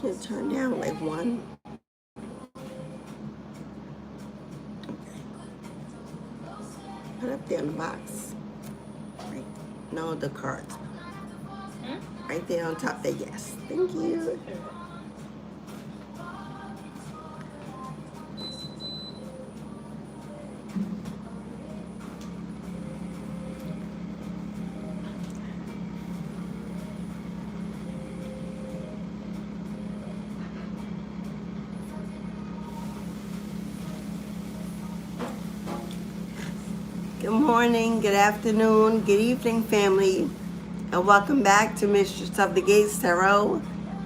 Should turn down like one. Put up there in the box. Right. No, the cards. Right there on top there, yes. Thank you. Good morning, good afternoon, good evening, family, and welcome back to Mistress of the Gates Tarot.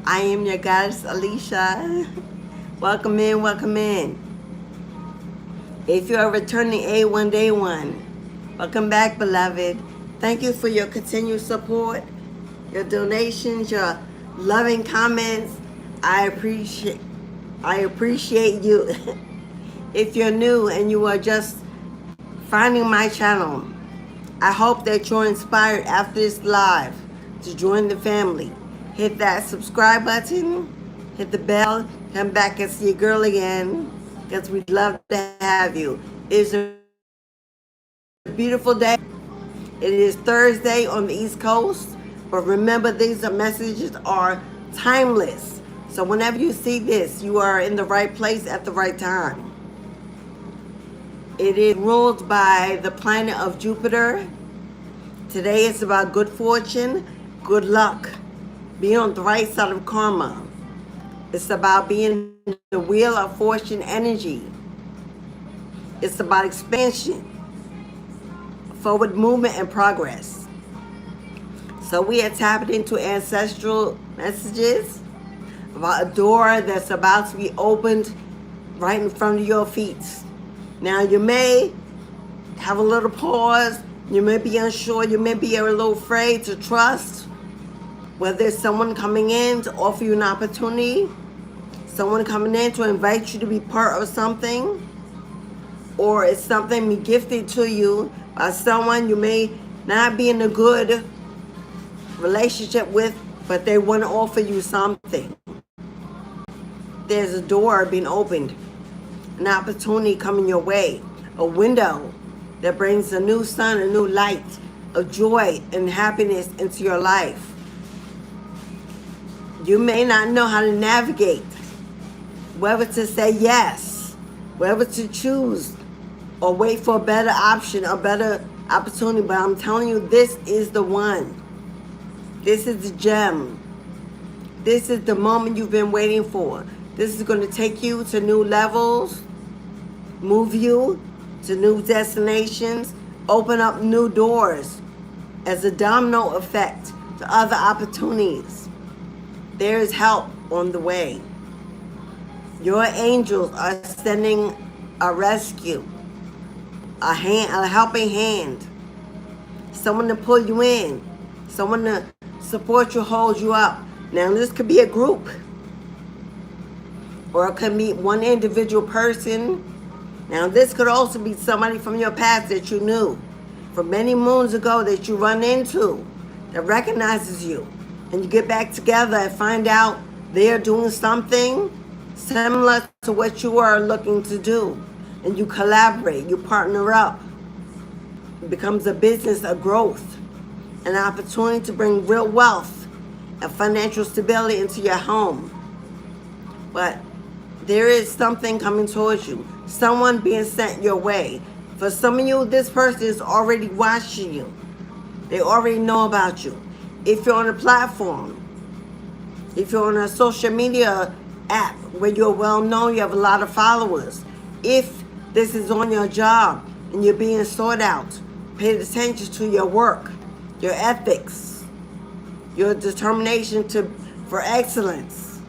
I am your goddess, Alicia. Welcome in, welcome in. If you are returning A1 Day 1, welcome back, beloved. Thank you for your continued support, your donations, your loving comments. I appreciate you. If you're new and you are just finding my channel, I hope that you're inspired after this live to join the family. Hit that subscribe button, hit the bell, come back and see your girl again, because we'd love to have you. It's a beautiful day. It is Thursday on the East Coast, but remember, these messages are timeless. So whenever you see this, you are in the right place at the right time. It is ruled by the planet of Jupiter. Today it's about good fortune, good luck, being on the right side of karma. It's about being the wheel of fortune energy. It's about expansion, forward movement, and progress. So we are tapping into ancestral messages about a door that's about to be opened right in front of your feet. Now you may have a little pause, you may be unsure, you may be a little afraid to trust whether it's someone coming in to offer you an opportunity, someone coming in to invite you to be part of something, or it's something be gifted to you by someone you may not be in a good relationship with, but they want to offer you something. There's a door being opened, an opportunity coming your way, a window that brings a new sun, a new light of joy and happiness into your life. You may not know how to navigate, whether to say yes, whether to choose, or wait for a better option, a better opportunity, but I'm telling you, this is the one. This is the gem. This is the moment you've been waiting for. This is going to take you to new levels, move you to new destinations, open up new doors as a domino effect to other opportunities. There is help on the way. Your angels are sending a rescue, a helping hand, someone to pull you in, someone to support you, hold you up. Now this could be a group, or it could be one individual person. Now this could also be somebody from your past that you knew from many moons ago that you run into, that recognizes you, and you get back together and find out they're doing something similar to what you are looking to do, and you collaborate, you partner up. It becomes a business of growth, an opportunity to bring real wealth and financial stability into your home. But there is something coming towards you, someone being sent your way. For some of you, this person is already watching you. They already know about you. If you're on a platform, if you're on a social media app where you're well known, you have a lot of followers. If this is on your job and you're being sought out, pay attention to your work, your ethics, your determination for excellence.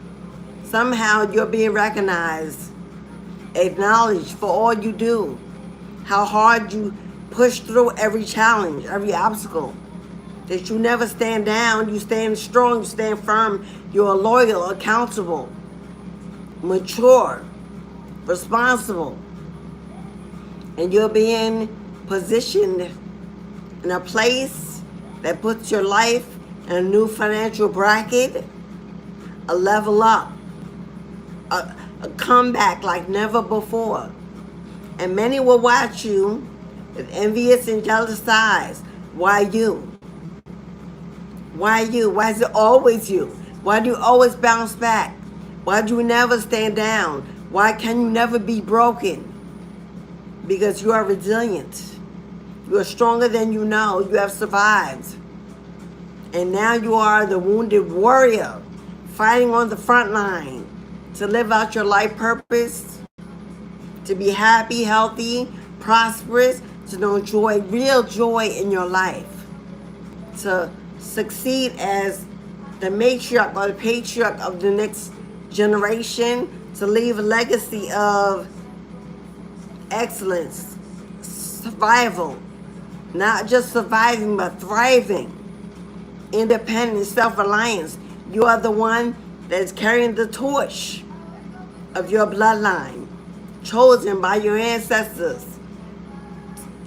Somehow you're being recognized, acknowledged for all you do, how hard you push through every challenge, every obstacle, that you never stand down, you stand strong, you stand firm, you're loyal, accountable, mature, responsible, and you're being positioned in a place that puts your life in a new financial bracket, a level up. a comeback like never before. And many will watch you with envious and jealous eyes. Why you? Why you? Why is it always you? Why do you always bounce back? Why do you never stand down? Why can you never be broken? Because you are resilient. You are stronger than you know. You have survived. And now you are the wounded warrior fighting on the front line to live out your life purpose, to be happy, healthy, prosperous, to know joy, real joy in your life, to succeed as the matriarch or the patriarch of the next generation, to leave a legacy of excellence, survival, not just surviving but thriving, independence, self-reliance. You are the one that is carrying the torch of your bloodline, chosen by your ancestors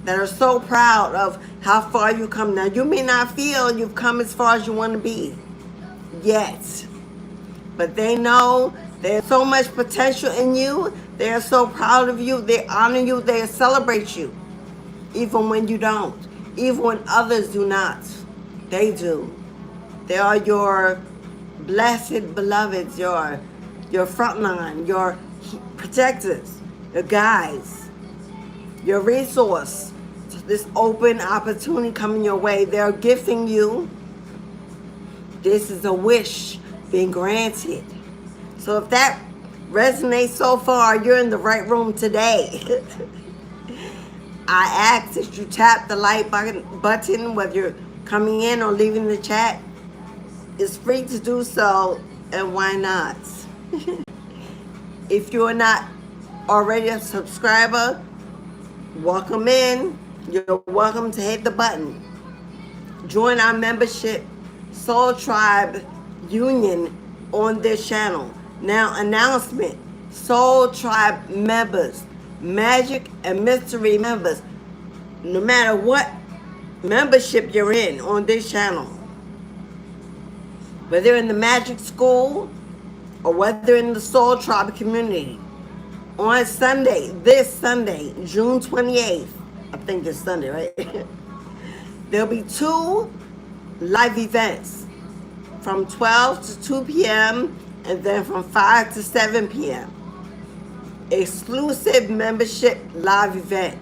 that are so proud of how far you come. Now, you may not feel you've come as far as you want to be yet, but they know there's so much potential in you. They are so proud of you. They honor you. They celebrate you, even when you don't, even when others do not. They do. They are your blessed beloveds, your frontline, your protectors, your guides, your resource. So this open opportunity coming your way, they're gifting you. This is a wish being granted. So if that resonates so far, you're in the right room today. I ask that you tap the like button, whether you're coming in or leaving the chat. It's free to do so, and why not? If you're not already a subscriber, welcome in. You're welcome to hit the button. Join our membership Soul Tribe Union on this channel. Now, announcement. Soul Tribe members, magic and mystery members, no matter what membership you're in on this channel, whether in the magic school or whether in the Soul Tribe community, on Sunday, this Sunday, June 28th, I think it's Sunday, right? There'll be 2 live events from 12 to 2 p.m. and then from 5 to 7 p.m. Exclusive membership live event.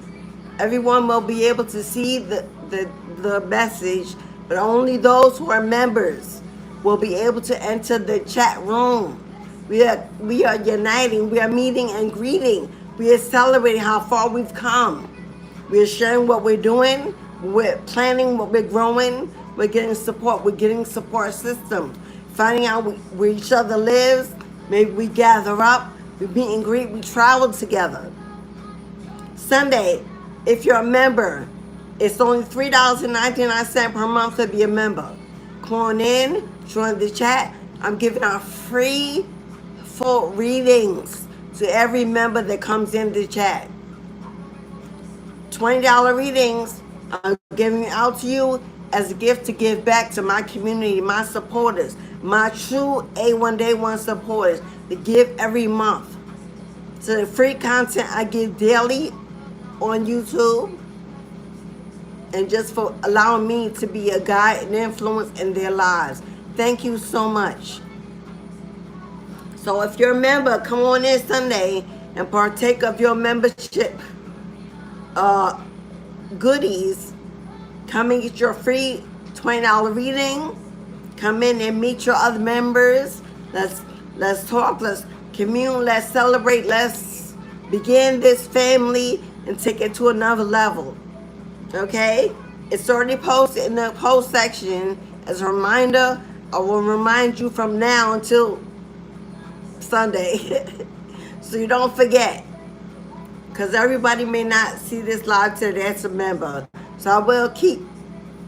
Everyone will be able to see the message, but only those who are members will be able to enter the chat room. We are uniting, we are meeting and greeting. We are celebrating how far we've come. We are sharing what we're doing, we're planning what we're growing, we're getting support, we're getting support system, finding out where each other lives. Maybe we gather up, we meet and greet, we travel together. Sunday, if you're a member, it's only $3.99 per month to be a member. Come on in, join the chat. I'm giving out free full readings to every member that comes in the chat. $20 readings I'm giving out to you as a gift to give back to my community, my supporters, my true A1 Day 1 supporters, to give every month. So the free content I give daily on YouTube, and just for allowing me to be a guide and influence in their lives. Thank you so much. So if you're a member, come on in Sunday and partake of your membership goodies. Come and get your free $20 reading. Come in and meet your other members. Let's talk, let's commune, let's celebrate, let's begin this family and take it to another level. Okay? It's already posted in the post section. As a reminder, I will remind you from now until Sunday so you don't forget, because everybody may not see this live today that's a member. So I will keep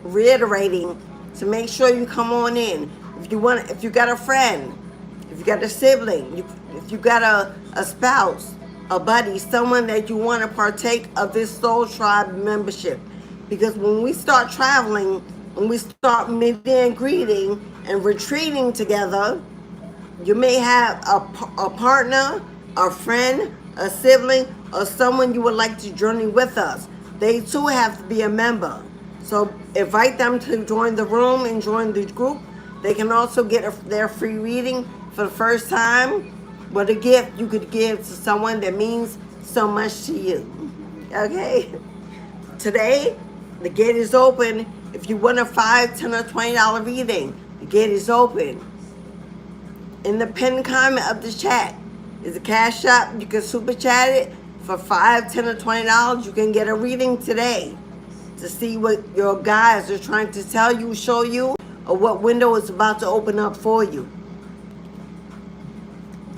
reiterating to make sure you come on in. If you got a friend, if you got a sibling, if you got a spouse, a buddy, someone that you want to partake of this Soul Tribe membership. Because when we start traveling, when we start meeting and greeting and retreating together, You may have a partner, a friend, a sibling, or someone you would like to journey with us. They too have to be a member. So invite them to join the room and join the group. They can also get their free reading for the first time. What a gift you could give to someone that means so much to you. Okay? Today, the gate is open. If you want a $5, $10, or $20 reading, the gate is open. In the pinned comment of the chat is a Cash App. You can super chat it for $5, $10, or $20. You can get a reading today to see what your guides are trying to tell you, show you, or what window is about to open up for you.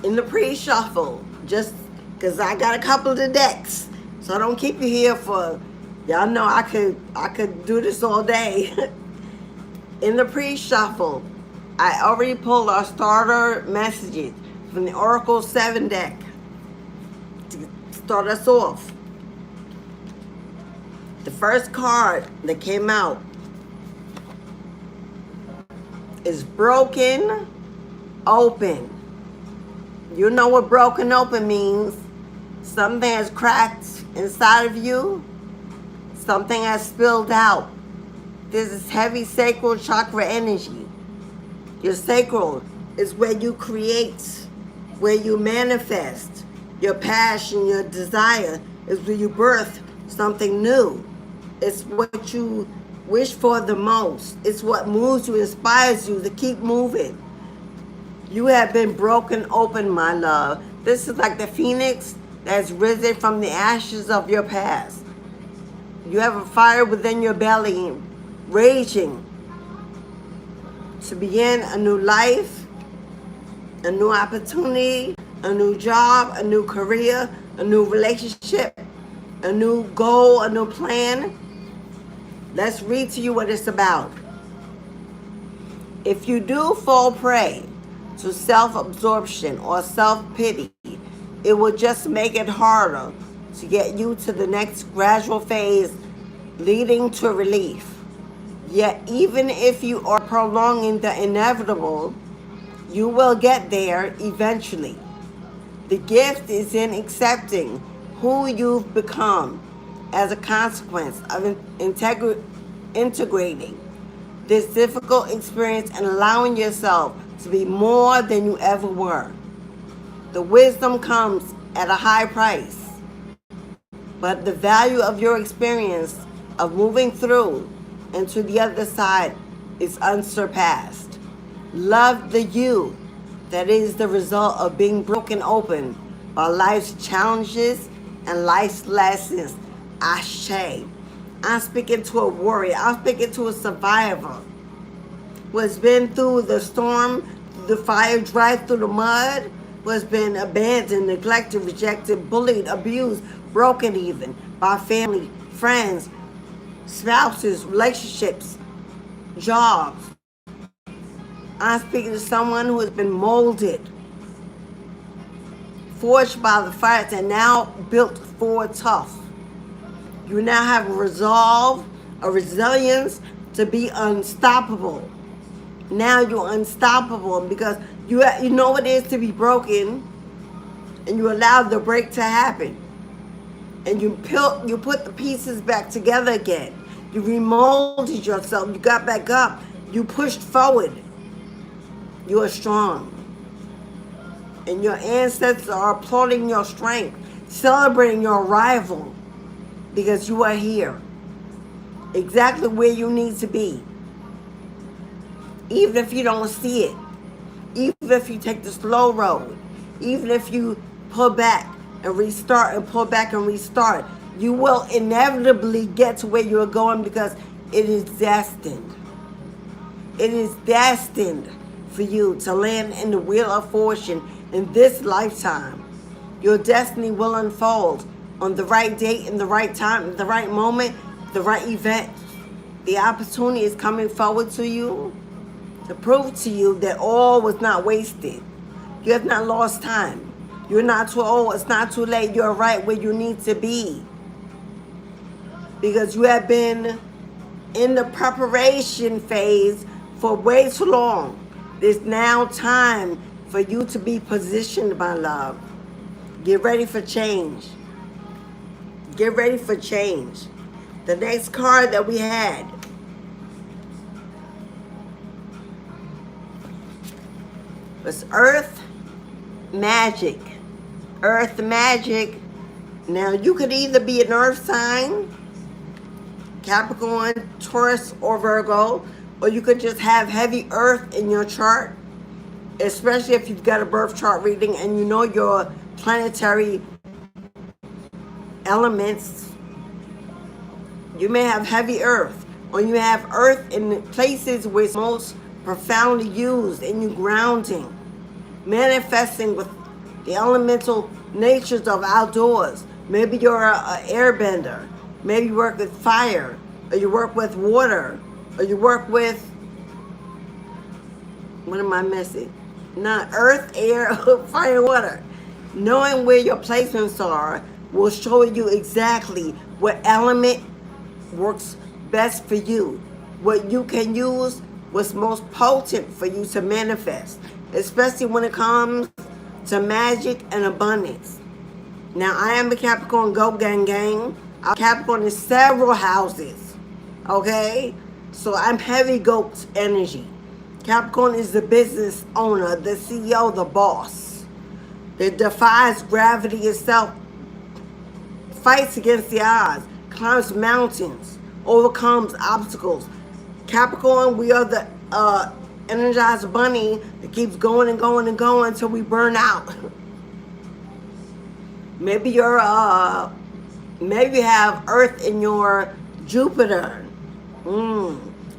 In the pre-shuffle, just because I got a couple of the decks, so I don't keep you here for, y'all know I could do this all day. In the pre-shuffle, I already pulled our starter messages from the Oracle 7 deck to start us off. The first card that came out is Broken Open. You know what broken open means. Something has cracked inside of you. Something has spilled out. This is heavy sacral chakra energy. Your sacral is where you create, where you manifest. Your passion, your desire is where you birth something new. It's what you wish for the most. It's what moves you, inspires you to keep moving. You have been broken open, my love. This is like the phoenix that's risen from the ashes of your past. You have a fire within your belly, raging to begin a new life, a new opportunity, a new job, a new career, a new relationship, a new goal, a new plan. Let's read to you what it's about. If you do fall prey to self-absorption or self-pity, it will just make it harder to get you to the next gradual phase leading to relief. Yet even if you are prolonging the inevitable, you will get there eventually. The gift is in accepting who you've become as a consequence of integrating this difficult experience and allowing yourself to be more than you ever were. The wisdom comes at a high price, but the value of your experience of moving through and to the other side is unsurpassed. Love the you that is the result of being broken open by life's challenges and life's lessons. Ashe. I'm speaking to a warrior. I'm speaking to a survivor who has been through the storm, through the fire, drive through the mud, who has been abandoned, neglected, rejected, bullied, abused, broken even by family, friends, spouses, relationships, jobs. I'm speaking to someone who has been molded, forged by the fire, and now built forward tough. You now have a resolve, a resilience to be unstoppable. Now you're unstoppable because you know what it is to be broken, and you allow the break to happen. And you put the pieces back together again. You remolded yourself. You got back up. You pushed forward. You are strong. And your ancestors are applauding your strength, celebrating your arrival, because you are here, exactly where you need to be. Even if you don't see it, even if you take the slow road, even if you pull back and restart and pull back and restart, you will inevitably get to where you're going because it is destined. It is destined for you to land in the wheel of fortune in this lifetime. Your destiny will unfold on the right date, in the right time, in the right moment, the right event. The opportunity is coming forward to you to prove to you that all was not wasted. You have not lost time. You're not too old. It's not too late. You're right where you need to be. Because you have been in the preparation phase for way too long. There's now time for you to be positioned, my love. Get ready for change. Get ready for change. The next card that we had was Earth Magic. Earth Magic. Now, you could either be an earth sign, Capricorn, Taurus, or Virgo, or you could just have heavy earth in your chart, especially if you've got a birth chart reading and you know your planetary elements. You may have heavy earth, or you have earth in places where it's most profoundly used in you grounding, manifesting with the elemental natures of outdoors. Maybe you're an airbender. Maybe you work with fire, or you work with water, or you work with, what am I missing? Not earth, air, fire, water. Knowing where your placements are will show you exactly what element works best for you, what you can use, what's most potent for you to manifest, especially when it comes to magic and abundance. Now, I am a Capricorn, go gang gang. I'm Capricorn in several houses, okay? So I'm heavy goat energy. Capricorn is the business owner, the CEO, the boss. It defies gravity itself, fights against the odds, climbs mountains, overcomes obstacles. Capricorn, we are the energized bunny that keeps going and going and going until we burn out. Maybe you're maybe you have Earth in your Jupiter.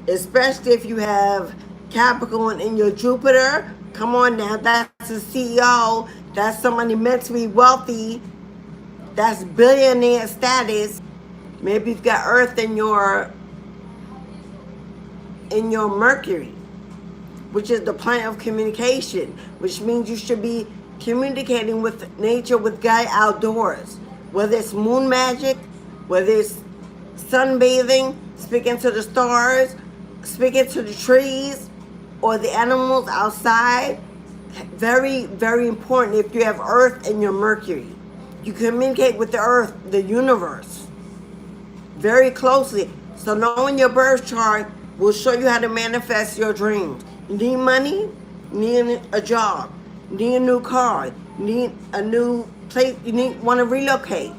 Especially if you have Capricorn in your Jupiter. Come on now, that's a CEO. That's somebody mentally wealthy. That's billionaire status. Maybe you've got Earth in your Mercury, which is the planet of communication, which means you should be communicating with nature, with God outdoors. Whether it's moon magic, whether it's sunbathing, speaking to the stars, speaking to the trees, or the animals outside. Very, very important if you have Earth in your Mercury. You communicate with the Earth, the universe, very closely. So knowing your birth chart will show you how to manifest your dreams. You need money, you need a job, you need a new car, you need a new place, want to relocate.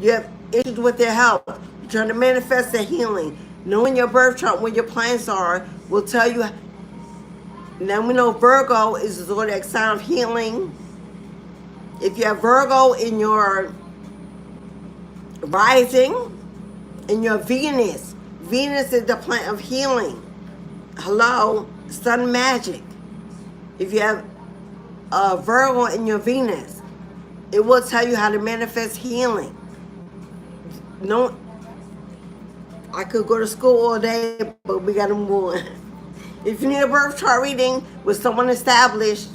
You have issues with your health, you're trying to manifest a healing. Knowing your birth chart, where your plans are, will tell you. Now we know Virgo is the zodiac sign of healing. If you have Virgo in your rising, in your Venus, Venus is the planet of healing. Hello, sun magic. If you have Virgo in your Venus, it will tell you how to manifest healing. No, I could go to school all day, but we gotta move on. If you need a birth chart reading with someone established,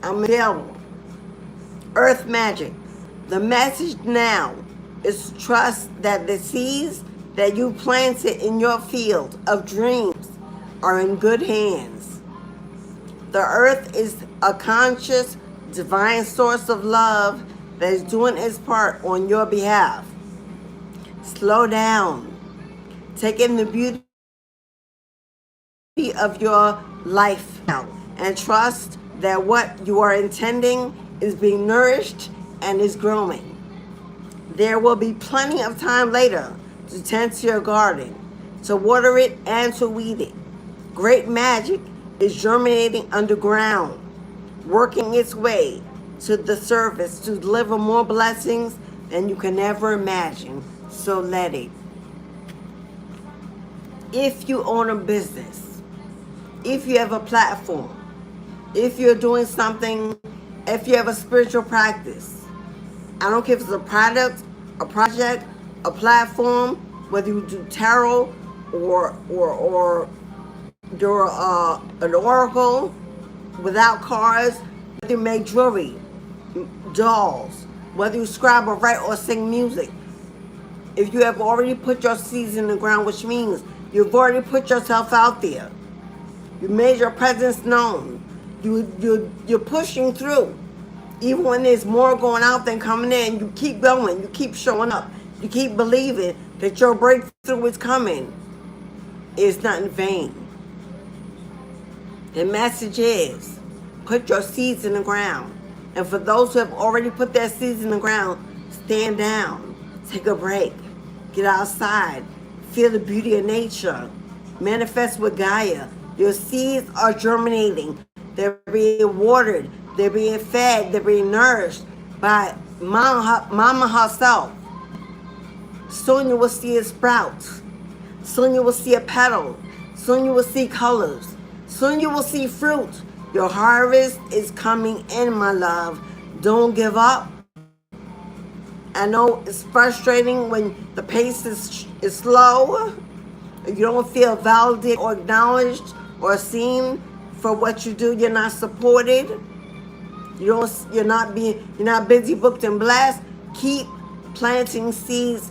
I'm available. Earth magic. The message now is trust that the seeds that you planted in your field of dreams are in good hands. The earth is a conscious, divine source of love that is doing its part on your behalf. Slow down. Take in the beauty of your life now and trust that what you are intending is being nourished and is growing. There will be plenty of time later to tend to your garden, to water it and to weed it. Great magic is germinating underground, working its way to the surface to deliver more blessings than you can ever imagine. So let it. If you own a business, if you have a platform, if you're doing something, if you have a spiritual practice, I don't care if it's a product, a project, a platform, whether you do tarot or you're an oracle without cards, whether you make jewelry, dolls, whether you scribe or write or sing music. If you have already put your seeds in the ground, which means you've already put yourself out there, you made your presence known, You're pushing through. Even when there's more going out than coming in, you keep going, you keep showing up, you keep believing that your breakthrough is coming. It's not in vain. The message is, put your seeds in the ground. And for those who have already put their seeds in the ground, stand down, take a break, get outside, feel the beauty of nature, manifest with Gaia. Your seeds are germinating. They're being watered. They're being fed. They're being nourished by Mama herself. Soon you will see a sprout. Soon you will see a petal. Soon you will see colors. Soon you will see fruit. Your harvest is coming in, my love. Don't give up. I know it's frustrating when the pace is slow. You don't feel validated or acknowledged or seen for what you do. You're not supported. You're not busy, booked, and blessed. Keep planting seeds.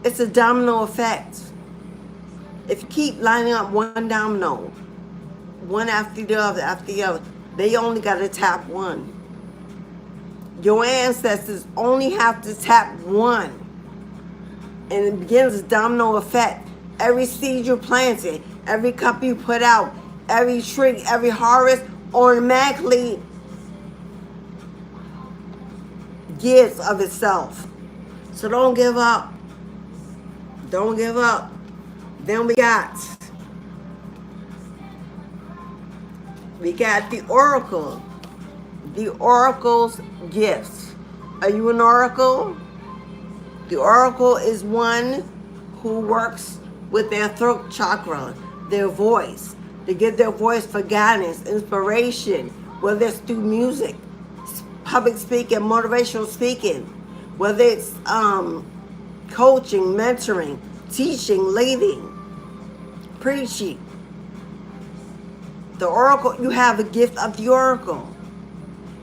It's a domino effect. If you keep lining up one domino, one after the other, they only got to tap one. Your ancestors only have to tap one. And it begins a domino effect. Every seed you planted, every cup you put out, every tree, every harvest automatically gives of itself. So don't give up. Don't give up. Then we got the oracle. The oracle's gifts. Are you an oracle? The oracle is one who works with their throat chakra, their voice. They get their voice for guidance, inspiration, whether it's through music, public speaking, motivational speaking, whether it's coaching, mentoring, teaching, leading, preaching. The oracle, you have the gift of the oracle.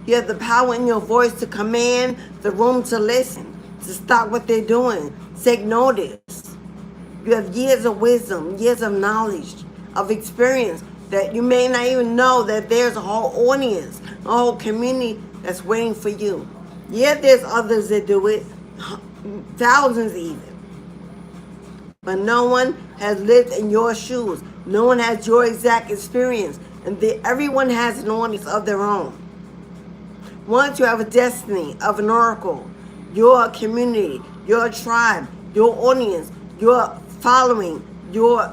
You have the power in your voice to command the room to listen, to stop what they're doing, take notice. You have years of wisdom, years of knowledge, of experience that you may not even know that there's a whole audience, a whole community that's waiting for you. Yeah, there's others that do it, thousands even. But no one has lived in your shoes. No one has your exact experience. And everyone has an audience of their own. Once you have a destiny of an oracle, your community, your tribe, your audience, your following, your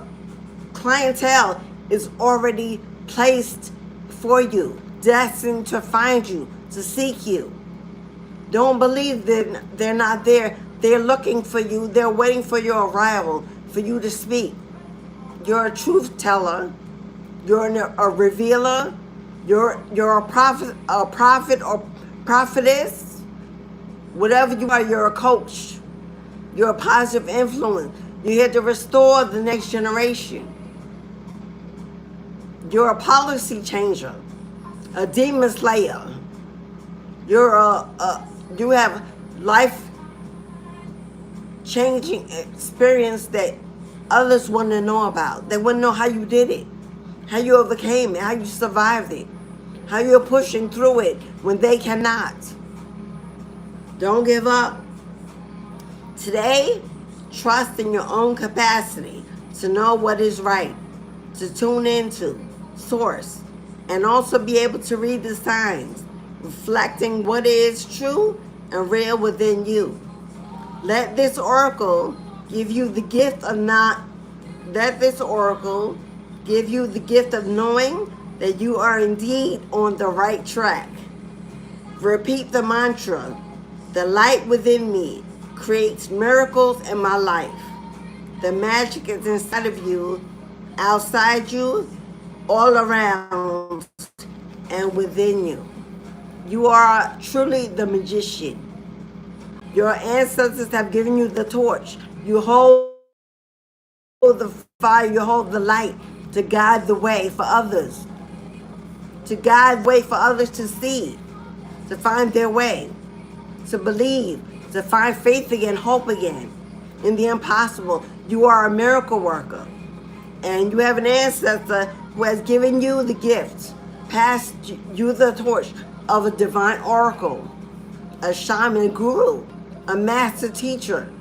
clientele is already placed for you, destined to find you, to seek you. Don't believe that they're not there. They're looking for you. They're waiting for your arrival, for you to speak. You're a truth teller. You're a revealer. You're a prophet or prophetess. Whatever you are, you're a coach. You're a positive influence. You're here to restore the next generation. You're a policy changer, a demon slayer. You have life-changing experience that others want to know about. They want to know how you did it, how you overcame it, how you survived it, how you're pushing through it when they cannot. Don't give up. Today, trust in your own capacity to know what is right, to tune into source, and also be able to read the signs, reflecting what is true and real within you. Let this oracle give you the gift of knowing that you are indeed on the right track. Repeat the mantra, the light within me creates miracles in my life. The magic is inside of you, outside you, all around, and within you. You are truly the magician. Your ancestors have given you the torch. You hold the fire, you hold the light to guide the way for others. To guide the way for others to see, to find their way, to believe, to find faith again, hope again in the impossible. You are a miracle worker. And you have an ancestor who has given you the gift pass you the torch of a divine oracle, a shaman guru, a master teacher.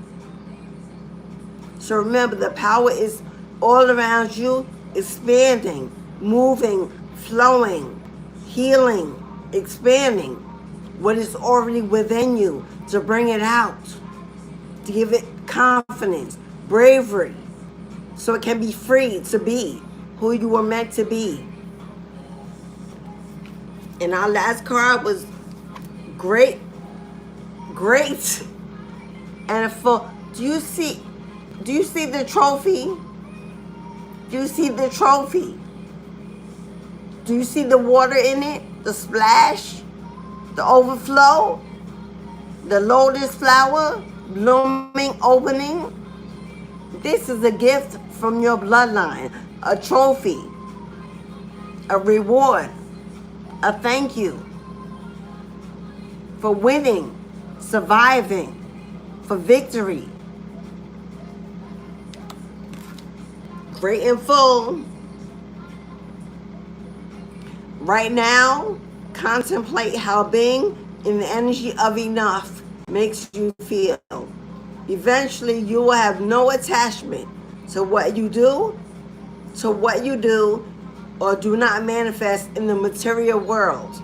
So remember, the power is all around you, expanding, moving, flowing, healing, expanding what is already within you, to bring it out, to give it confidence, bravery, so it can be free to be who you were meant to be. And our last card was great, and full. Do you see the trophy? Do you see the trophy? Do you see the water in it? The splash? The overflow? The lotus flower blooming, opening? This is a gift from your bloodline. A trophy. A reward. A thank you for winning, surviving, for victory. Great and full. Right now, contemplate how being in the energy of enough makes you feel. Eventually, you will have no attachment to what you do, or do not manifest in the material world.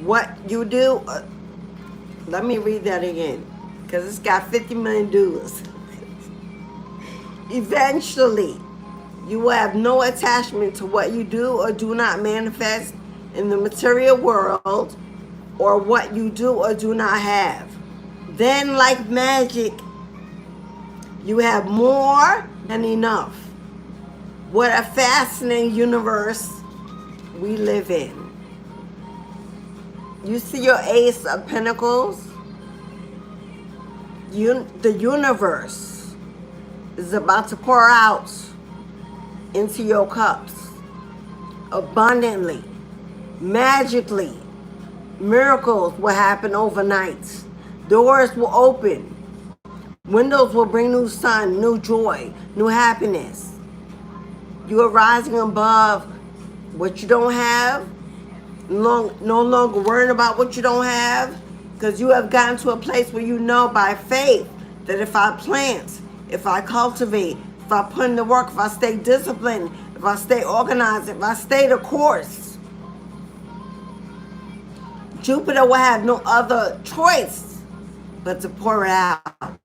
What you do, let me read that again, because it's got 50 million do's. Eventually, you will have no attachment to what you do or do not manifest in the material world, or what you do or do not have. Then, like magic, you have more than enough. What a fascinating universe we live in. You see your Ace of Pentacles? The universe is about to pour out into your cups abundantly, magically. Miracles will happen overnight. Doors will open. Windows will bring new sun, new joy, new happiness. You are rising above what you don't have, no longer worrying about what you don't have, because you have gotten to a place where you know by faith that if I plant, if I cultivate, if I put in the work, if I stay disciplined, if I stay organized, if I stay the course, Jupiter will have no other choice but to pour it out,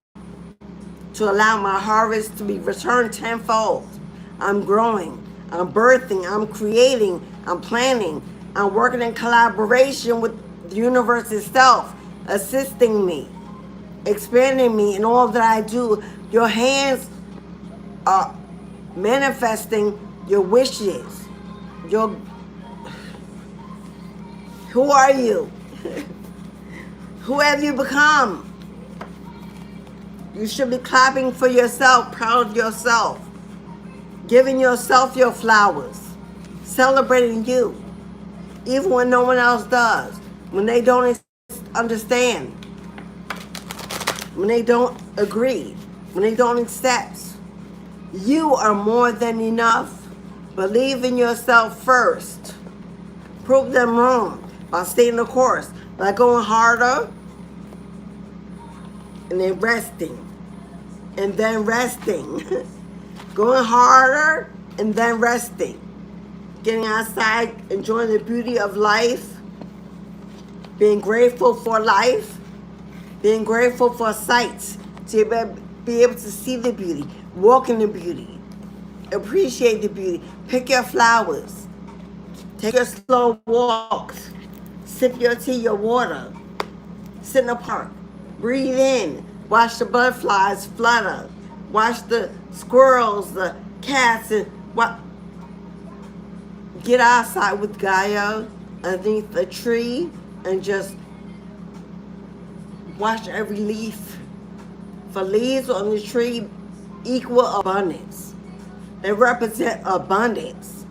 to allow my harvest to be returned tenfold. I'm growing, I'm birthing, I'm creating, I'm planning, I'm working in collaboration with the universe itself, assisting me, expanding me in all that I do. Your hands are manifesting your wishes. Who are you? Who have you become? You should be clapping for yourself, proud of yourself, giving yourself your flowers, celebrating you, even when no one else does, when they don't understand, when they don't agree, when they don't accept. You are more than enough. Believe in yourself first. Prove them wrong by staying the course, by going harder and then resting, and then resting. Going harder and then resting. Getting outside, enjoying the beauty of life, being grateful for life, being grateful for sights, to be able to see the beauty, walk in the beauty, appreciate the beauty, pick your flowers, take your slow walks, sip your tea, your water, sit in the park, breathe in, watch the butterflies flutter, watch the squirrels, the cats, and get outside with Gaia underneath a tree and just watch every leaf. For leaves on the tree equal abundance. They represent abundance.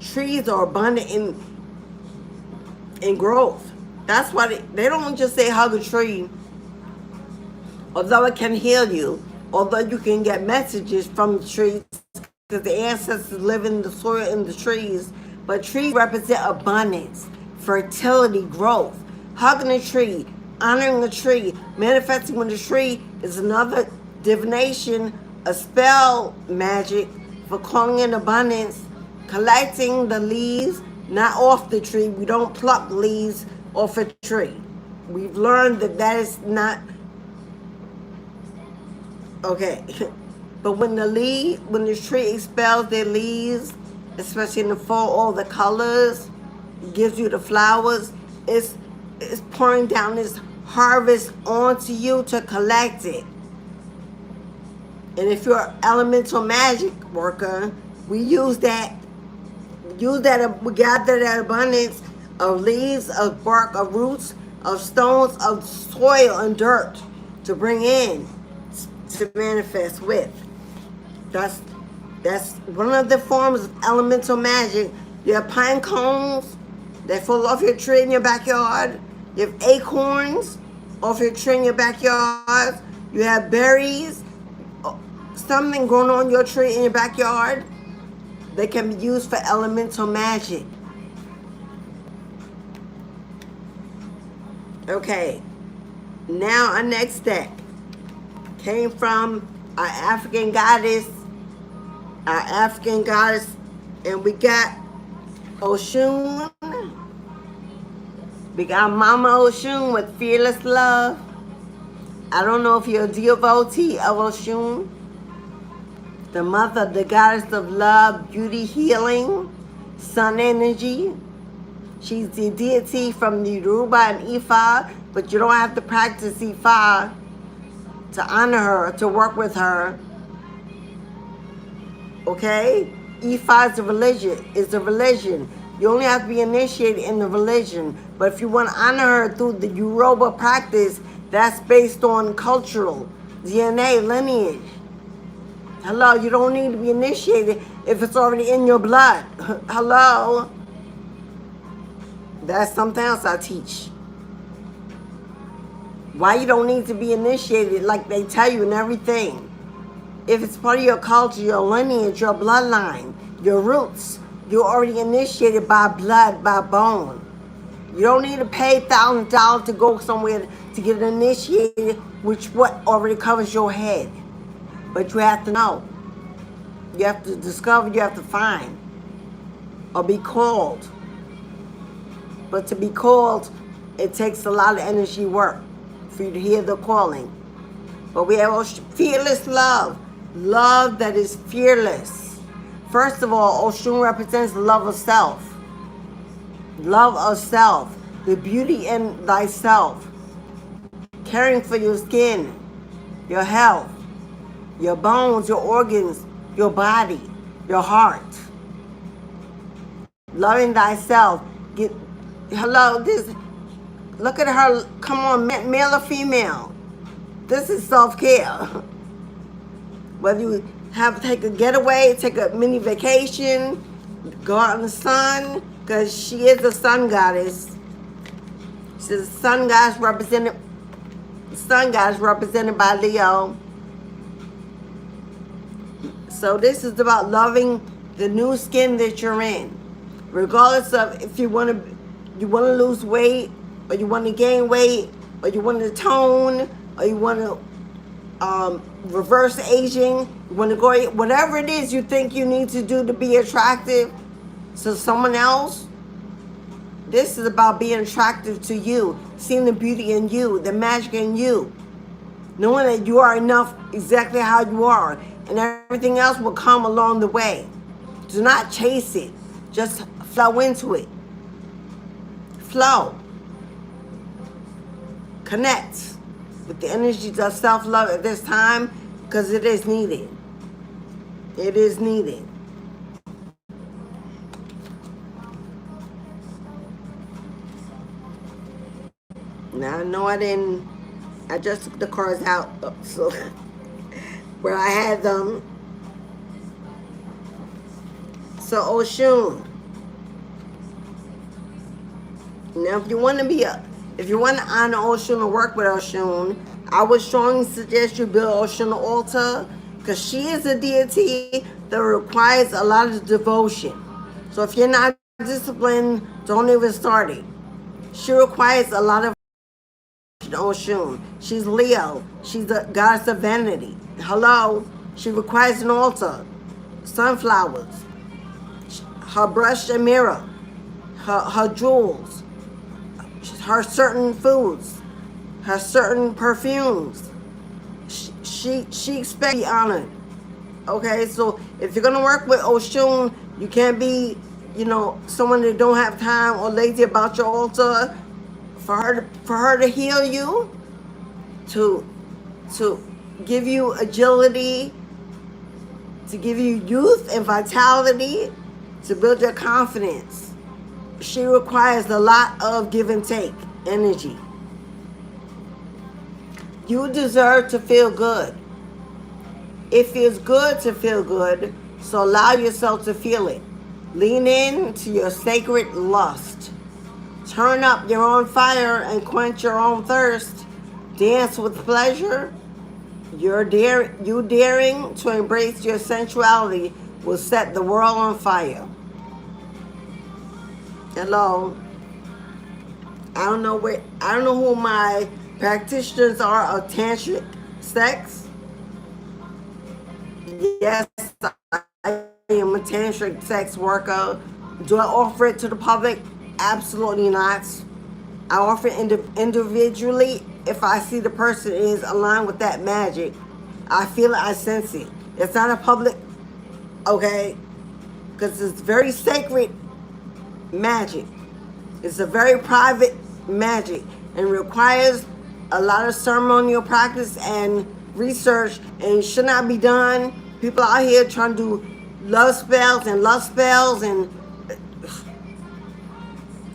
Trees are abundant in growth. That's why they don't just say hug a tree, although it can heal you, although you can get messages from the trees, because the ancestors live in the soil in the trees, But trees represent abundance, fertility, growth. Hugging a tree, honoring a tree, manifesting with a tree is another divination, a spell magic for calling in abundance. Collecting the leaves, not off the tree. We don't pluck leaves off a tree. We've learned that that is not okay. But when the tree expels their leaves, especially in the fall, all the colors, it gives you the flowers, it's pouring down this harvest onto you to collect it. And if you're an elemental magic worker, we use that, we gather that abundance of leaves, of bark, of roots, of stones, of soil and dirt to bring in, to manifest with. That's one of the forms of elemental magic. You have pine cones that fall off your tree in your backyard. You have acorns off your tree in your backyard. You have berries, something growing on your tree in your backyard. They can be used for elemental magic. Okay, now our next deck came from our African goddess, and we got Oshun. We got Mama Oshun with fearless love. I don't know if you're a devotee of Oshun, the mother, the goddess of love, beauty, healing, sun energy. She's the deity from the Yoruba and Ifa, but you don't have to practice Ifa to honor her, to work with her. Okay? Ifa is a religion. You only have to be initiated in the religion. But if you want to honor her through the Yoruba practice, that's based on cultural, DNA, lineage. Hello, you don't need to be initiated if it's already in your blood. Hello? That's something else I teach. Why you don't need to be initiated like they tell you and everything. If it's part of your culture, your lineage, your bloodline, your roots, you're already initiated by blood, by bone. You don't need to pay $1,000 to go somewhere to get initiated, which what already covers your head. But you have to know. You have to discover, you have to find, or be called. But to be called, it takes a lot of energy work for you to hear the calling. But we have fearless love. Love that is fearless. First of all, Oshun represents love of self. Love of self. The beauty in thyself. Caring for your skin, your health, your bones, your organs, your body, your heart. Loving thyself. Look at her, come on, male or female. This is self-care. Whether you take a getaway, take a mini vacation, go out in the sun, because she is a sun goddess. She's a sun goddess represented by Leo. So this is about loving the new skin that you're in. Regardless of if you want to lose weight, or you want to gain weight, or you want to tone, or you want to reverse aging, you want to go, whatever it is you think you need to do to be attractive to someone else. This is about being attractive to you, seeing the beauty in you, the magic in you, knowing that you are enough exactly how you are, and everything else will come along the way. Do not chase it. Just flow into it. Flow. Connect with the energies of self-love at this time, because it is needed. It is needed. Now I know I just took the cards out, so where I had them. So Oshun. Now if you want to honor Oshun or work with Oshun, I would strongly suggest you build Oshun altar, because she is a deity that requires a lot of devotion. So if you're not discipline, don't even start it. She requires a lot of Oshun. She's Leo. She's the goddess of vanity. Hello? She requires an altar, sunflowers, her brush and mirror, her jewels, her certain foods, her certain perfumes. She expects to be honored. Okay, so if you're gonna work with Oshun, you can't be, someone that don't have time or lazy about your altar. For her to heal you, to give you agility, to give you youth and vitality, to build your confidence. She requires a lot of give and take energy. You deserve to feel good. It feels good to feel good, so allow yourself to feel it. Lean in to your sacred lust. Turn up your own fire and quench your own thirst. Dance with pleasure. You daring to embrace your sensuality will set the world on fire. Hello. I don't know who my practitioners are of tantric sex. Yes, I am a tantric sex worker. Do I offer it to the public? Absolutely not. I offer it individually if I see the person is aligned with that magic. I feel it, I sense it. It's not a public, okay? Because it's very sacred magic. It's a very private magic and requires a lot of ceremonial practice and research, and should not be done. People out here trying to do love spells and lust spells, and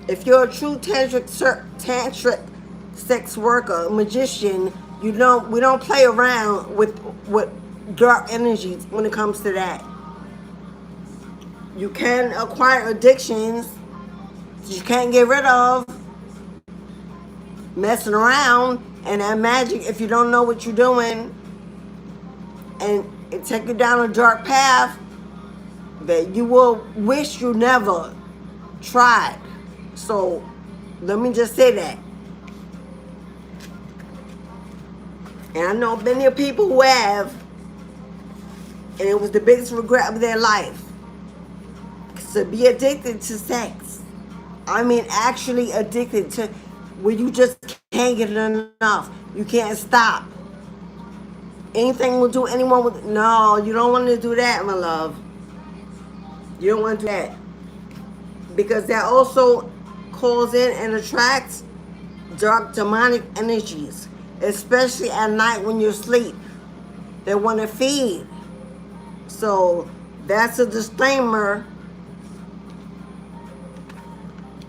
if you're a true tantric sex worker, magician, we don't play around with dark energies when it comes to that. You can acquire addictions that you can't get rid of, messing around, and that magic, if you don't know what you're doing, and it take you down a dark path that you will wish you never tried. So let me just say that. And I know many people who have, and it was the biggest regret of their life, to be addicted to sex. I mean, actually addicted to where you just can't get enough. You can't stop. Anything will do anyone with. No, you don't want to do that, my love. You don't want to do that. Because that also calls in and attracts dark demonic energies, especially at night when you're asleep. They want to feed. So that's a disclaimer,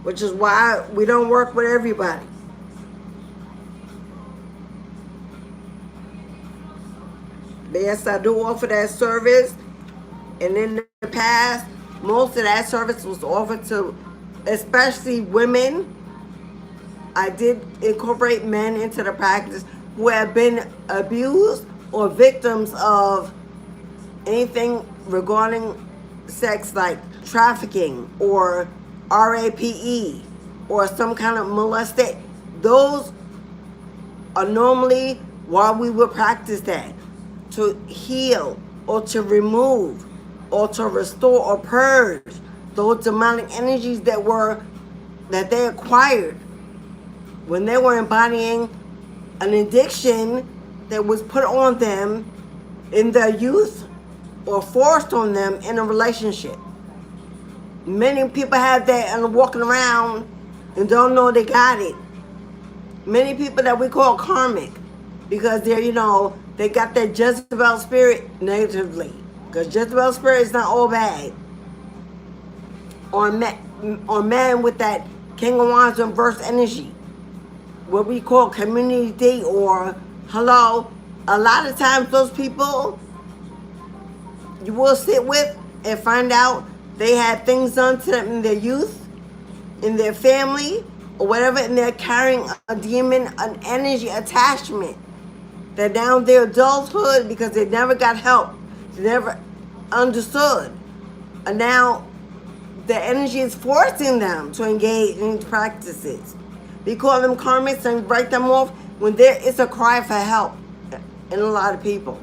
which is why we don't work with everybody. But yes, I do offer that service. And in the past, most of that service was offered to especially women. I did incorporate men into the practice who have been abused or victims of anything regarding sex, like trafficking or RAPE or some kind of molestation. Those are normally why we would practice that, to heal or to remove or to restore or purge those demonic energies that they acquired when they were embodying an addiction that was put on them in their youth or forced on them in a relationship. Many people have that and are walking around and don't know they got it. Many people that we call karmic, because they're, they got that Jezebel spirit negatively. Because Jezebel spirit is not all bad. Or man with that King of Wands reverse energy, what we call community or hello. A lot of times those people you will sit with and find out they had things done to them in their youth, in their family, or whatever, and they're carrying a demon, an energy attachment. They're down their adulthood because they never got help. They never understood. And now the energy is forcing them to engage in these practices. We call them karmics and break them off when there is a cry for help in a lot of people.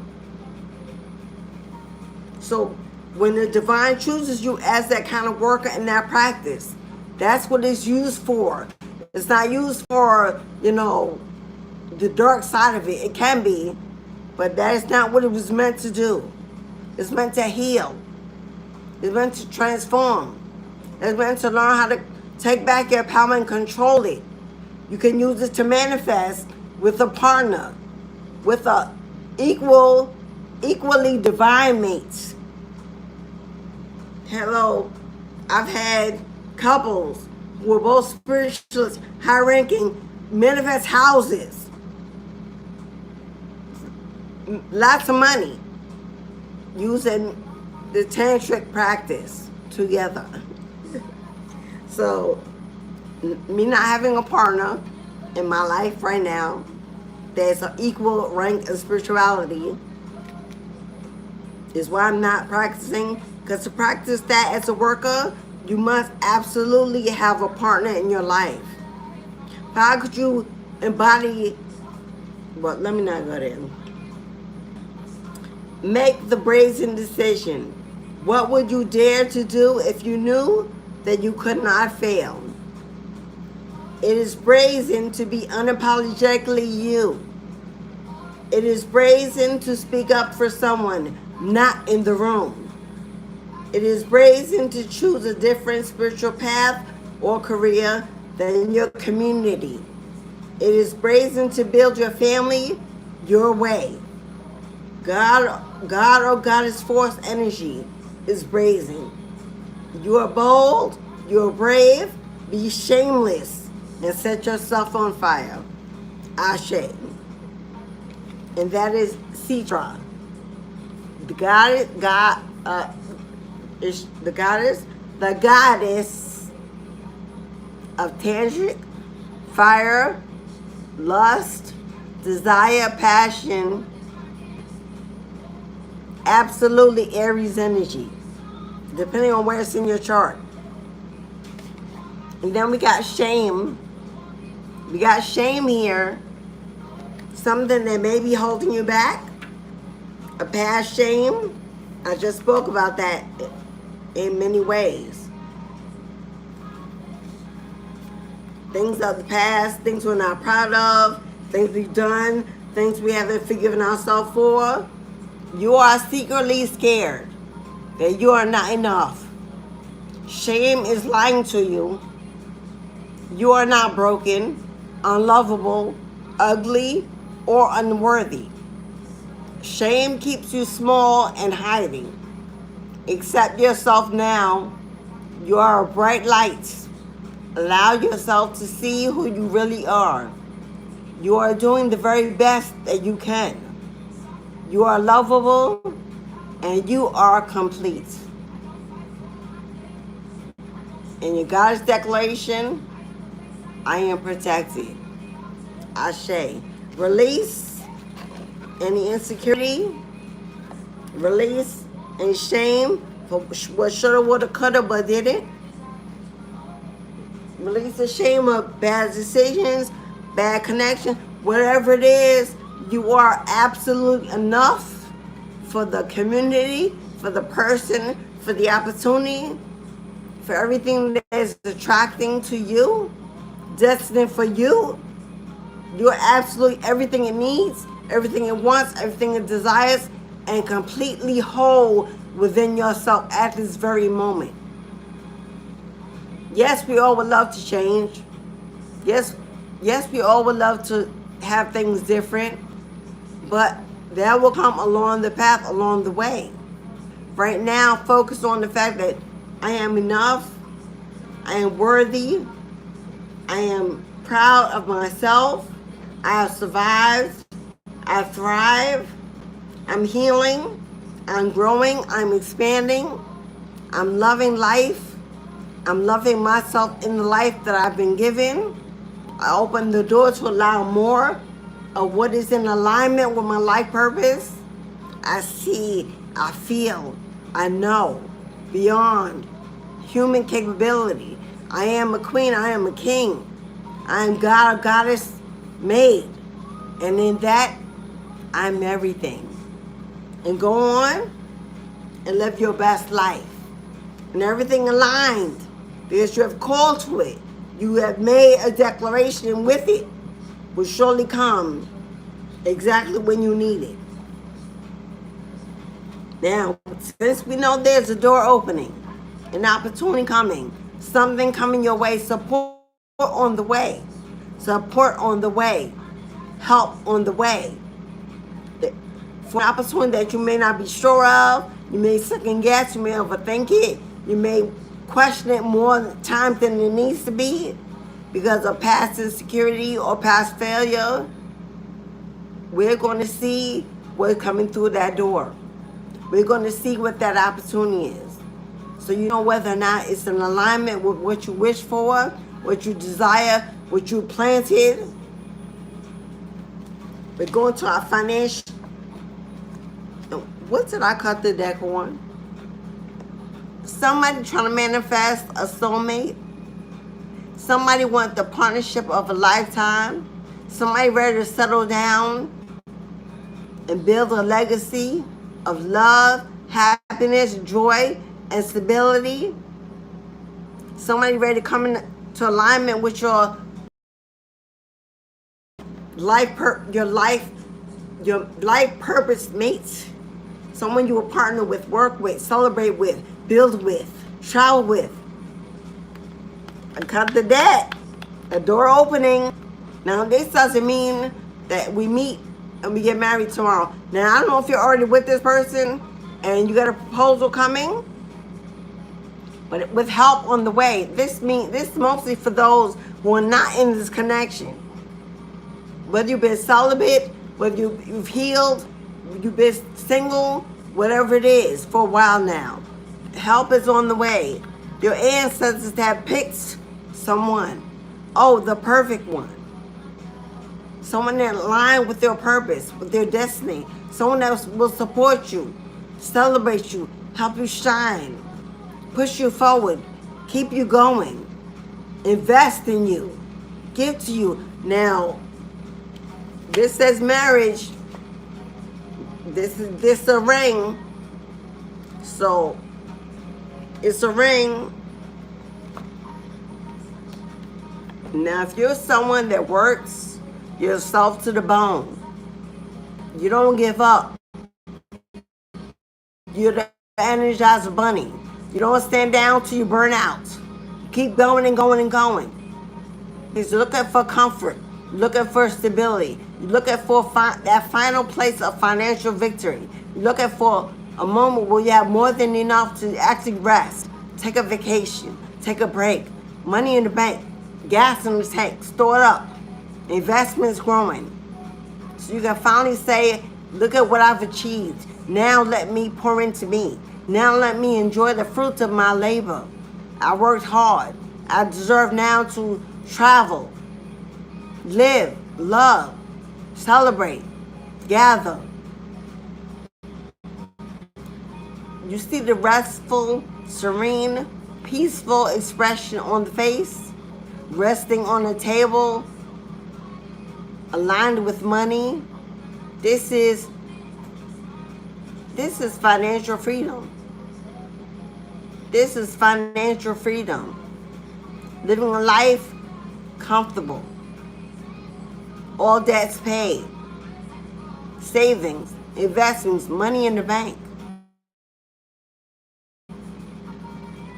So when the divine chooses you as that kind of worker in that practice, that's what it's used for. It's not used for, you know, the dark side of it. It can be, but that is not what it was meant to do. It's meant to heal. It's meant to transform. It's meant to learn how to take back your power and control it. You can use it to manifest with a partner, with a equally divine mates. Hello, I've had couples who are both spiritualists, high ranking, manifest houses, lots of money, using the tantric practice together. So, me not having a partner in my life right now that's an equal rank of spirituality is why I'm not practicing. Because to practice that as a worker, you must absolutely have a partner in your life. How could you embody, well, let me not go there. Make the brazen decision. What would you dare to do if you knew that you could not fail? It is brazen to be unapologetically you. It is brazen to speak up for someone not in the room. It is brazen to choose a different spiritual path or career than your community. It is brazen to build your family your way. God or Goddess force energy is brazen. You are bold, you are brave, be shameless, and set yourself on fire. Ashe. And that is Citra. The goddess of tantric, fire, lust, desire, passion, absolutely Aries energy, depending on where it's in your chart. And then we got shame. We got shame here, something that may be holding you back, a past shame. I just spoke about that in many ways. Things of the past, things we're not proud of, things we've done, things we haven't forgiven ourselves for. You are secretly scared that you are not enough. Shame is lying to you. You are not broken, unlovable, ugly, or unworthy. Shame keeps you small and hiding. Accept yourself now. You are a bright light. Allow yourself to see who you really are. You are doing the very best that you can. You are lovable and you are complete. In your Goddess declaration, I am protected. Ashe. Release any insecurity. Release any shame for what shoulda, woulda, coulda, but didn't. Release the shame of bad decisions, bad connection, whatever it is. You are absolute enough for the community, for the person, for the opportunity, for everything that is attracting to you, destined for you. You're absolutely everything it needs, everything it wants, everything it desires, and completely whole within yourself at this very moment. Yes, we all would love to change. Yes, we all would love to have things different, but that will come along the path, along the way. Right now, focus on the fact that I am enough, I am worthy, I am proud of myself, I have survived, I thrive, I'm healing, I'm growing, I'm expanding, I'm loving life, I'm loving myself in the life that I've been given. I open the door to allow more of what is in alignment with my life purpose. I see, I feel, I know, beyond, human capability. I am a queen, I am a king. I am God or goddess made. And in that, I'm everything. And go on and live your best life. And everything aligned because you have called to it. You have made a declaration with it. Will surely come exactly when you need it. Now, since we know there's a door opening, an opportunity coming, something coming your way, support on the way, support on the way, help on the way. For an opportunity that you may not be sure of, you may second guess, you may overthink it, you may question it more times than it needs to be because of past insecurity or past failure. We're going to see what's coming through that door. We're going to see what that opportunity is. So you know whether or not it's in alignment with what you wish for, what you desire, what you planted. We're going to our financial. What did I cut the deck on? Somebody trying to manifest a soulmate. Somebody want the partnership of a lifetime. Somebody ready to settle down and build a legacy of love, happiness, joy, and stability. Somebody ready to come into alignment with your life purpose mates. Someone you will partner with, work with, celebrate with, build with, travel with. I cut the deck. A door opening. Now this doesn't mean that we meet and we get married tomorrow. Now I don't know if you're already with this person and you got a proposal coming, but with help on the way. This mostly for those who are not in this connection. Whether you've been celibate, whether you've healed, you've been single, whatever it is for a while now. Help is on the way. Your ancestors have picked someone. Oh, the perfect one. Someone that aligns with your purpose, with their destiny. Someone that will support you, celebrate you, help you shine, push you forward, keep you going, invest in you, give to you. Now, this says marriage. This a ring. So it's a ring. Now if you're someone that works yourself to the bone, you don't give up. You're the Energizer Bunny. You don't stand down till you burn out. Keep going and going and going. Because you're looking for comfort. You're looking for stability. You're looking for that final place of financial victory. You're looking for a moment where you have more than enough to actually rest. Take a vacation. Take a break. Money in the bank. Gas in the tank. Store it up. Investments growing. So you can finally say, look at what I've achieved. Now let me pour into me. Now let me enjoy the fruits of my labor. I worked hard. I deserve now to travel, live, love, celebrate, gather. You see the restful, serene, peaceful expression on the face, resting on a table, aligned with money. This is financial freedom. This is financial freedom. Living a life comfortable. All debts paid. Savings, investments, money in the bank.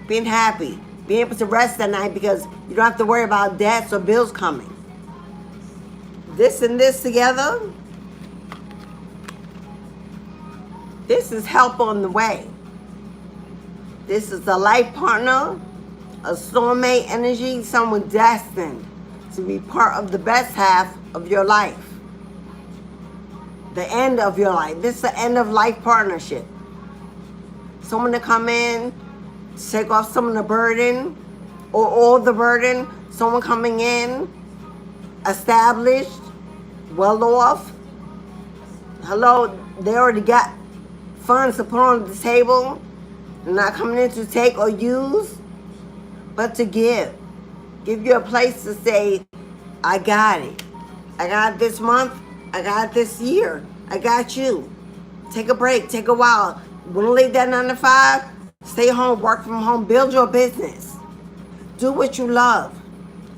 Being happy. Being able to rest at night because you don't have to worry about debts or bills coming. This and this together. This is help on the way. This is a life partner, a soulmate energy, someone destined to be part of the best half of your life. The end of your life. This is the end of life partnership. Someone to come in, take off some of the burden or all the burden. Someone coming in, established, well off. Hello, they already got funds to put on the table. They're not coming in to take or use. but to give. Give you a place to say, I got it. I got it this month. I got it this year. I got you. Take a break. Take a while. Want to leave that 9 to 5? Stay home. Work from home. Build your business. Do what you love.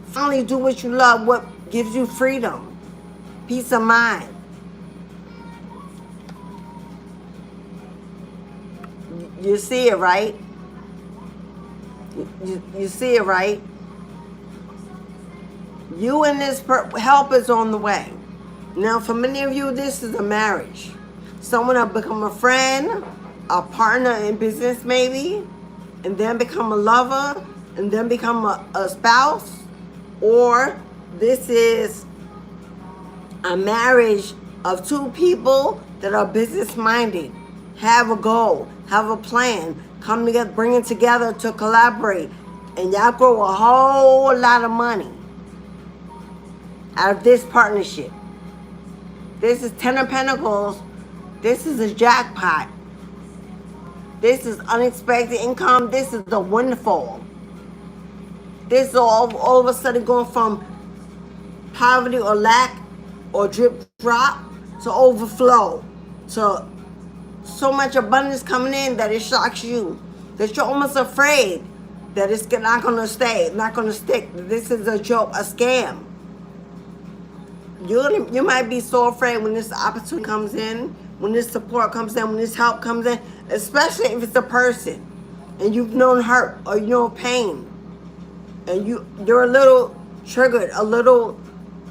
Finally do what you love. What gives you freedom. Peace of mind. You see it, right? You see it, right? You and this help is on the way. Now, for many of you, this is a marriage. Someone will become a friend, a partner in business maybe, and then become a lover, and then become a spouse. Or this is a marriage of two people that are business-minded, have a goal, have a plan, come together, bring it together to collaborate, and y'all grow a whole lot of money out of this partnership. This is 10 of Pentacles. This is a jackpot. This is unexpected income. This is the windfall. This is all of a sudden going from poverty or lack or drip drop to overflow, to so much abundance coming in that it shocks you, that you're almost afraid that it's not going to stay, not going to stick. This is a joke, a scam. You might be so afraid when this opportunity comes in, when this support comes in, when this help comes in, especially if it's a person and you've known hurt or you know pain, and you're a little triggered, a little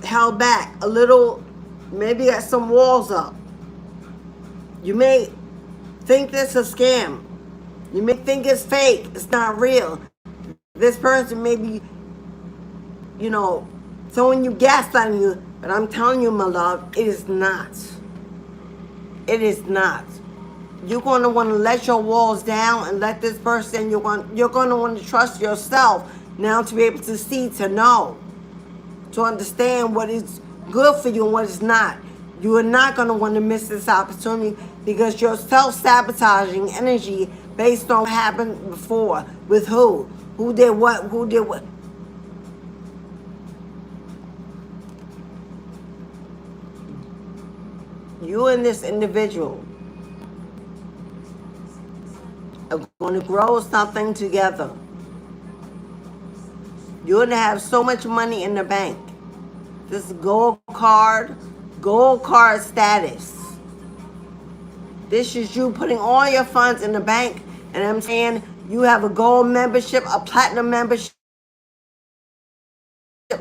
held back, a little, maybe got some walls up. You may think this is a scam. You may think it's fake. It's not real. This person may be, throwing you gas on you, but I'm telling you, my love, it is not. It is not. You're going to want to let your walls down and let this person, you're going to want to trust yourself now to be able to see, to know, to understand what is good for you and what is not. You are not going to want to miss this opportunity because you're self-sabotaging energy based on what happened before. With who? Who did what? Who did what? You and this individual are going to grow something together. You're going to have so much money in the bank. This is gold card status. This is you putting all your funds in the bank, and I'm saying you have a gold membership, a platinum membership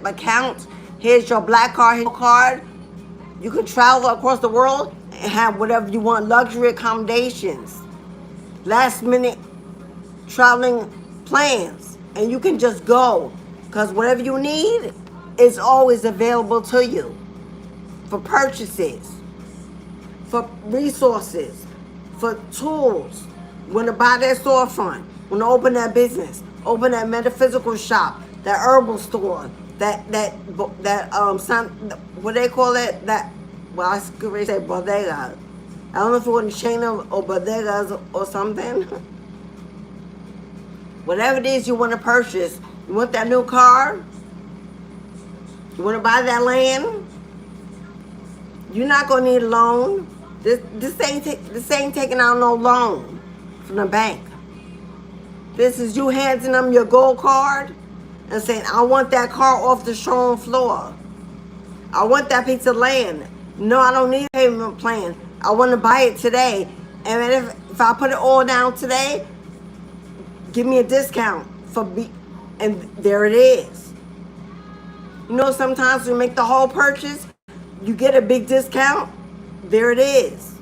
account. Here's your black card, here's your card. You can travel across the world and have whatever you want, luxury accommodations, last minute traveling plans, and you can just go because whatever you need is always available to you for purchases, for resources, for tools. You want to buy that storefront, want to open that business, open that metaphysical shop, that herbal store, what they call it, I could say bodega. I don't know if it was a chain of bodegas or something. Whatever it is you want to purchase, you want that new car, you want to buy that land, you're not going to need a loan. This ain't taking out no loan from the bank. This is you handing them your gold card and saying, I want that car off the showroom floor. I want that piece of land. No, I don't need a payment plan. I want to buy it today. And if I put it all down today, give me a discount and there it is. Sometimes we make the whole purchase, you get a big discount, there it is.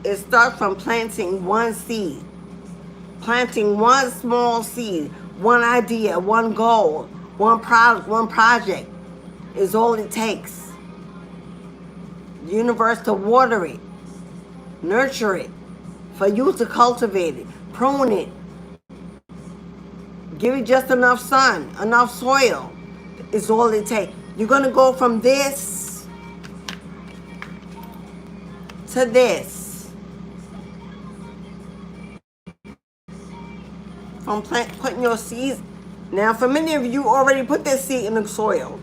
It starts from planting one seed. Planting one small seed, one idea, one goal, one product, one project is all it takes. The universe to water it, nurture it, for you to cultivate it, prune it, give it just enough sun, enough soil is all it takes. You're going to go from this to this. from putting your seeds. Now, for many of you, already put that seed in the soil.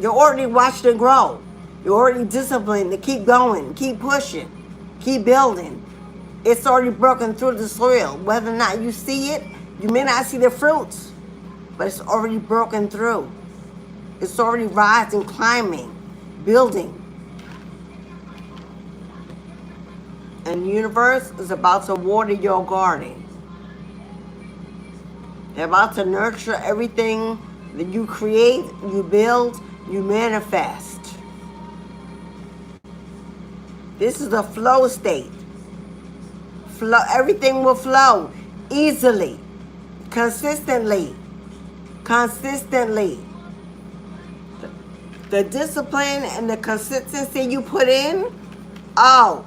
You already watched it grow. You're already disciplined to keep going, keep pushing, keep building. It's already broken through the soil. Whether or not you see it, you may not see the fruits, but it's already broken through. It's already rising, climbing, building. And the universe is about to water your garden. They're about to nurture everything that you create, you build, you manifest. This is a flow state. Everything will flow easily, consistently. The discipline and the consistency you put in, oh,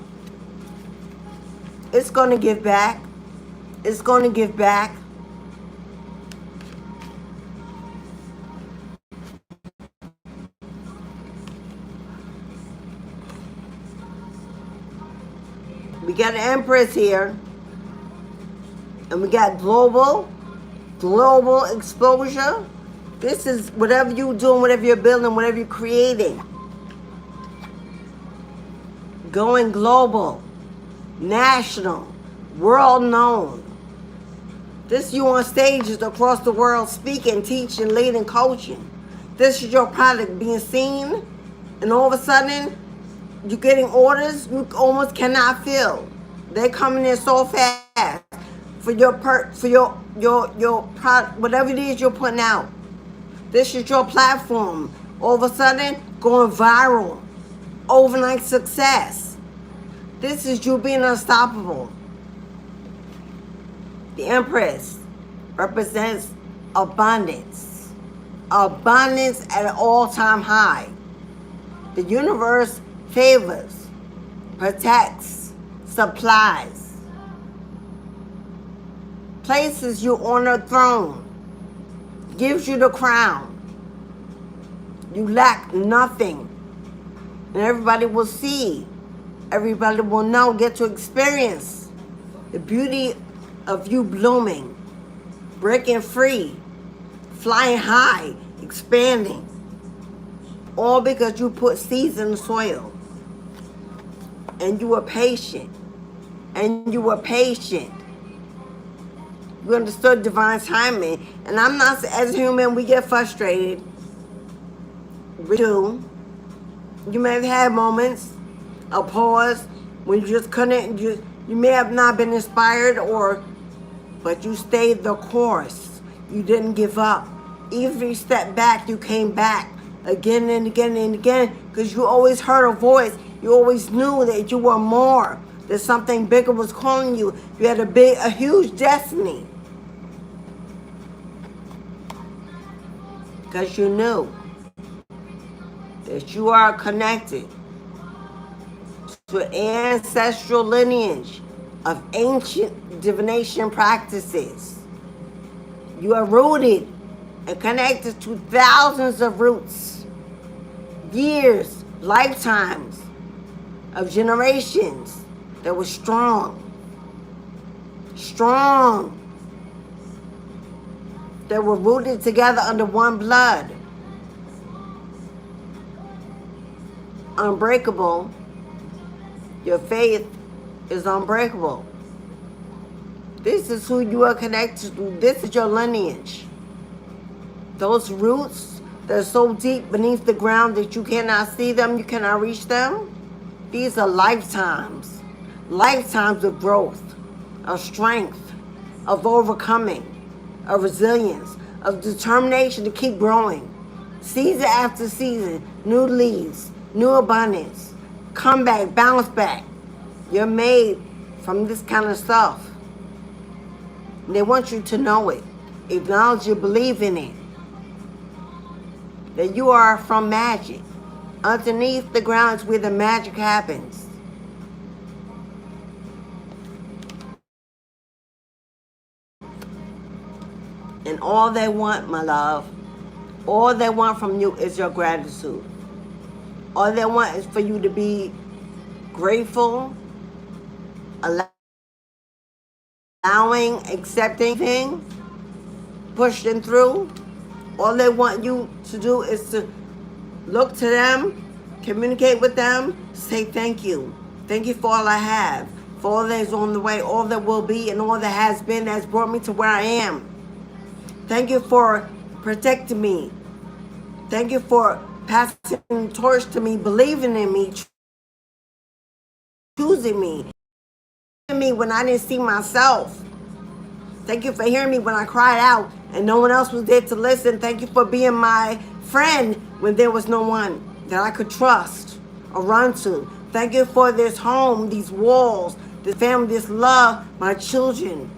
it's going to give back. It's going to give back. We got an Empress here. And we got global exposure. This is whatever you're doing, whatever you're building, whatever you're creating. Going global, national, world known. This you on stages across the world speaking, teaching, leading, coaching. This is your product being seen, and all of a sudden you're getting orders you almost cannot fill. They're coming in so fast for your product, whatever it is you're putting out. This is your platform. All of a sudden, going viral, overnight success. This is you being unstoppable. The Empress represents abundance. Abundance at an all-time high. The universe favors, protects, supplies. Places you on a throne. Gives you the crown. You lack nothing. And everybody will see. Everybody will know, get to experience the beauty of you blooming, breaking free, flying high, expanding. All because you put seeds in the soil. And you were patient. And you were patient. You understood divine timing. And I'm not, as a human, we get frustrated. We do. You may have had moments of pause when you just couldn't, you may have not been inspired, but you stayed the course. You didn't give up. Even if you stepped back, you came back again and again and again, because you always heard a voice. You always knew that you were more, that something bigger was calling you. You had a huge destiny. Because you knew that you are connected to an ancestral lineage of ancient divination practices. You are rooted and connected to thousands of roots, years, lifetimes of generations that were strong, that were rooted together under one blood, unbreakable. Your faith is unbreakable. This is who you are connected to. This is your lineage. Those roots that are so deep beneath the ground that you cannot see them, you cannot reach them. These are lifetimes of growth, of strength, of overcoming, of resilience, of determination to keep growing. Season after season, new leaves, new abundance, come back, bounce back. You're made from this kind of stuff. And they want you to know it, acknowledge it, believe in it. That you are from magic. Underneath the ground is where the magic happens. And all they want, my love, all they want from you is your gratitude. All they want is for you to be grateful, allow allowing, accepting thing, pushing through. All they want you to do is to look to them, communicate with them, say thank you. Thank you for all I have, for all that is on the way, all that will be, and all that has been, that's brought me to where I am. Thank you for protecting me. Thank you for passing the torch to me, believing in me, choosing me when I didn't see myself. Thank you for hearing me when I cried out and no one else was there to listen. Thank you for being my friend when there was no one that I could trust or run to. Thank you for this home, these walls, this family, this love, my children.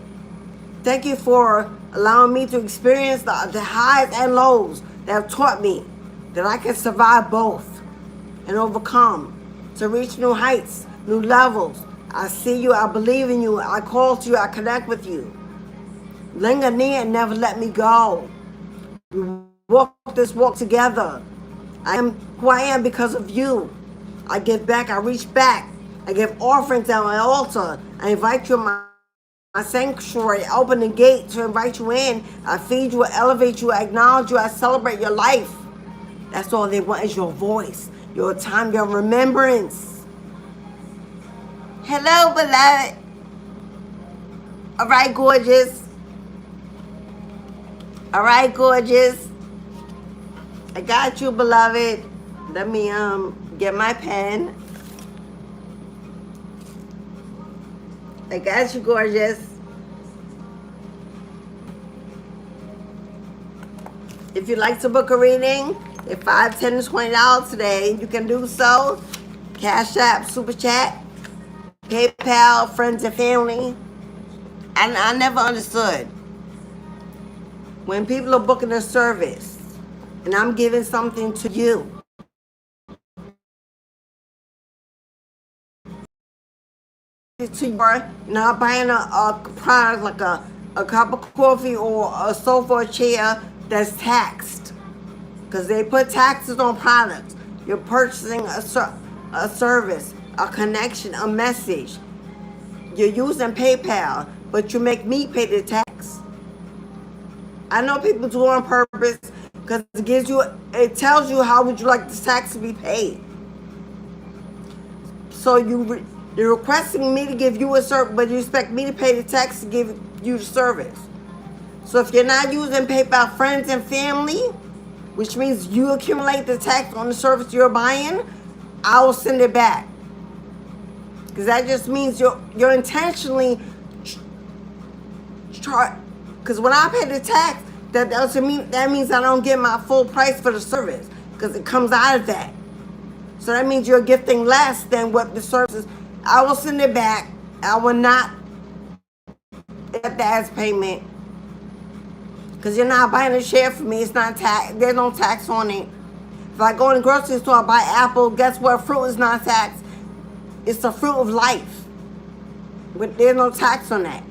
Thank you for allowing me to experience the highs and lows that have taught me that I can survive both and overcome to reach new heights, new levels. I see you, I believe in you, I call to you, I connect with you. Linger near and never let me go. We walk this walk together. I am who I am because of you. I give back, I reach back. I give offerings at my altar. I invite you in my sanctuary. I open the gate to invite you in. I feed you, I elevate you, I acknowledge you, I celebrate your life. That's all they want is your voice, your time, your remembrance. Hello, beloved. All right, gorgeous. All right, gorgeous. I got you, beloved. Let me get my pen. I got you, gorgeous. If you'd like to book a reading, at $5, $10, and $20 today, you can do so. Cash App, Super Chat, PayPal, friends and family. And I never understood when people are booking a service and I'm giving something to you. You're not buying a product like a cup of coffee or a sofa or chair that's taxed. Because they put taxes on products. You're purchasing a service, a connection, a message. You're using PayPal, but you make me pay the tax. I know people do it on purpose because it tells you how would you like the tax to be paid. So you're requesting me to give you a service, but you expect me to pay the tax to give you the service. So if you're not using PayPal, friends and family, which means you accumulate the tax on the service you're buying, I will send it back. Because that just means you're intentionally because when I pay the tax, that means I don't get my full price for the service because it comes out of that. So that means you're gifting less than what the service is. I will send it back. I will not get that as payment because you're not buying a share for me. It's not tax. There's no tax on it. If I go in the grocery store, I buy apple. Guess what? Fruit is not taxed. It's the fruit of life. But there's no tax on that.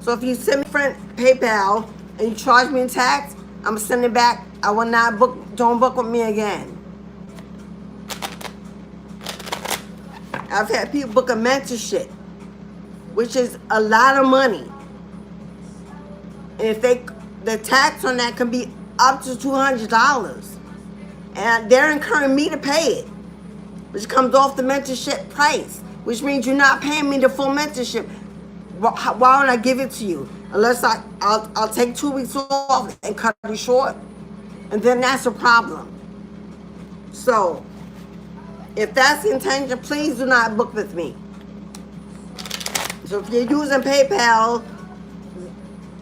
So if you send me PayPal and you charge me in tax, I'm going to send it back. I will not book, don't book with me again. I've had people book a mentorship, which is a lot of money. And the tax on that can be up to $200. And they're incurring me to pay it, which comes off the mentorship price, which means you're not paying me the full mentorship. Why would I give it to you? Unless I'll take 2 weeks off and cut it short. And then that's a problem. So, if that's the intention, please do not book with me. So if you're using PayPal,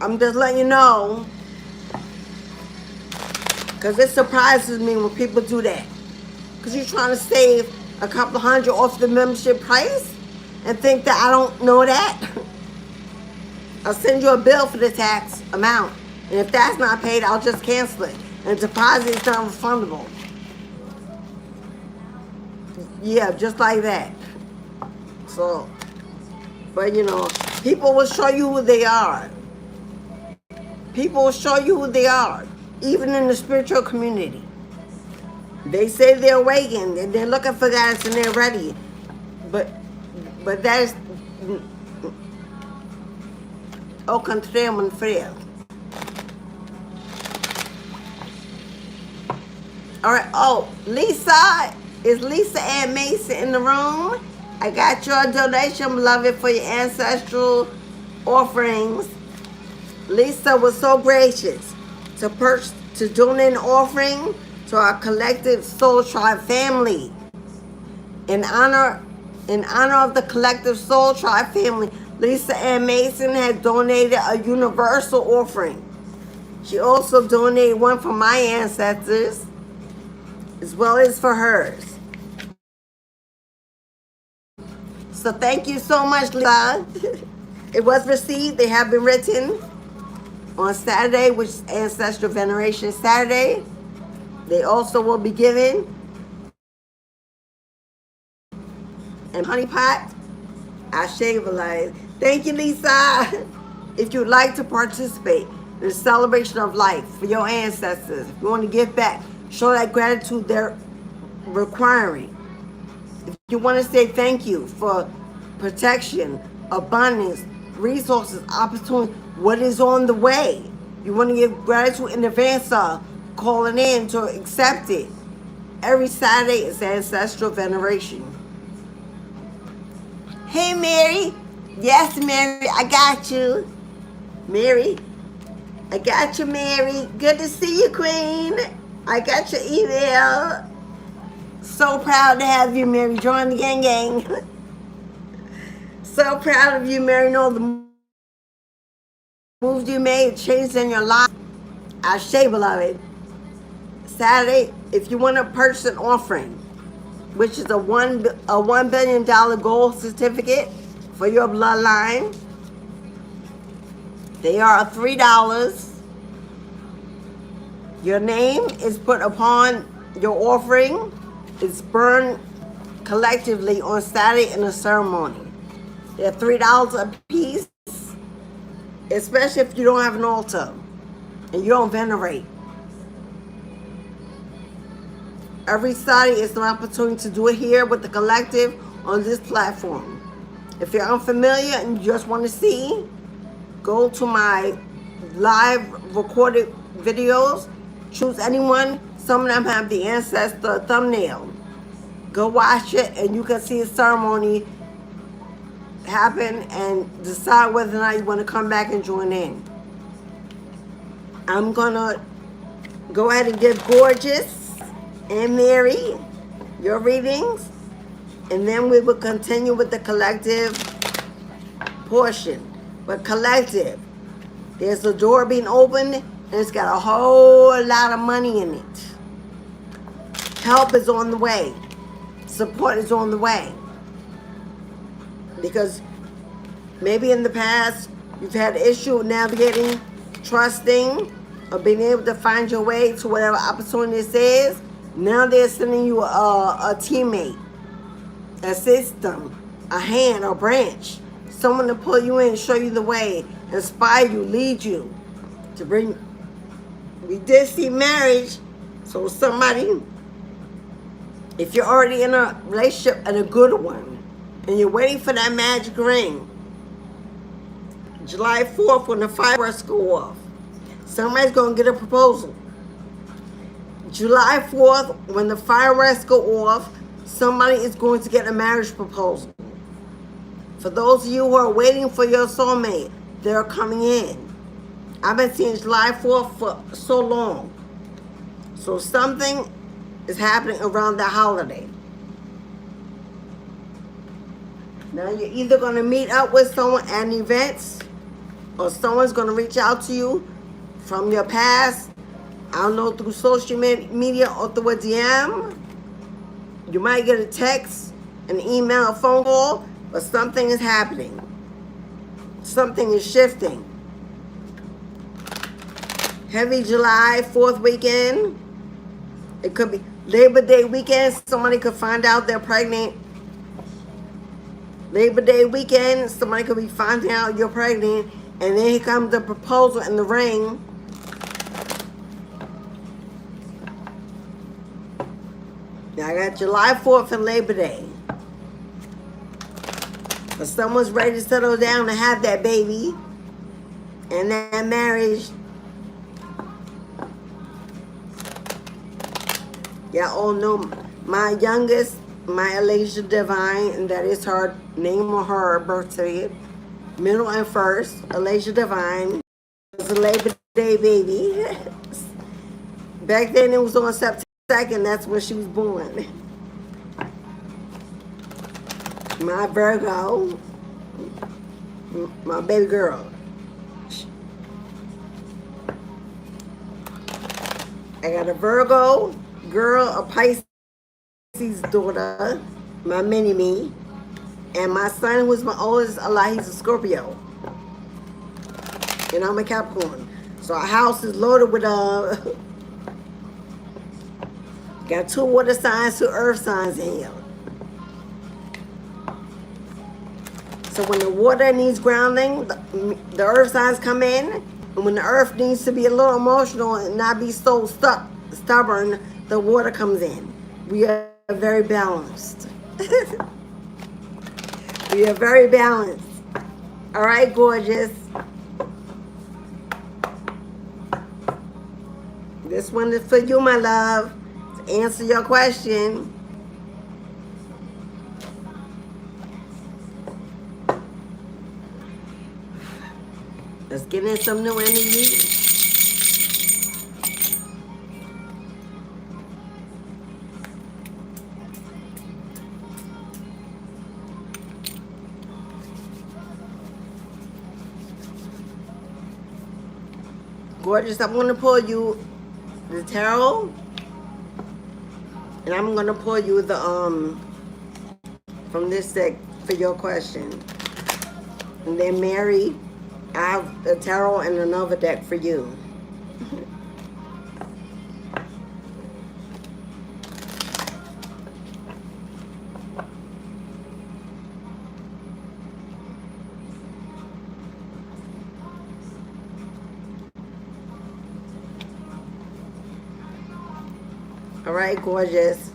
I'm just letting you know. Because it surprises me when people do that. Because you're trying to save a couple $100 off the membership price and think that I don't know that. I'll send you a bill for the tax amount. And if that's not paid, I'll just cancel it. And deposit is not refundable. Yeah, just like that. So, but you know, people will show you who they are. People will show you who they are. Even in the spiritual community. They say they're awakened and they're looking for guidance and they're ready. But that is, O encontremos en frío. All right. Oh, Lisa. Is Lisa Ann Mason in the room? I got your donation, beloved, for your ancestral offerings. Lisa was so gracious to donate an offering to our collective Soul Tribe family. In honor of the collective Soul Tribe family, Lisa Ann Mason has donated a universal offering. She also donated one for my ancestors, as well as for hers. So thank you so much, Lisa. It was received. They have been written on Saturday, which is Ancestral Veneration Saturday. They also will be given and honey pot. I shave a light. Thank you, Lisa. If you'd like to participate in the celebration of life for your ancestors, if you want to give back, show that gratitude they're requiring. If you want to say thank you for protection, abundance, resources, opportunity, what is on the way, you want to give gratitude in advance of calling in to accept it. Every Saturday is Ancestral Veneration. Hey, Mary. Yes, Mary, I got you. Mary, I got you, Mary. Good to see you, Queen. I got your email. So proud to have you, Mary. Join the gang. So proud of you, Mary. Know the moves you made, changes in your life. I say, beloved. Saturday, if you want to purchase an offering, which is a $1 billion gold certificate for your bloodline, they are $3. Your name is put upon your offering. It's burned collectively on Saturday in a ceremony. They're $3 a piece, especially if you don't have an altar and you don't venerate. Every Saturday is an opportunity to do it here with the collective on this platform. If you're unfamiliar and you just want to see, go to my live recorded videos. Choose anyone. Some of them have the ancestor thumbnail. Go watch it and you can see a ceremony happen and decide whether or not you want to come back and join in. I'm going to go ahead and give Gorgeous and Mary your readings, and then we will continue with the collective portion. But collective, there's a door being opened and it's got a whole lot of money in it. Help is on the way. Support is on the way. Because maybe in the past you've had issue navigating, trusting, or being able to find your way to whatever opportunity this is. Now they're sending you a teammate, a system, a hand, a branch, someone to pull you in, show you the way, inspire you, lead you, to bring. We did see marriage, so somebody, if you're already in a relationship and a good one, and you're waiting for that magic ring, July 4th when the fireworks go off, somebody's going to get a proposal. July 4th when the fireworks go off, somebody is going to get a marriage proposal. For those of you who are waiting for your soulmate, they're coming in. I've been seeing July 4th for so long. So something is happening around the holiday. Now you're either going to meet up with someone at events, or someone's going to reach out to you from your past. I don't know, through social media or through a DM. You might get a text, an email, a phone call, but something is happening. Something is shifting. Heavy July 4th weekend. It could be Labor Day weekend. Somebody could find out they're pregnant. Labor Day weekend, somebody could be finding out you're pregnant, and then here comes the proposal and the ring. Now I got July 4th and Labor Day. But someone's ready to settle down and have that baby. And that marriage, y'all all know my youngest, my Alesha Divine, and that is her name on her birth certificate. Middle and first, Alesha Divine. It's a Labor Day baby. Back then it was on September 2nd, that's when she was born. My Virgo, my baby girl. I got a Virgo girl, a Pisces daughter, my mini-me, and my son, who was my oldest, he's a Scorpio. And I'm a Capricorn. So our house is loaded with, got 2 water signs, 2 earth signs in here. So when the water needs grounding, the earth signs come in. And when the earth needs to be a little emotional and not be so stubborn, the water comes in. We are very balanced. We are very balanced. All right, gorgeous. This one is for you, my love, to answer your question. Let's get in some new energy. Gorgeous, I'm going to pull you the tarot. And I'm going to pull you the, from this deck for your question. And then Mary, I have a tarot and another deck for you. All right, gorgeous.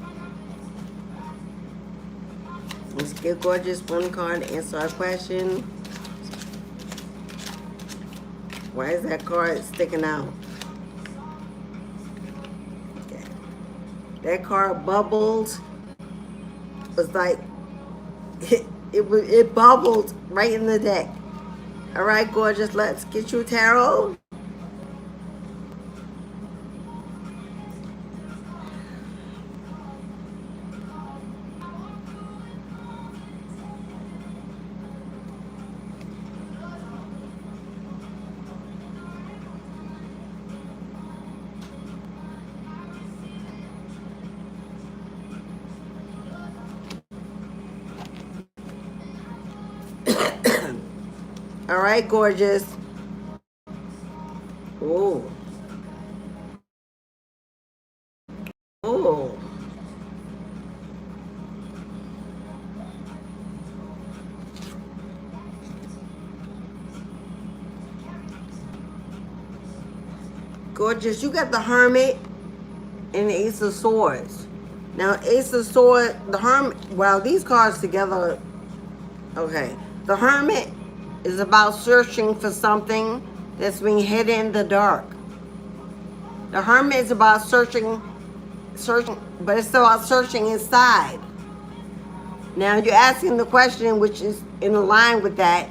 Let's give gorgeous one card to answer our question. Why is that card sticking out? Okay. That card bubbled. It was like, it bubbled right in the deck. All right, gorgeous. Let's get you tarot. All right, gorgeous. Oh. Oh. Gorgeous. You got the Hermit and the Ace of Swords. Now, Ace of Swords, the Hermit, well, these cards together, okay. The Hermit is about searching for something that's being hidden in the dark. The Hermit is about searching, but it's about searching inside. Now you're asking the question, which is in line with that,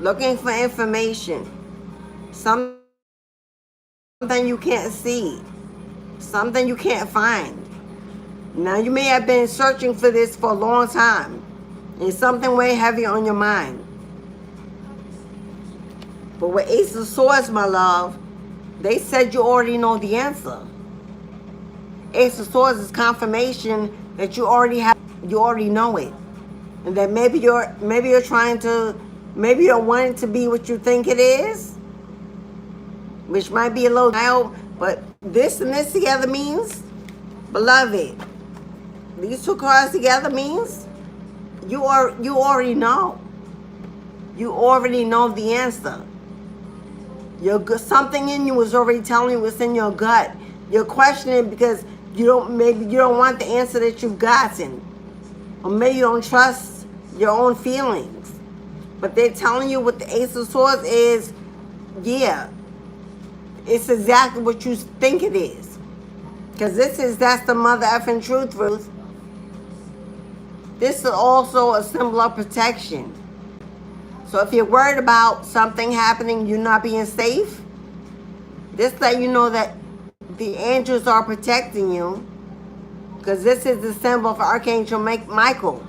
looking for information, something you can't see, something you can't find. Now you may have been searching for this for a long time. It's something way heavy on your mind. But with Ace of Swords, my love, they said you already know the answer. Ace of Swords is confirmation that you already know it. And that maybe you're trying to, maybe you're wanting to be what you think it is, which might be a little wild, but this and this together means, beloved, these 2 cards together means you already know. You already know the answer. Something in you is already telling you what's in your gut. You're questioning because maybe you don't want the answer that you've gotten. Or maybe you don't trust your own feelings. But they're telling you what the Ace of Swords is, yeah, it's exactly what you think it is. Because that's the mother effing truth, Ruth. This is also a symbol of protection. So if you're worried about something happening, you not being safe, this let you know that the angels are protecting you. Because this is the symbol of Archangel Michael,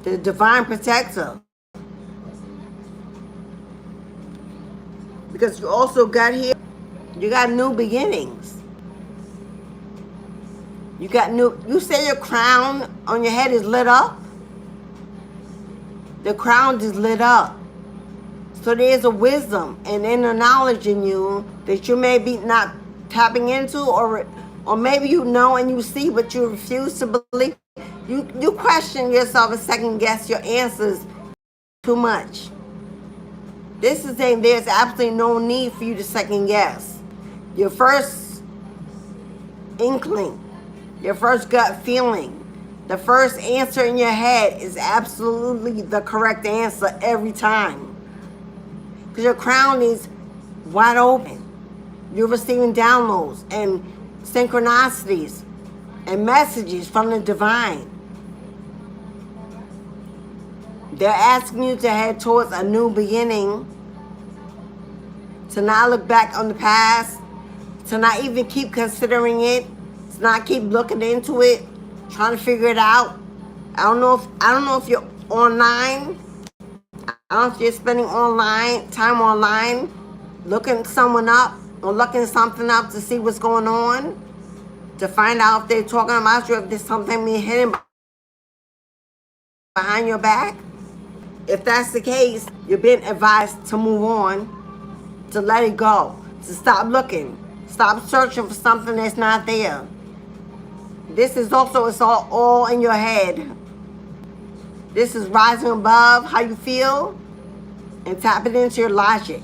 the divine protector. Because you also got here, you got new beginnings. You say your crown on your head is lit up? The crown is lit up. So there's a wisdom and inner knowledge in you that you may be not tapping into, or maybe you know and you see, but you refuse to believe. You question yourself and second guess your answers too much. This is saying there's absolutely no need for you to second guess. Your first inkling, your first gut feeling, the first answer in your head is absolutely the correct answer every time. Because your crown is wide open. You're receiving downloads and synchronicities and messages from the divine. They're asking you to head towards a new beginning, to not look back on the past, to not even keep considering it, to not keep looking into it, trying to figure it out. I don't know if you're online. I don't know if you're spending time online, looking someone up or looking something up to see what's going on, to find out if they're talking about you, if there's something being hidden behind your back. If that's the case, you're being advised to move on, to let it go, to stop looking, stop searching for something that's not there. This is also, it's all in your head. This is rising above how you feel and tapping into your logic,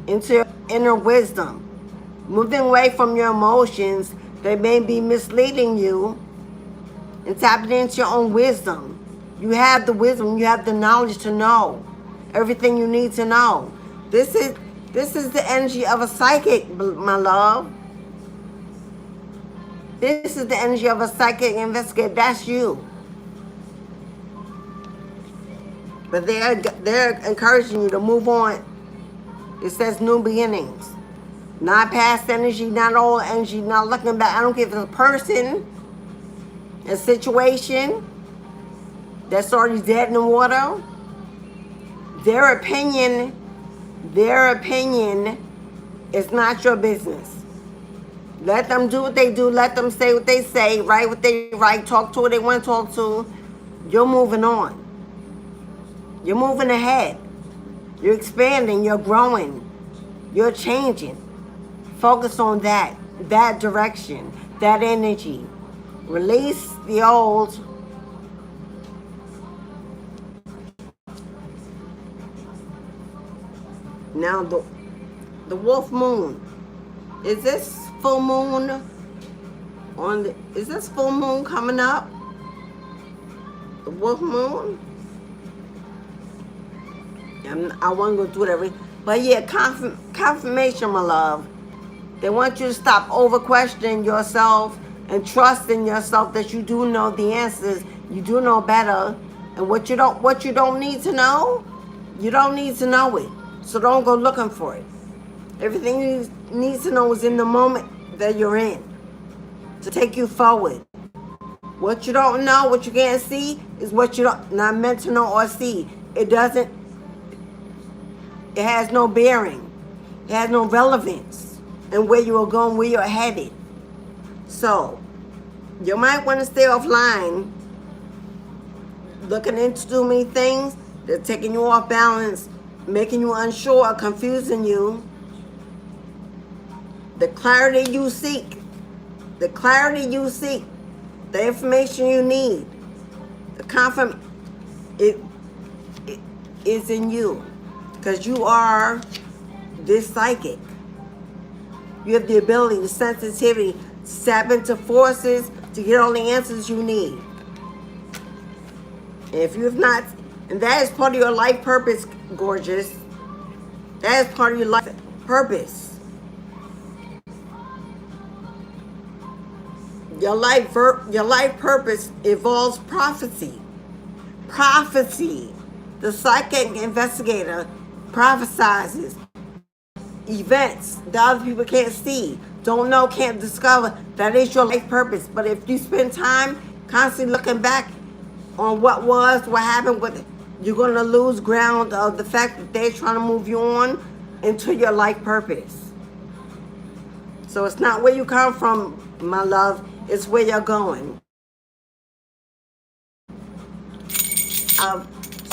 into your inner wisdom, moving away from your emotions that may be misleading you, and tapping into your own wisdom. You have the wisdom, you have the knowledge to know everything you need to know. This is the energy of a psychic, my love. This is the energy of a psychic investigator. That's you. But they're encouraging you to move on. It says new beginnings. Not past energy, not old energy, not looking back. I don't care if it's a person, a situation that's already dead in the water. Their opinion is not your business. Let them do what they do. Let them say what they say, write what they write, talk to what they want to talk to. You're moving on. You're moving ahead. You're expanding. You're growing. You're changing. Focus on that direction, that energy. Release the old. Now the wolf moon. Is this full moon is this full moon coming up? The wolf moon? I won't go through everything. But yeah, confirmation, my love. They want you to stop over questioning yourself and trust in yourself that you do know the answers. You do know better. And what you don't need to know, you don't need to know it. So don't go looking for it. Everything you need to know is in the moment that you're in, to take you forward. What you don't know, what you can't see, is what you not meant to know or see. It has no bearing. It has no relevance in where you are going, where you're headed. So you might want to stay offline, looking into too many things that are taking you off balance, making you unsure, confusing you. The clarity you seek, the information you need, the confirmation, it is in you. Because you are this psychic. You have the ability, the sensitivity to tap into forces to get all the answers you need. And if you have not And that is part of your life purpose, gorgeous. That is part of your life purpose. Your life purpose involves prophecy. Prophecy. The psychic investigator prophesizes events that other people can't see, don't know, can't discover. That is your life purpose. But if you spend time constantly looking back on what was, what happened with it, you're going to lose ground of the fact that they're trying to move you on into your life purpose. So it's not where you come from, my love. It's where you're going.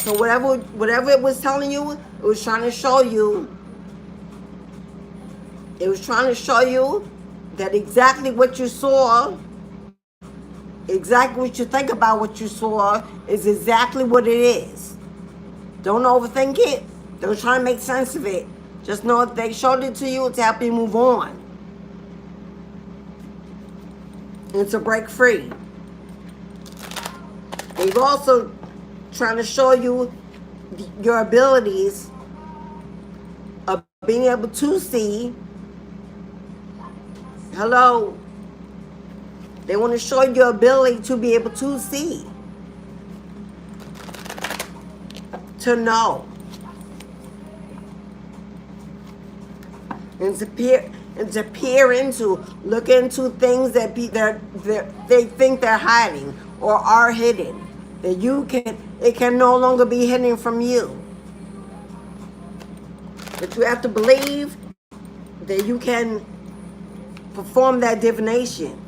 So whatever it was telling you, it was trying to show you. It was trying to show you that exactly what you saw, exactly what you think about what you saw, is exactly what it is. Don't overthink it. Don't try to make sense of it. Just know if they showed it to you, to help you move on. And to break free. They've also trying to show you your abilities of being able to see. Hello. They want to show you your ability to be able to see. To know. And to peer into, look into things that they think they're hiding or are hidden. That it can no longer be hidden from you. But you have to believe that you can perform that divination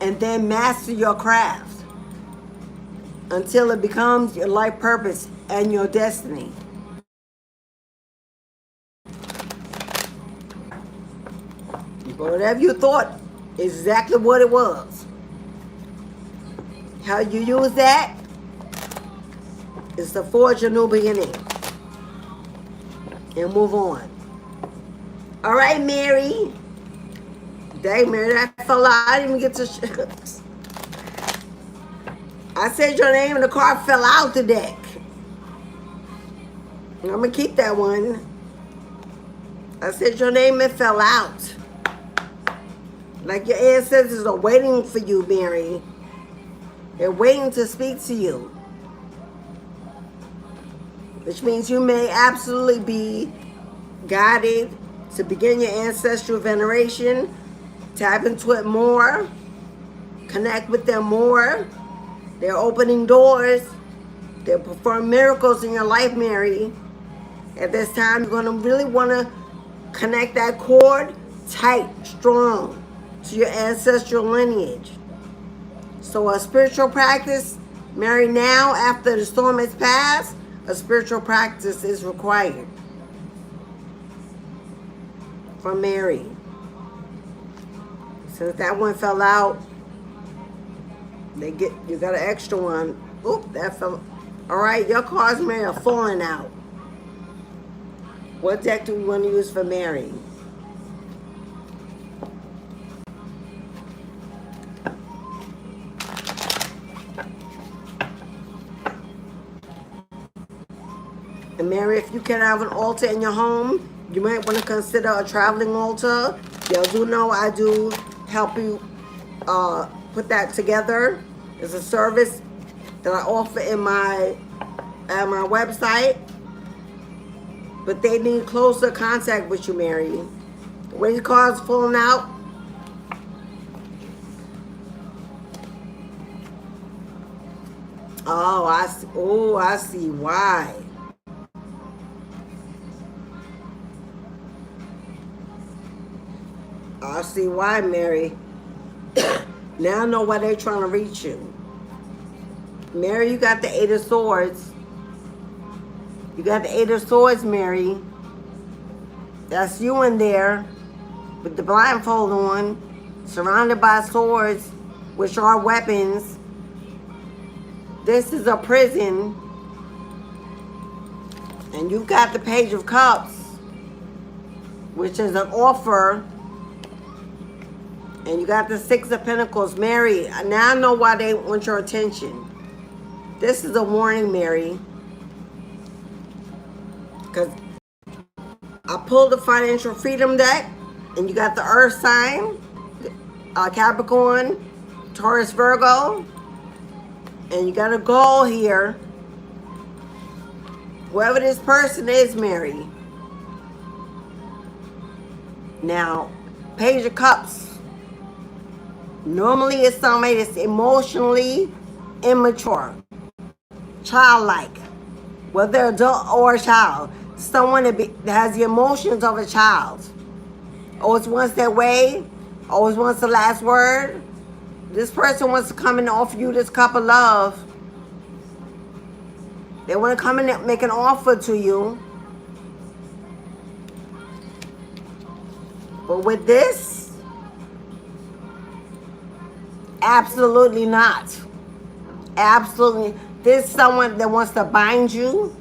and then master your craft until it becomes your life purpose and your destiny. But whatever you thought is exactly what it was. How you use that is to forge a new beginning and move on. All right, Mary. Dang, Mary, that fell out. I didn't even get to... I said your name and the card fell out the deck. I'm going to keep that one. I said your name and fell out. Like your ancestors are waiting for you, Mary. They're waiting to speak to you. Which means you may absolutely be guided to begin your ancestral veneration, tap into it more, connect with them more. They're opening doors. They'll perform miracles in your life, Mary. At this time, you're going to really want to connect that cord tight, strong to your ancestral lineage. So a spiritual practice, Mary, now after the storm has passed, a spiritual practice is required from Mary. Since that one fell out, you got an extra one. Oop, that fell. All right, your cards, Mary, are falling out. What deck do we want to use for Mary? And Mary, if you can have an altar in your home, you might want to consider a traveling altar. Y'all do know I do help you put that together. It's a service that I offer at my website. But they need closer contact with you, Mary. The way your card's falling out. Oh, I see. Oh, I see why. I see why, Mary. Now I know why they're trying to reach you. Mary, you got the Eight of Swords. You got the Eight of Swords, Mary. That's you in there with the blindfold on, surrounded by swords, which are weapons. This is a prison. And you've got the Page of Cups, which is an offer. And you got the Six of Pentacles. Mary, now I know why they want your attention. This is a warning, Mary. Because I pulled the financial freedom deck, and you got the earth sign, Capricorn, Taurus, Virgo, and you got a goal here. Whoever this person is, Mary. Now, Page of Cups. Normally it's somebody that's emotionally immature, childlike, whether adult or a child. Someone that has the emotions of a child. Always wants their way, always wants the last word. This person wants to come and offer you this cup of love. They want to come in and make an offer to you. But with this, absolutely not. Absolutely. This is someone that wants to bind you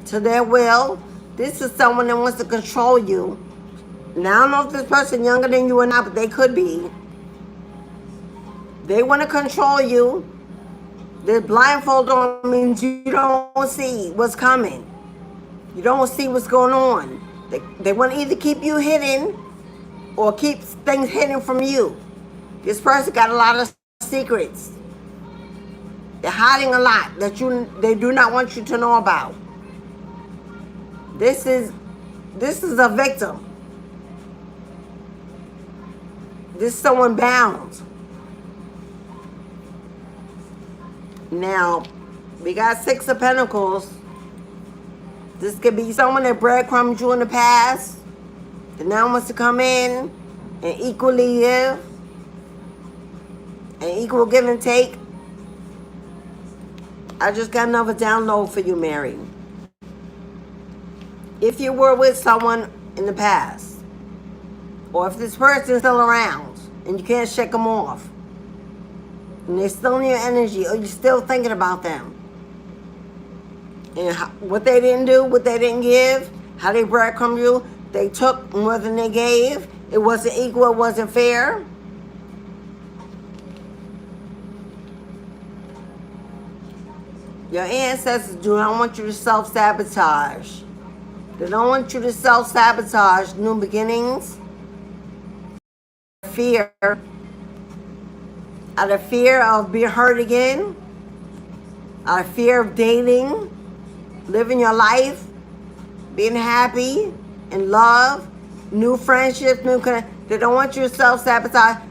to their will. This is someone that wants to control you. Now, I don't know if this person is younger than you or not, but they could be. They want to control you. The blindfold on means you don't see what's coming. You don't see what's going on. They want to either keep you hidden or keep things hidden from you. This person got a lot of secrets. They're hiding a lot that they do not want you to know about. This is a victim. This is someone bound. Now, we got Six of Pentacles. This could be someone that breadcrumbed you in the past, that now wants to come in and equally give, an equal give and take. I just got another download for you, Mary. If you were with someone in the past, or if this person is still around and you can't shake them off, and they're still in your energy, or you're still thinking about them, and what they didn't do, what they didn't give, how they breadcrumbed you, they took more than they gave, it wasn't equal, it wasn't fair. Your ancestors do not want you to self-sabotage. They don't want you to self-sabotage new beginnings. Fear. Out of fear of being hurt again. Out of fear of dating. Living your life. Being happy. In love. New friendships. They don't want you to self-sabotage.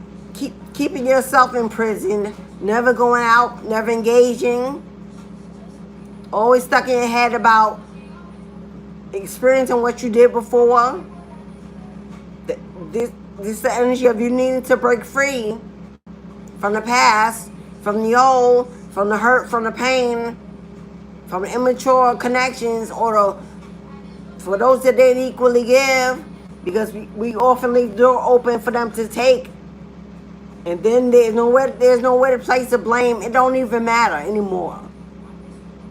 Keeping yourself in prison. Never going out. Never engaging. Always stuck in your head about experiencing what you did before. This is the energy of you needing to break free from the past, from the old, from the hurt, from the pain, from immature connections, or for those that didn't equally give, because we often leave the door open for them to take. And then there's nowhere to place the blame. It don't even matter anymore.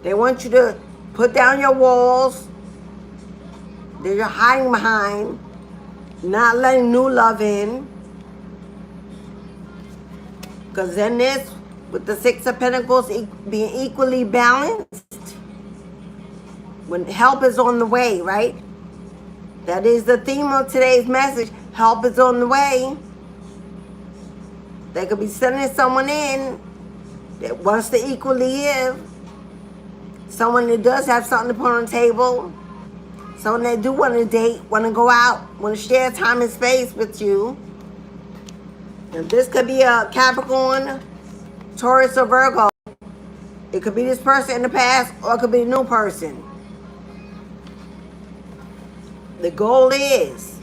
They want you to put down your walls that you're hiding behind, not letting new love in. Because then this, with the Six of Pentacles being equally balanced, when help is on the way, right? That is the theme of today's message. Help is on the way. They could be sending someone in that wants to equally give. Someone that does have something to put on the table. Someone that do want to date, want to go out, want to share time and space with you. And this could be a Capricorn, Taurus, or Virgo. It could be this person in the past, or it could be a new person. The goal is,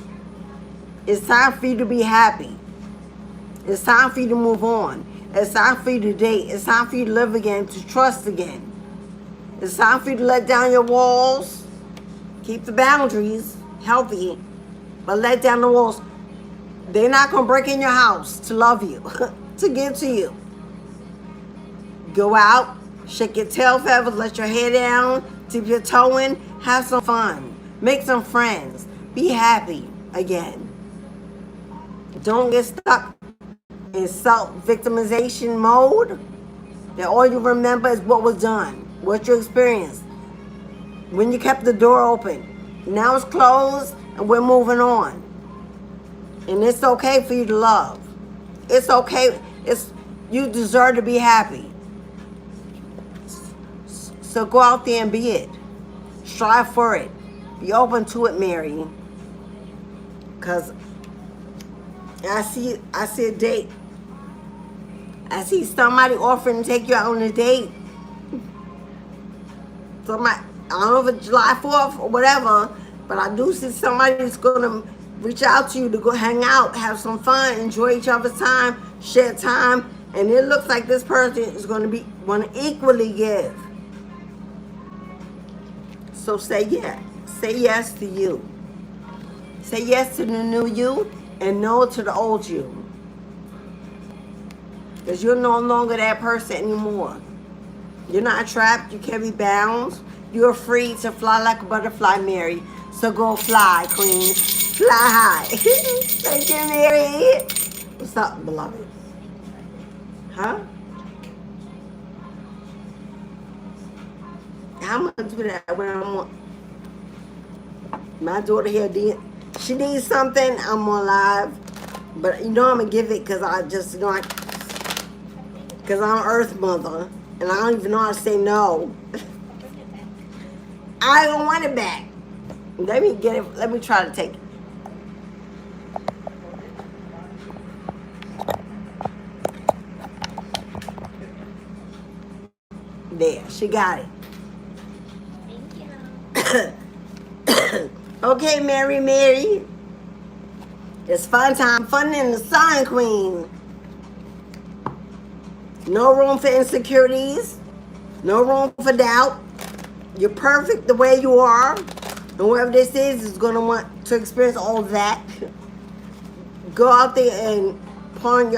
it's time for you to be happy. It's time for you to move on. It's time for you to date. It's time for you to live again, to trust again. It's time for you to let down your walls. Keep the boundaries healthy, but let down the walls. They're not going to break in your house to love you, to give to you. Go out, shake your tail feathers, let your hair down, dip your toe in, have some fun. Make some friends. Be happy again. Don't get stuck in self-victimization mode. that all you remember is what was done, what you experienced, when you kept the door open. Now it's closed and we're moving on. And it's okay for you to love. It's okay. You deserve to be happy. So go out there and be it. Strive for it. Be open to it, Mary. Because I see a date. I see somebody offering to take you out on a date. Somebody, I don't know if it's July 4th or whatever, but I do see somebody that's going to reach out to you to go hang out, have some fun, enjoy each other's time, share time, and it looks like this person is going to equally give. So say yes. Say yes to you. Say yes to the new you and no to the old you. Because you're no longer that person anymore. You're not trapped. You can't be bound. You're free to fly like a butterfly, Mary. So go fly, queen. Fly high. Thank you, Mary. What's up, beloved? Huh? I'm going to do that when I'm on. My daughter here, she needs something, I'm on live. But you know I'm going to give it because I just, because I'm Earth Mother. And I don't even know how to say no. I don't want it back. Let me get it. Let me try to take it. There, she got it. Thank you. Okay, Mary. It's fun time. Fun in the sun, queen. No room for insecurities. No room for doubt. You're perfect the way you are. And whoever this is going to want to experience all of that. Go out there and put on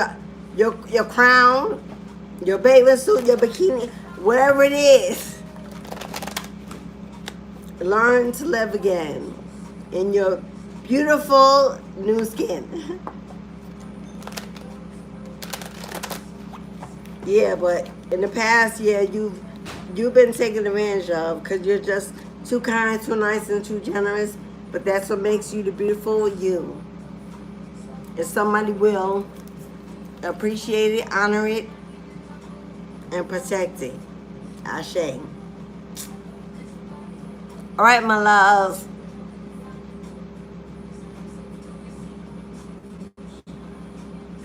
your crown, your bathing suit, your bikini, whatever it is. Learn to live again in your beautiful new skin. Yeah, but in the past, yeah, you've been taken advantage of because you're just too kind, too nice, and too generous. But that's what makes you the beautiful you. And somebody will appreciate it, honor it, and protect it. Ashe. All right, my loves.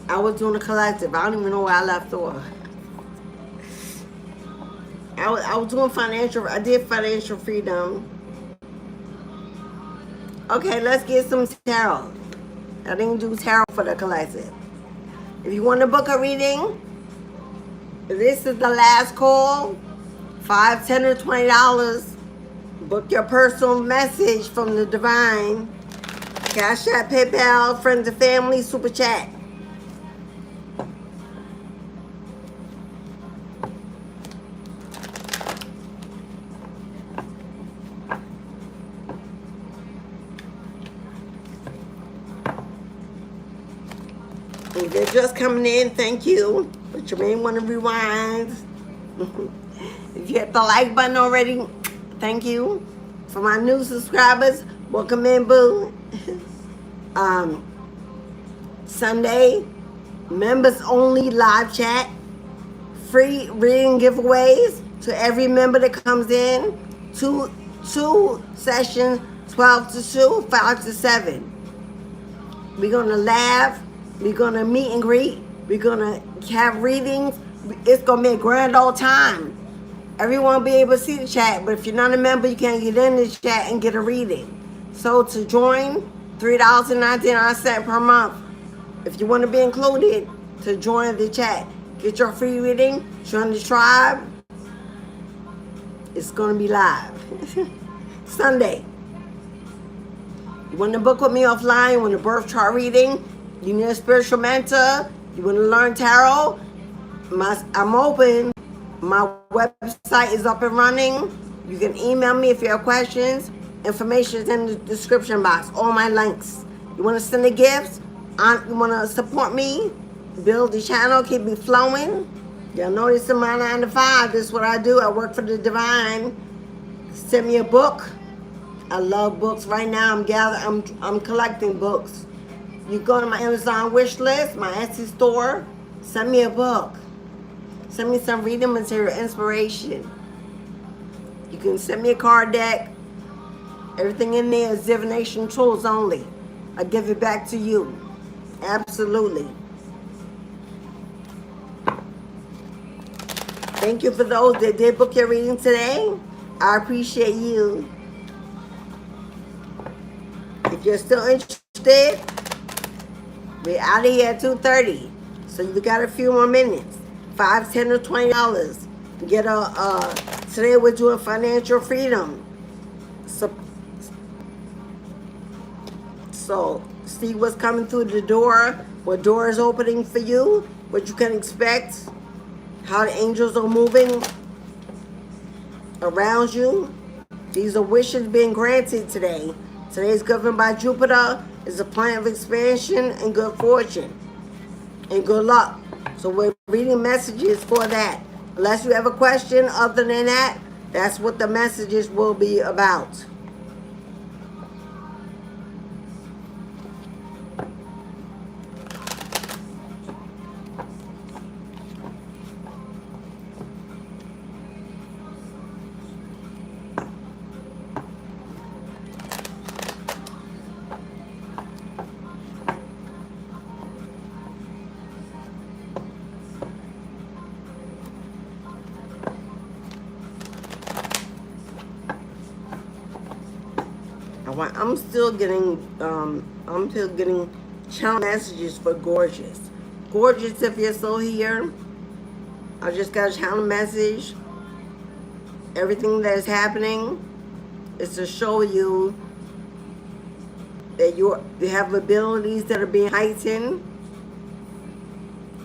I was doing a collective. I don't even know where I left off. I was doing I did financial freedom. Okay, let's get some tarot. I didn't do tarot for the collective. If you want to book a reading, this is the last call. $5, $10, or $20. Book your personal message from the divine. Cashapp, PayPal, friends and family, super chat. If they're just coming in, thank you. But you may want to rewind. If you hit the like button already, thank you. For my new subscribers, welcome in, boo. Sunday, members only live chat. Free reading giveaways to every member that comes in. Two sessions, 12 to 2, 5 to 7. We're going to laugh. We're going to meet and greet. We're going to have readings. It's going to be a grand old time. Everyone will be able to see the chat, but if you're not a member, you can't get in the chat and get a reading. So to join, $3.99 per month. If you want to be included, to join the chat. Get your free reading. Join the tribe. It's going to be live. Sunday. You want to book with me offline? You want a birth chart reading? You need a spiritual mentor? You want to learn tarot? I'm open. My website is up and running. You can email me if you have questions. Information is in the description box. All my links. You want to send a gift? You want to support me? Build the channel? Keep me flowing? Y'all notice in my 9 to 5, this is what I do. I work for the divine. Send me a book. I love books. Right now I'm collecting books. You go to my Amazon wish list, my Etsy store, send me a book. Send me some reading material, inspiration. You can send me a card deck. Everything in there is divination tools only. I give it back to you. Absolutely. Thank you for those that did book your reading today. I appreciate you. If you're still interested, we're out of here at 2:30. So you got a few more minutes. $5, $10, or $20. Get today we're doing financial freedom. So see what's coming through the door, what door is opening for you, what you can expect, how the angels are moving around you. These are wishes being granted today. Today is governed by Jupiter. It's a planet of expansion and good fortune and good luck. So we're reading messages for that. Unless you have a question other than that, that's what the messages will be about. I'm still getting channel messages for Gorgeous. Gorgeous, if you're still here, I just got a channel message. Everything that is happening is to show you that you have abilities that are being heightened.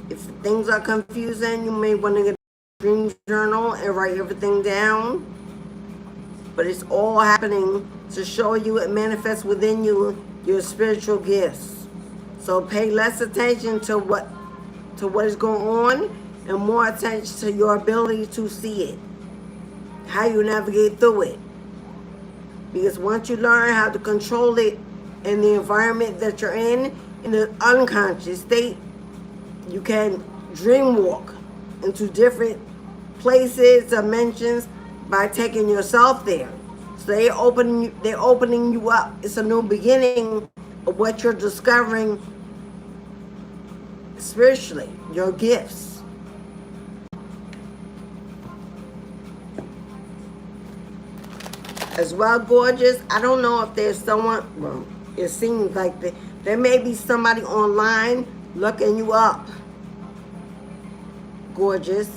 If things are confusing, you may want to get a dream journal and write everything down. But it's all happening to show you it manifests within you your spiritual gifts. So pay less attention to what is going on and more attention to your ability to see it, how you navigate through it. Because once you learn how to control it in the environment that you're in the unconscious state, you can dream walk into different places, dimensions, by taking yourself there. So they're opening you up. It's a new beginning of what you're discovering spiritually, your gifts. As well, Gorgeous, I don't know if there's someone, well, it seems like there may be somebody online looking you up. Gorgeous.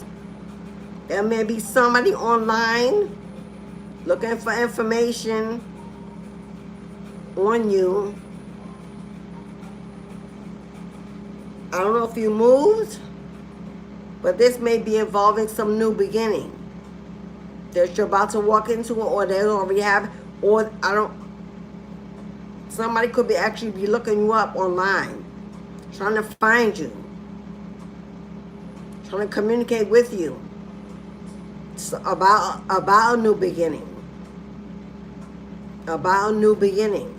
There may be somebody online looking for information on you. I don't know if you moved, but this may be involving some new beginning that you're about to walk into, or they already have, or somebody could be actually be looking you up online, trying to find you, trying to communicate with you. It's about a new beginning. About a new beginning.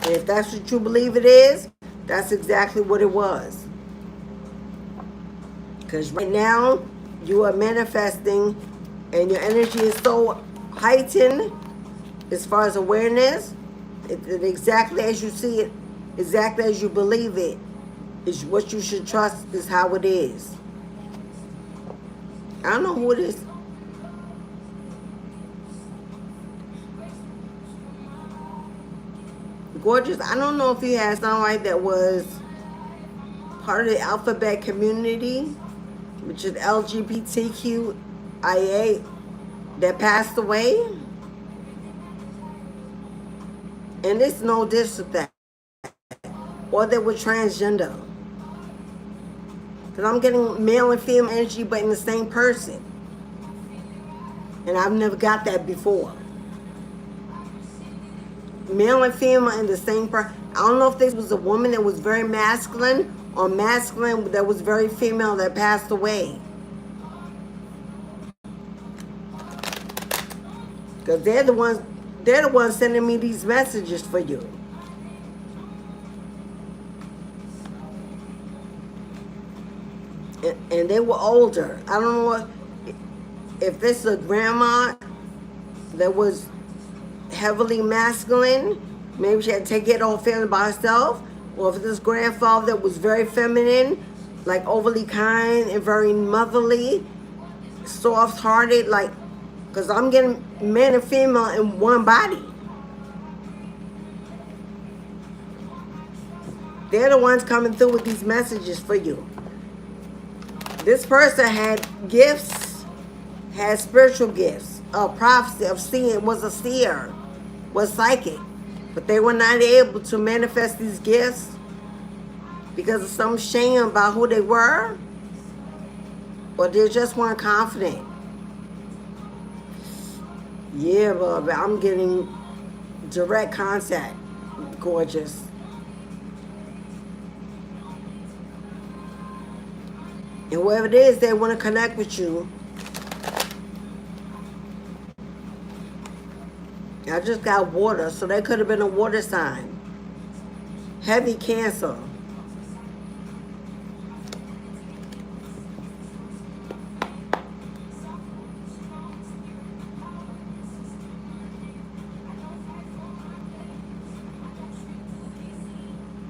And if that's what you believe it is, that's exactly what it was. Because right now, you are manifesting and your energy is so heightened as far as awareness, it exactly as you see it, exactly as you believe it, is what you should trust is how it is. I don't know who it is. Gorgeous, I don't know if you had somebody that was part of the alphabet community, which is LGBTQIA, that passed away. And it's no diss with that. Or they were transgender. Because I'm getting male and female energy, but in the same person. And I've never got that before. Male and female in the same person. I don't know if this was a woman that was very masculine or masculine that was very female that passed away. Because they're the ones sending me these messages for you. And they were older. I don't know if this is a grandma that was heavily masculine, maybe she had to take care of the whole family by herself, or if this grandfather that was very feminine, like overly kind and very motherly, soft-hearted, like, because I'm getting man and female in one body. They're the ones coming through with these messages for you. This person had gifts, had spiritual gifts, a prophecy of seeing, was a seer, was psychic. But they were not able to manifest these gifts because of some shame about who they were, or they just weren't confident. Yeah, but I'm getting direct contact. Gorgeous. And whoever it is, they want to connect with you. I just got water, so they could have been a water sign. Heavy Cancer.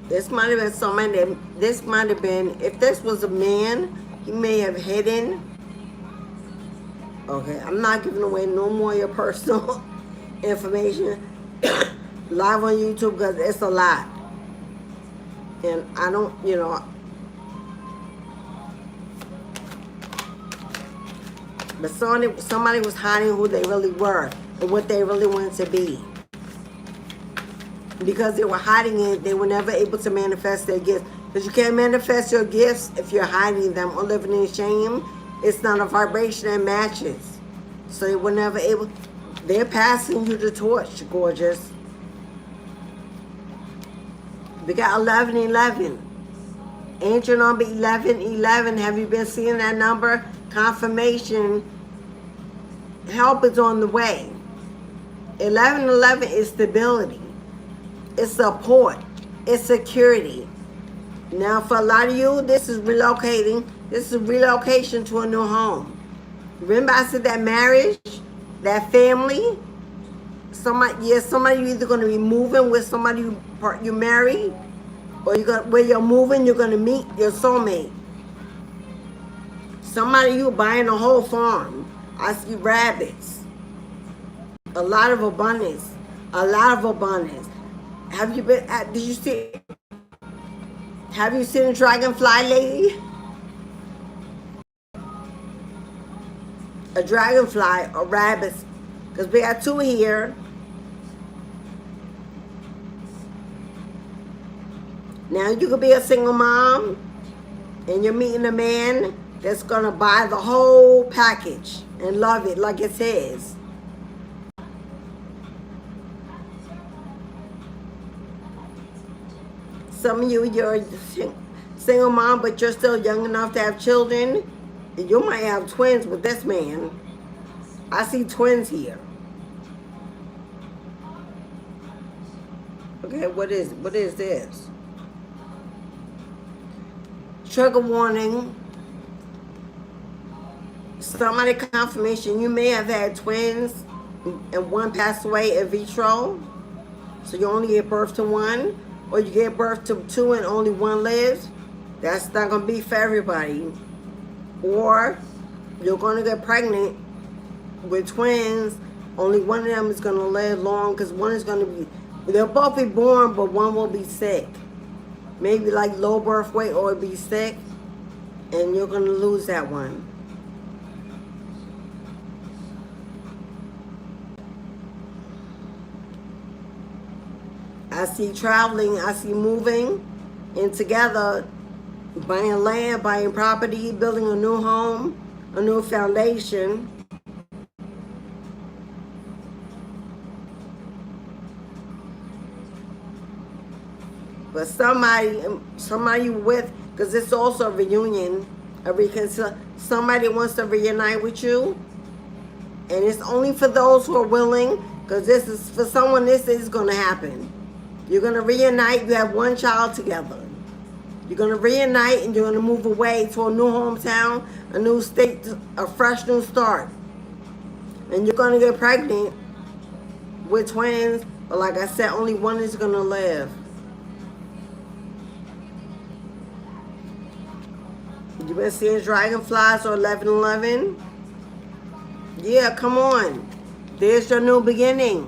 This might have been somebody that, this might have been, if this was a man, he may have hidden. Okay, I'm not giving away no more of your personal information live on YouTube because it's a lot. And I don't, you know. But somebody was hiding who they really were and what they really wanted to be. Because they were hiding it, they were never able to manifest their gifts. Because you can't manifest your gifts if you're hiding them or living in shame. It's not a vibration that matches. So they were never able. They're passing you the torch, gorgeous. We got 1111. Angel number 1111. Have you been seeing that number? Confirmation. Help is on the way. 1111 is stability. It's support. It's security. Now, for a lot of you, this is relocating. This is relocation to a new home. Remember I said that marriage, that family, somebody you're either going to be moving with somebody you marry, or where you're moving, you're going to meet your soulmate. Somebody you buying a whole farm. I see rabbits. A lot of abundance. A lot of abundance. Have you been? Did you see? Have you seen a dragonfly lady? A dragonfly or rabbits? Because we got two here. Now you could be a single mom, and you're meeting a man that's gonna buy the whole package and love it like it's his. Some of you, you're a single mom, but you're still young enough to have children. You might have twins with this man. I see twins here. Okay, what is this? Trigger warning. Somebody confirmation. You may have had twins and one passed away in vitro. So you only gave birth to one. Or you gave birth to two and only one lives. That's not going to be for everybody. Or you're going to get pregnant with twins. Only one of them is going to live long because one is going to be, they'll both be born, but one will be sick. Maybe like low birth weight or be sick. And you're going to lose that one. I see traveling, I see moving, and together, buying land, buying property, building a new home, a new foundation. But somebody you with, Because it's also a reunion, a reconciliation. Somebody wants to reunite with you. And it's only for those who are willing. Because this is, for someone, this is going to happen. You're going to reunite. You have one child together. You're going to reunite and you're going to move away to a new hometown, a new state, a fresh new start. And you're going to get pregnant with twins. But like I said, only one is going to live. You've been seeing dragonflies or 1111? Yeah, come on. There's your new beginning.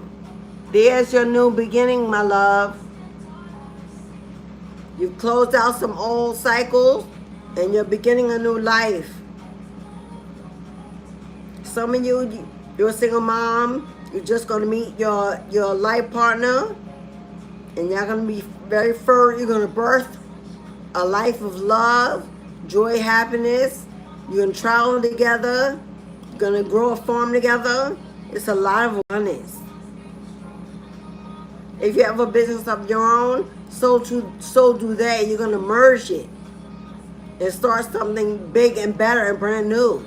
There's your new beginning, my love. You've closed out some old cycles and you're beginning a new life. Some of you, you're a single mom. You're just going to meet your life partner. And you're going to be very fertile. You're going to birth a life of love, joy, happiness. You're going to travel together. You're going to grow a farm together. It's a lot of abundance. If you have a business of your own, so do they. You're going to merge it and start something big and better and brand new.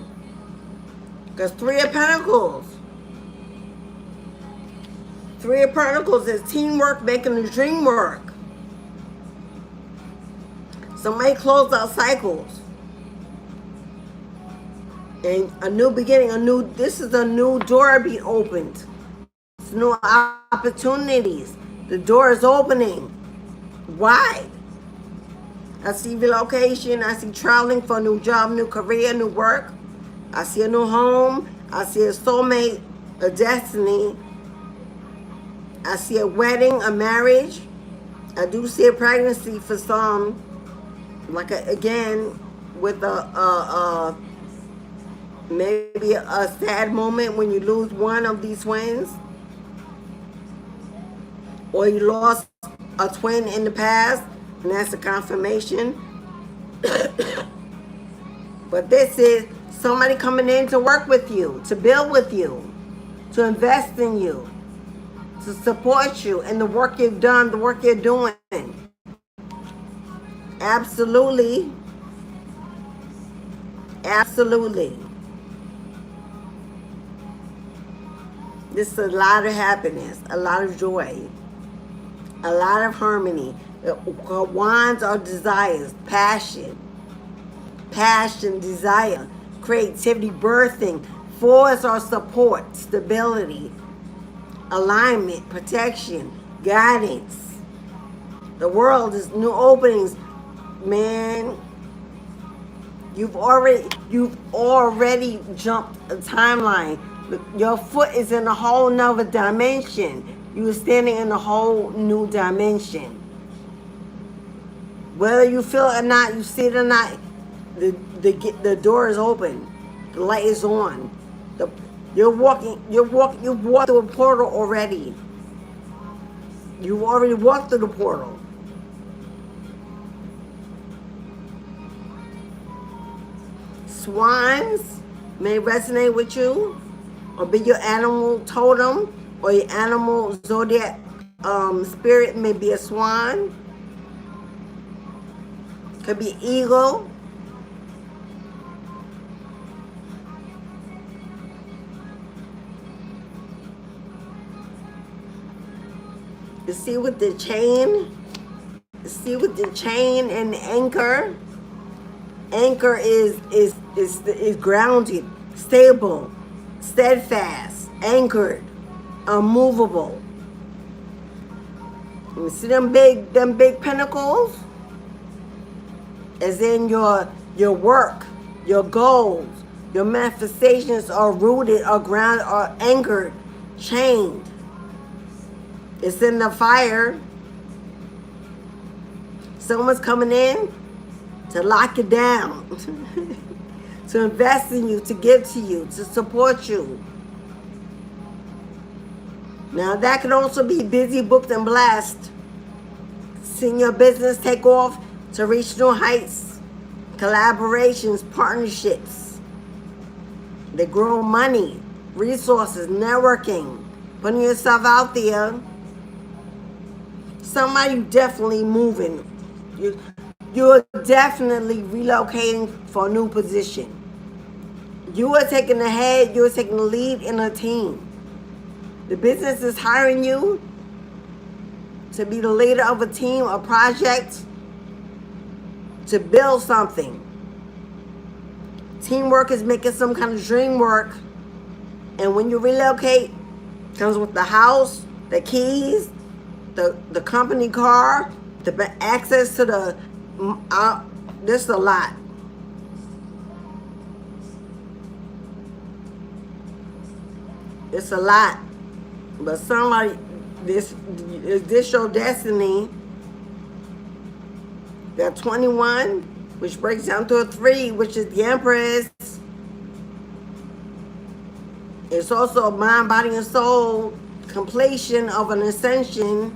Because Three of Pentacles. Three of Pentacles is teamwork making the dream work. Somebody closed out cycles. And a new beginning, this is a new door being opened. It's new opportunities. The door is opening wide. I see relocation. I see traveling for a new job, new career, new work. I see a new home. I see a soulmate, a destiny. I see a wedding, a marriage. I do see a pregnancy for some. Like again, with maybe a sad moment when you lose one of these twins. Or you lost a twin in the past, and that's a confirmation. But this is somebody coming in to work with you, to build with you, to invest in you, to support you in the work you've done, the work you're doing. Absolutely. Absolutely. This is a lot of happiness, a lot of joy. A lot of harmony. Wands are desires, passion, desire, creativity, birthing. Fours are support, stability, alignment, protection, guidance. The world is new openings. Man, you've already jumped a timeline. Your foot is in a whole nother dimension. You are standing in a whole new dimension. Whether you feel it or not, you see it or not, the door is open. The light is on. You've walked through a portal already. You've already walked through the portal. Swans may resonate with you or be your animal totem. Or your animal zodiac spirit may be a swan. Could be eagle. You see with the chain? You see with the chain and the anchor? Anchor is grounded, stable, steadfast, anchored. Unmovable. You see them big pentacles? As in your work, your goals, your manifestations are rooted, are grounded, are anchored, chained. It's in the fire. Someone's coming in to lock it down, to invest in you, to give to you, to support you. Now that can also be busy, booked, and blessed. Seeing your business take off to reach new heights. Collaborations, partnerships. They grow money, resources, networking. Putting yourself out there. Somebody definitely moving. You're definitely relocating for a new position. You are taking the head, you're taking the lead in a team. The business is hiring you to be the leader of a team, a project, to build something. Teamwork is making some kind of dream work. And when you relocate, it comes with the house, the keys, the company car, the access to the, this is a lot. It's a lot. But somebody, this your destiny. Got 21, which breaks down to a 3, which is the Empress. It's also a mind, body, and soul completion of an ascension,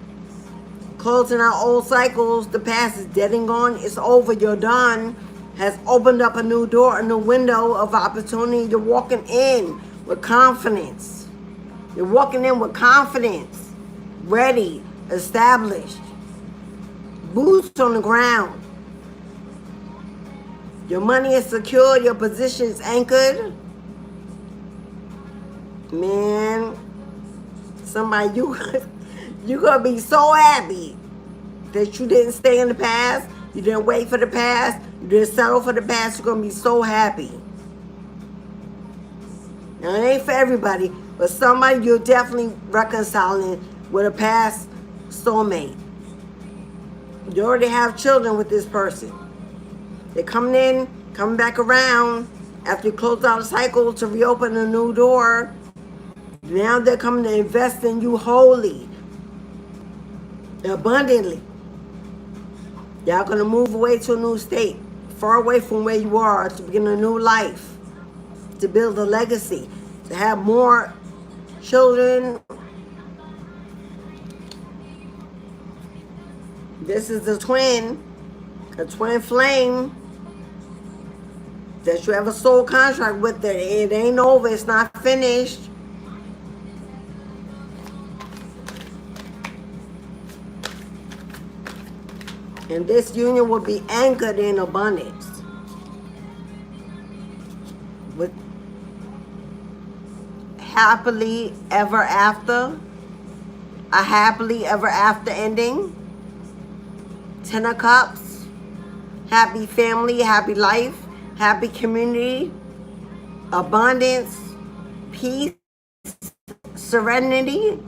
closing out old cycles. The past is dead and gone. It's over. You're done. Has opened up a new door, a new window of opportunity. You're walking in with confidence. You're walking in with confidence, ready, established, boots on the ground. Your money is secured. Your position is anchored. Man, somebody, you gonna be so happy that you didn't stay in the past. You didn't wait for the past. You didn't settle for the past. You're gonna be so happy. Now, it ain't for everybody, but somebody you're definitely reconciling with a past soulmate. You already have children with this person. They're coming in, coming back around after you close out a cycle to reopen a new door. Now they're coming to invest in you wholly, abundantly. Y'all gonna move away to a new state, far away from where you are, to begin a new life, to build a legacy, to have more children. This is a twin flame that you have a soul contract with. That it ain't over, it's not finished. And this union will be anchored in abundance. With happily ever after, a happily ever after ending. 10 of Cups, happy family, happy life, happy community, abundance, peace, serenity.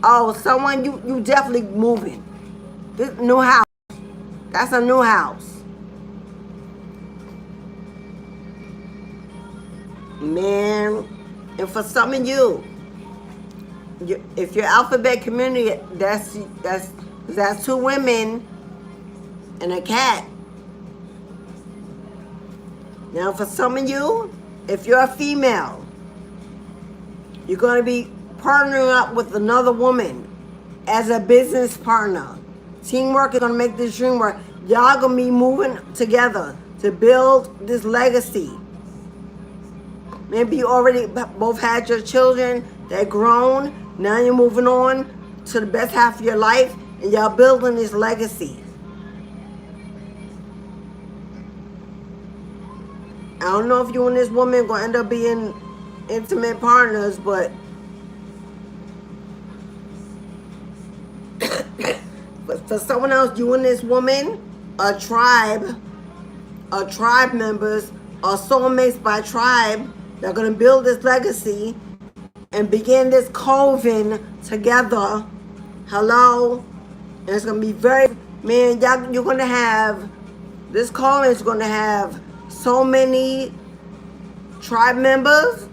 Oh, someone you definitely moving. This new house. That's a new house. Man, and for some of you, if your alphabet community, that's 2 women and a cat. Now for some of you, if you're a female, you're going to be partnering up with another woman as a business partner. Teamwork is going to make this dream work. Y'all going to be moving together to build this legacy. Maybe you already both had your children. They're grown. Now you're moving on to the best half of your life. And y'all building this legacy. I don't know if you and this woman going to end up being intimate partners, but for someone else, you and this woman, a tribe members, or soulmates by tribe, they're going to build this legacy and begin this coven together. Hello? And it's going to be very, man, you're going to have, this coven is going to have so many tribe members.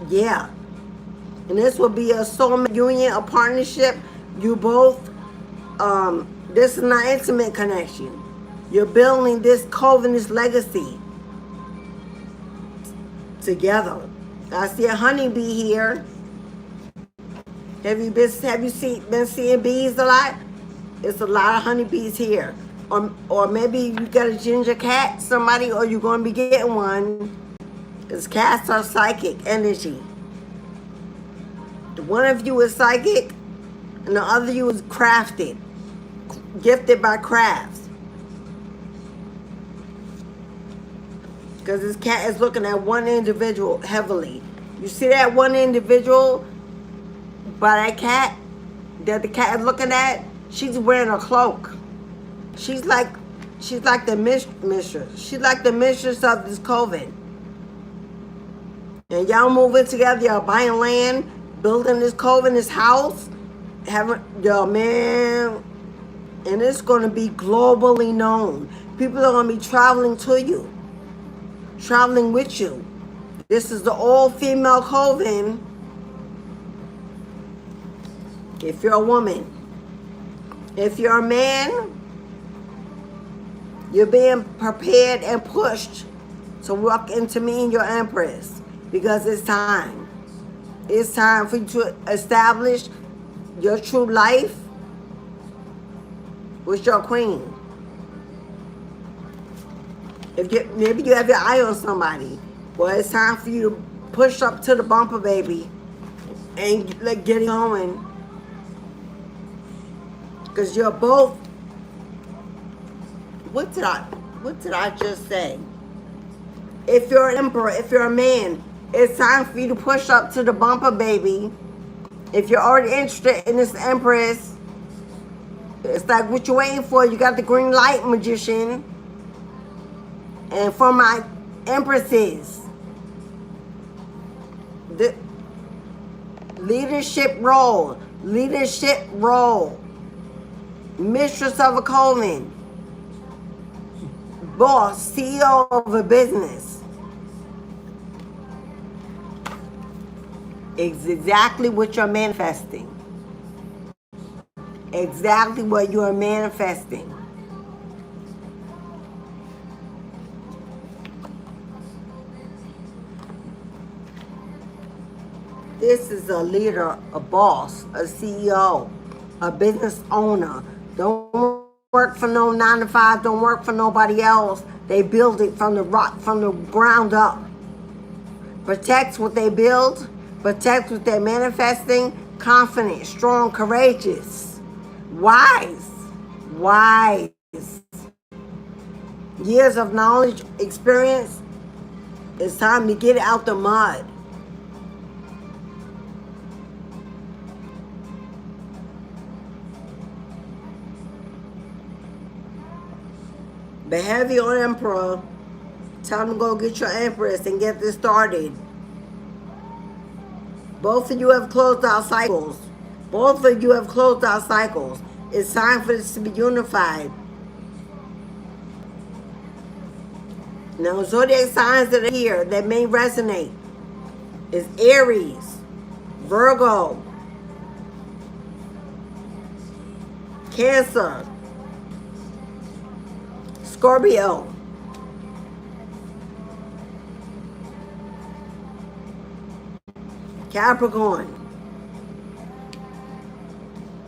Yeah. And this will be a soulmate union, a partnership. You both, this is not intimate connection. You're building this coven, this legacy together. I see a honeybee here. Have you been seeing bees a lot? It's a lot of honeybees here. Or maybe you got a ginger cat, somebody, or you're going to be getting one. Because cats are psychic energy. One of you is psychic, And the other you is crafted, gifted by crafts. Because this cat is looking at one individual heavily. You see that one individual by that cat that the cat is looking at? She's wearing a cloak. She's like the mistress. She's like the mistress of this coven. And y'all moving together, y'all buying land, building this coven, this house, having, yo, man, and it's gonna be globally known. People are gonna be traveling to you, traveling with you. This is the all-female coven. If you're a woman, if you're a man, you're being prepared and pushed to walk into me and your empress, because it's time. It's time for you to establish your true life with your queen. Maybe you have your eye on somebody, well, it's time for you to push up to the bumper, baby, and get it going. Because you're both. What did I just say? If you're an emperor, if you're a man, it's time for you to push up to the bumper, baby. If you're already interested in this empress, it's like, what you waiting for? You got the green light, magician. And for my empresses, the leadership role, mistress of a coven, boss, CEO of a business. It's exactly what you're manifesting. Exactly what you are manifesting. This is a leader, a boss, a CEO, a business owner. Don't work for no 9 to 5. Don't work for nobody else. They build it from the ground up. Protect what they build. Protect what they're manifesting. Confident, strong, courageous, wise. Years of knowledge, experience. It's time to get it out the mud. But heavy on Emperor. Time to go get your Empress and get this started. Both of you have closed out cycles. It's time for this to be unified. Now, zodiac signs that are here that may resonate is Aries, Virgo, Cancer, Scorpio, Capricorn,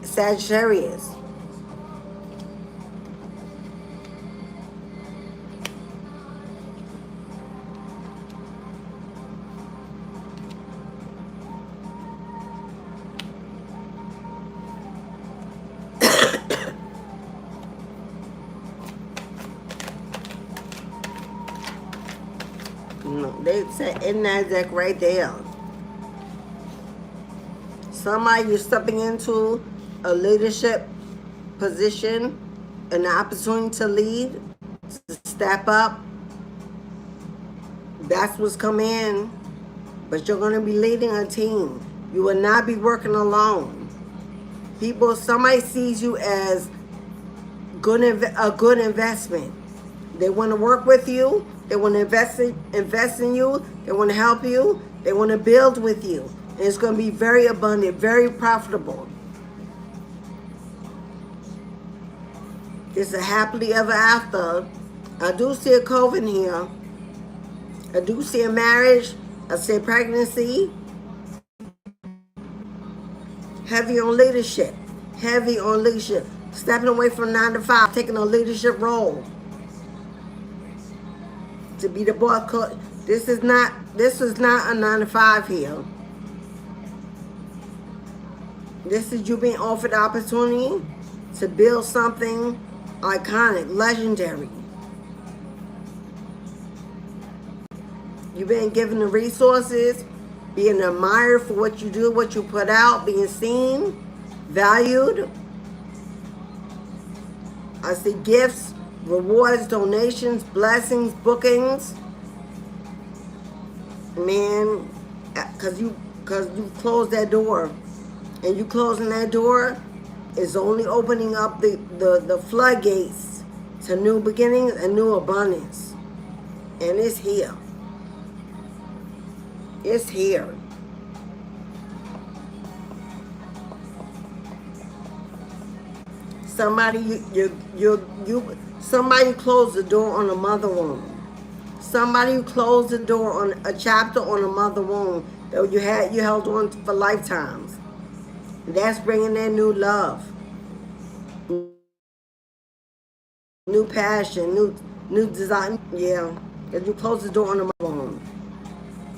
Sagittarius, they said in NASDAQ right there. Somebody you're stepping into a leadership position, an opportunity to lead, to step up. That's what's coming in. But you're going to be leading a team. You will not be working alone. Somebody sees you as a good investment. They want to work with you. They want to invest in you. They want to help you. They want to build with you. And it's going to be very abundant, very profitable. It's a happily ever after. I do see a coven here. I do see a marriage. I see pregnancy. Heavy on leadership. Stepping away from 9 to 5, taking a leadership role. To be the boss. This is not a 9 to 5 here. This is you being offered the opportunity to build something iconic, legendary. You've been given the resources, being admired for what you do, what you put out, being seen, valued. I see gifts, rewards, donations, blessings, bookings. Man, because you closed that door. And you closing that door is only opening up the floodgates to new beginnings and new abundance. And it's here. It's here. Somebody somebody closed the door on a mother wound. Somebody closed the door on a chapter on a mother wound that you held on for lifetimes. That's bringing in new love, new passion, new design. Yeah, because you closed the door on the mother wound,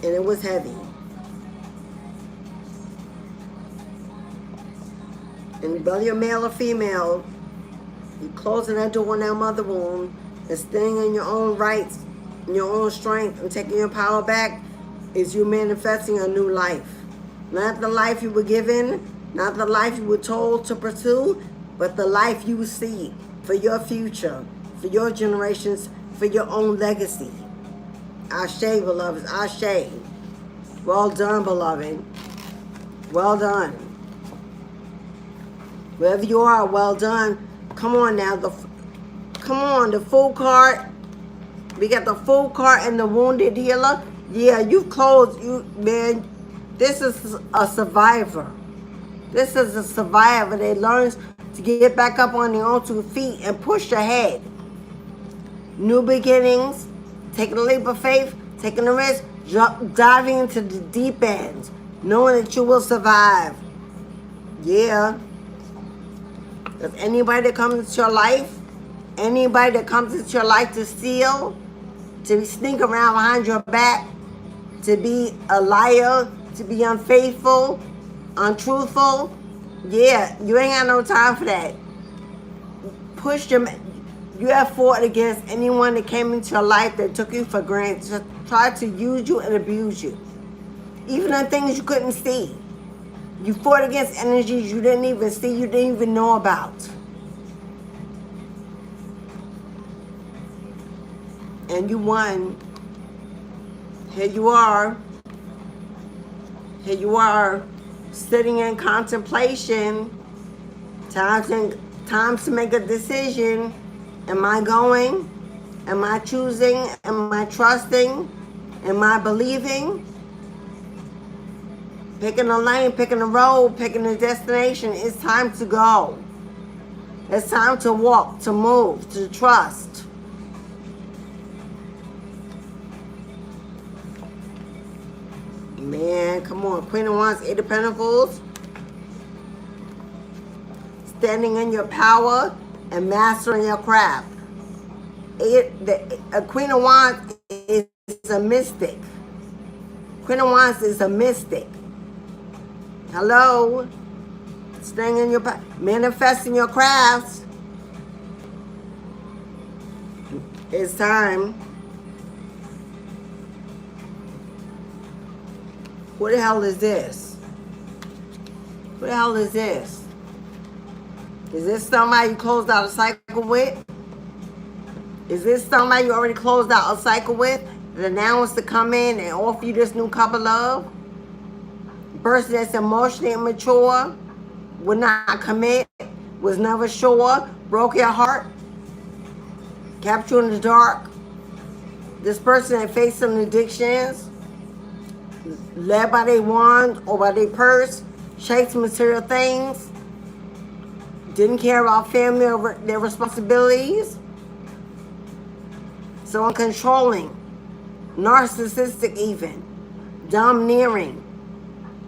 and it was heavy. And whether you're male or female, you're closing that door on that mother wound and standing in your own rights, in your own strength, and taking your power back is you manifesting a new life. Not the life you were given, not the life you were told to pursue, but the life you see for your future, for your generations, for your own legacy. Ashe, beloveds, Ashe. Well done, beloved. Well done. Wherever you are, well done. Come on now, the full card. We got the full card and the wounded healer. Yeah, you've closed, man. This is a survivor. This is a survivor that learns to get back up on their own 2 feet and push ahead. New beginnings, taking a leap of faith, taking a risk, diving into the deep end, knowing that you will survive. Yeah. Because anybody that comes into your life, anybody that comes into your life to steal, to sneak around behind your back, to be a liar, to be unfaithful, untruthful, yeah, you ain't got no time for that. You have fought against anyone that came into your life that took you for granted, just tried to use you and abuse you. Even the things you couldn't see. You fought against energies you didn't even see, you didn't even know about. And you won. Here you are. Here you are, sitting in contemplation. Time to make a decision. Am I going? Am I choosing? Am I trusting? Am I believing? Picking a lane, picking a road, picking a destination. It's time to go. It's time to walk, to move, to trust. Man, come on. Queen of Wands, 8 of Pentacles. Standing in your power and mastering your craft. A Queen of Wands is a mystic. Queen of Wands is a mystic. Hello? Staying in your power, manifesting your crafts. It's time. What the hell is this? What the hell is this? Is this somebody you closed out a cycle with? Is this somebody you already closed out a cycle with that now wants to come in and offer you this new cup of love? A person that's emotionally immature, would not commit, was never sure, broke your heart, kept you in the dark. This person that faced some addictions, led by their wand or by their purse, chased material things, didn't care about family or their responsibilities. So uncontrolling, narcissistic even, domineering.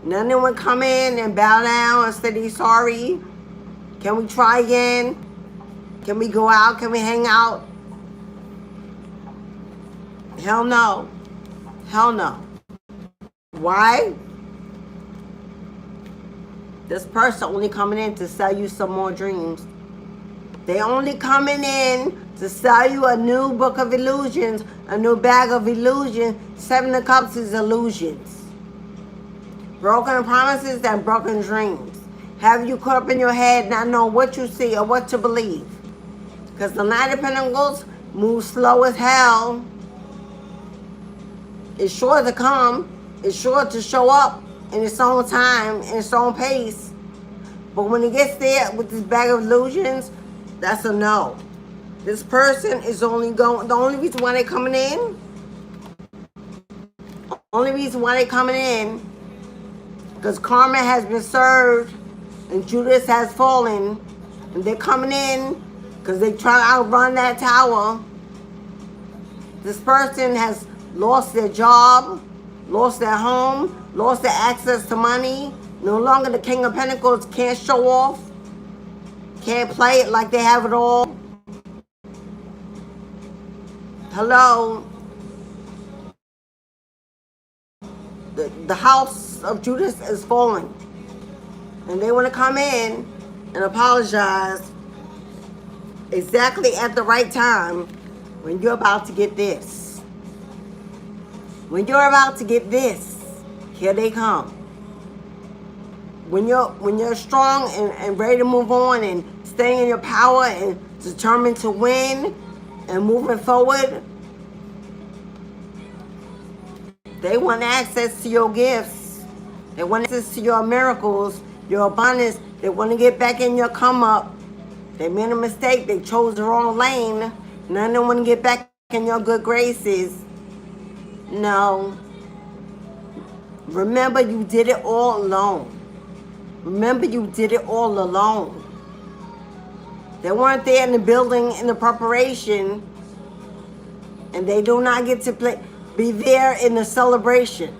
None of them come in and bow down and say they're sorry. Can we try again? Can we go out? Can we hang out? Hell no. Hell no. Why? This person only coming in to sell you some more dreams. They only coming in to sell you a new book of illusions, a new bag of illusions. 7 of Cups is illusions. Broken promises and broken dreams. Have you caught up in your head, not knowing what you see or what to believe. Because the Knight of Pentacles moves slow as hell. It's sure to come. It's sure to show up in its own time, in its own pace. But when it gets there with this bag of illusions, that's a no. This person is only going, the only reason why they're coming in, because karma has been served and Judas has fallen, and they're coming in because they're trying to outrun that tower. This person has lost their job, lost their home, lost their access to money. No longer the King of Pentacles, can't show off, can't play it like they have it all. Hello. The house of Judas is falling. And they want to come in and apologize exactly at the right time when you're about to get this. When you're about to get this, here they come. When you're strong and ready to move on and staying in your power and determined to win and moving forward, they want access to your gifts. They want access to your miracles, your abundance. They want to get back in your come up. They made a mistake. They chose the wrong lane. Now they want to get back in your good graces. No. Remember, you did it all alone. Remember, you did it all alone. They weren't there in the building in the preparation, and they do not get to be there in the celebration.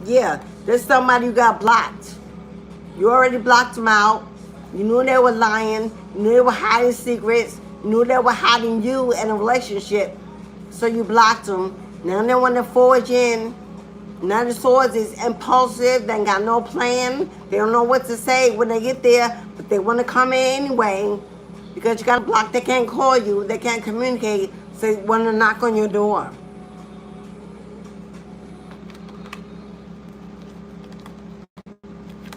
Yeah, there's somebody who got blocked. You already blocked them out. You knew they were lying. You knew they were hiding secrets. You knew they were hiding you in a relationship. So you blocked them. Now they want to forge in. Nine of Swords is impulsive. They ain't got no plan. They don't know what to say when they get there. But they want to come in anyway. Because you got to block. They can't call you. They can't communicate. So they want to knock on your door.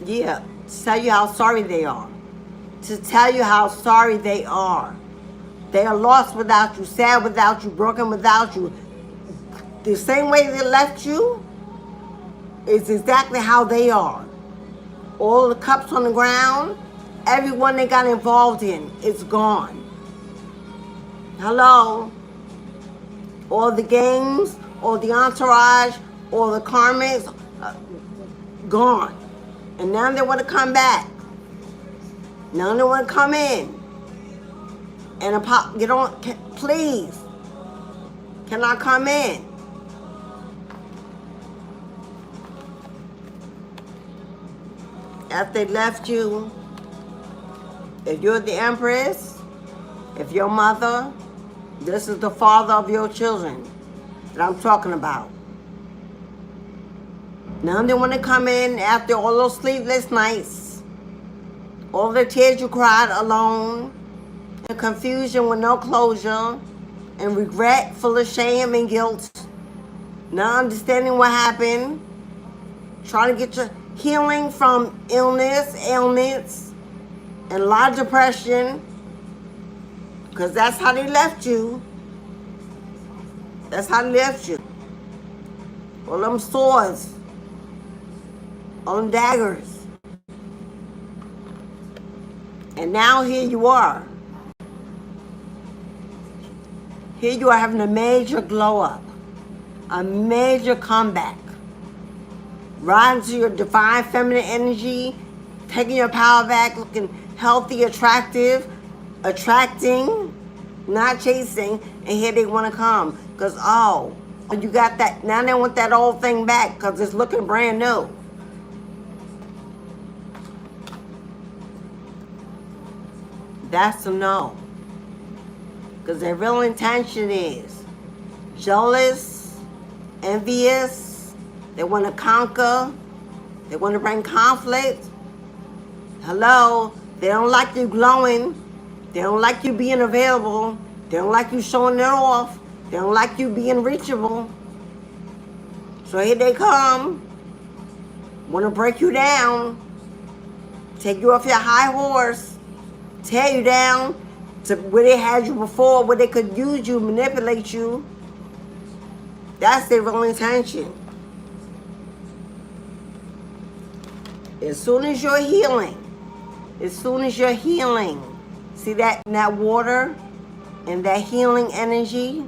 Yeah. To tell you how sorry they are. To tell you how sorry they are. They are lost without you. Sad without you. Broken without you. The same way they left you. It's exactly how they are. All the cups on the ground, everyone they got involved in, it's gone. Hello? All the games, all the entourage, all the karmics, gone. And now they want to come back. Now they want to come in. And get on, please. Can I come in? After they left you, if you're the Empress, if your mother, this is the father of your children that I'm talking about. Now they want to come in after all those sleepless nights, all the tears you cried alone, and confusion with no closure, and regret full of shame and guilt, not understanding what happened, trying to get your healing from illness, ailments, and a lot of depression, because that's how they left you. That's how they left you. All them swords, all them daggers. And now here you are. Here you are having a major glow up, a major comeback. Riding to your divine feminine energy, taking your power back, looking healthy, attractive, attracting, not chasing, and here they want to come. Because, oh, you got that, now they want that old thing back because it's looking brand new. That's a no. Because their real intention is jealous, envious, They want to conquer. They want to bring conflict. Hello? They don't like you glowing. They don't like you being available. They don't like you showing it off. They don't like you being reachable. So here they come. Want to break you down. Take you off your high horse. Tear you down to where they had you before, where they could use you, manipulate you. That's their real intention. As soon as you're healing, see that water and that healing energy?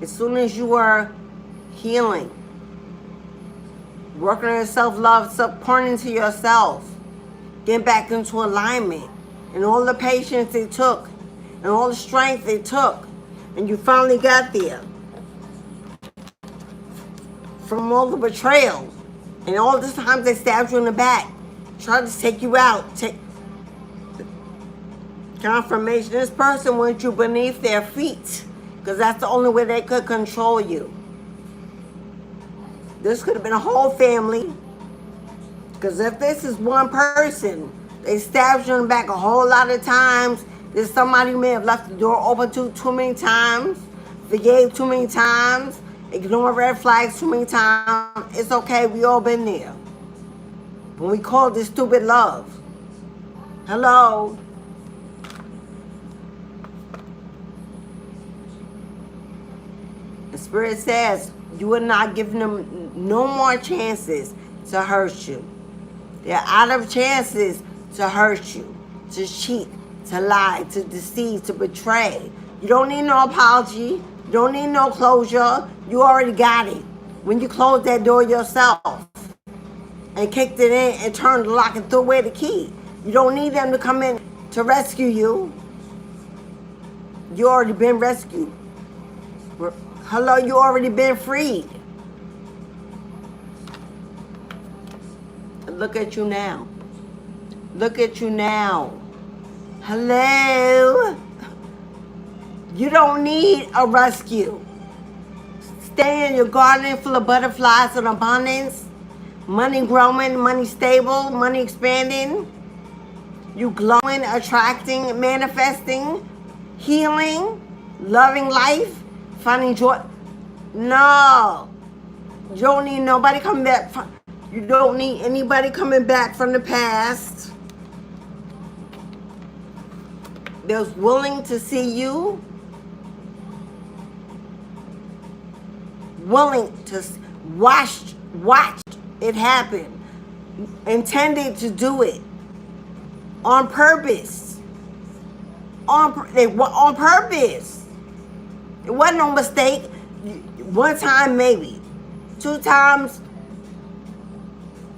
As soon as you are healing, working on self-love, pouring into yourself, getting back into alignment, and all the patience it took, and all the strength it took, and you finally got there. From all the betrayal, and all the times they stabbed you in the back, tried to take you out, take confirmation. This person wants you beneath their feet, because that's the only way they could control you. This could have been a whole family, because if this is one person, they stabbed you in the back a whole lot of times. There's somebody who may have left the door open too many times, forgave too many times, ignored red flags too many times. It's okay, we all been there. When we call this stupid love. Hello? The Spirit says you are not giving them no more chances to hurt you. They're out of chances to hurt you, to cheat, to lie, to deceive, to betray. You don't need no apology. You don't need no closure. You already got it. When you closed that door yourself and kicked it in and turned the lock and threw away the key. You don't need them to come in to rescue you. You already been rescued. Hello, you already been freed. Look at you now. Look at you now. Hello? You don't need a rescue. Stay in your garden full of butterflies and abundance. Money growing, money stable, money expanding. You glowing, attracting, manifesting, healing, loving life, finding joy. No. You don't need nobody coming back. You don't need anybody coming back from the past. They're willing to see you. Willing to watch it happen. Intended to do it. On purpose. On purpose. It wasn't no mistake. One time maybe. 2 times.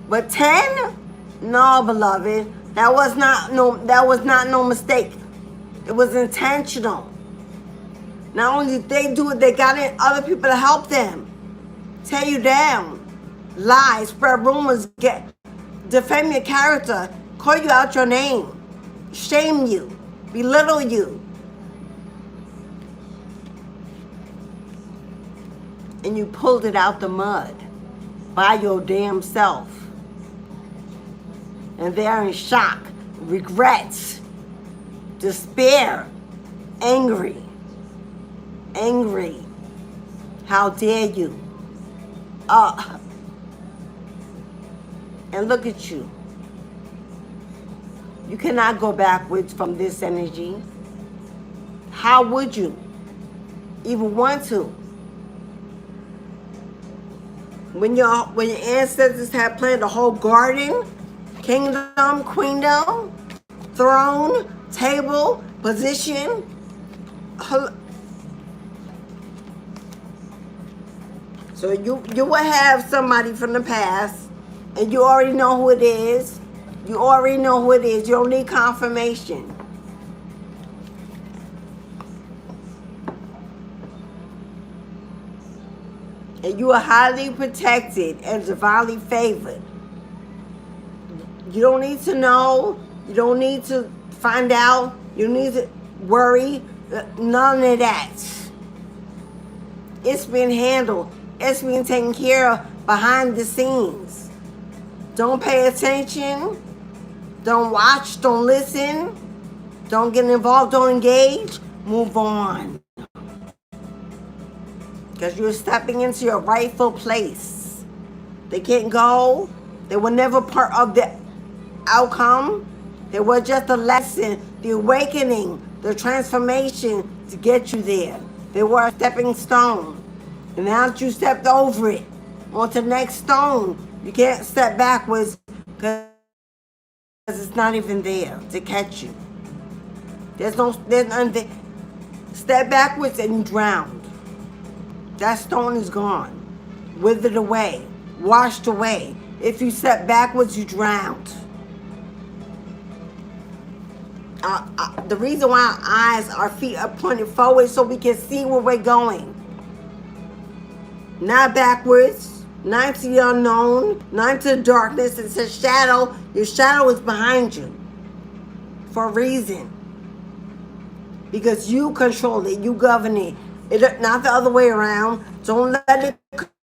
But 10? No, beloved. That was not no mistake. It was intentional. Not only did they do it, they got in other people to help them. Tear you down. Lie, spread rumors, defame your character, call you out your name, shame you, belittle you. And you pulled it out the mud by your damn self. And they're in shock, regrets, despair, angry. How dare you? And look at you. You cannot go backwards from this energy. How would you even want to? When your ancestors had planted a whole garden, kingdom, queendom, throne, table, position. So you will have somebody from the past, and you already know who it is. You already know who it is. You don't need confirmation. And you are highly protected and divinely favored. You don't need to know. You don't need to find out. You don't need to worry. None of that. It's been handled. It's being taken care of behind the scenes. Don't pay attention. Don't watch. Don't listen. Don't get involved. Don't engage. Move on. Because you're stepping into your rightful place. They can't go. They were never part of the outcome. They were just a lesson, the awakening, the transformation to get you there. They were a stepping stone. And now that you stepped over it, onto the next stone, you can't step backwards because it's not even there to catch you. There's nothing. Step backwards and you drowned. That stone is gone, withered away, washed away. If you step backwards, you drowned. The reason why our eyes, our feet are pointed forward so we can see where we're going. Not backwards, not to the unknown, not to the darkness. It's a shadow. Your shadow is behind you for a reason. Because you control it, you govern it. Not the other way around. Don't let it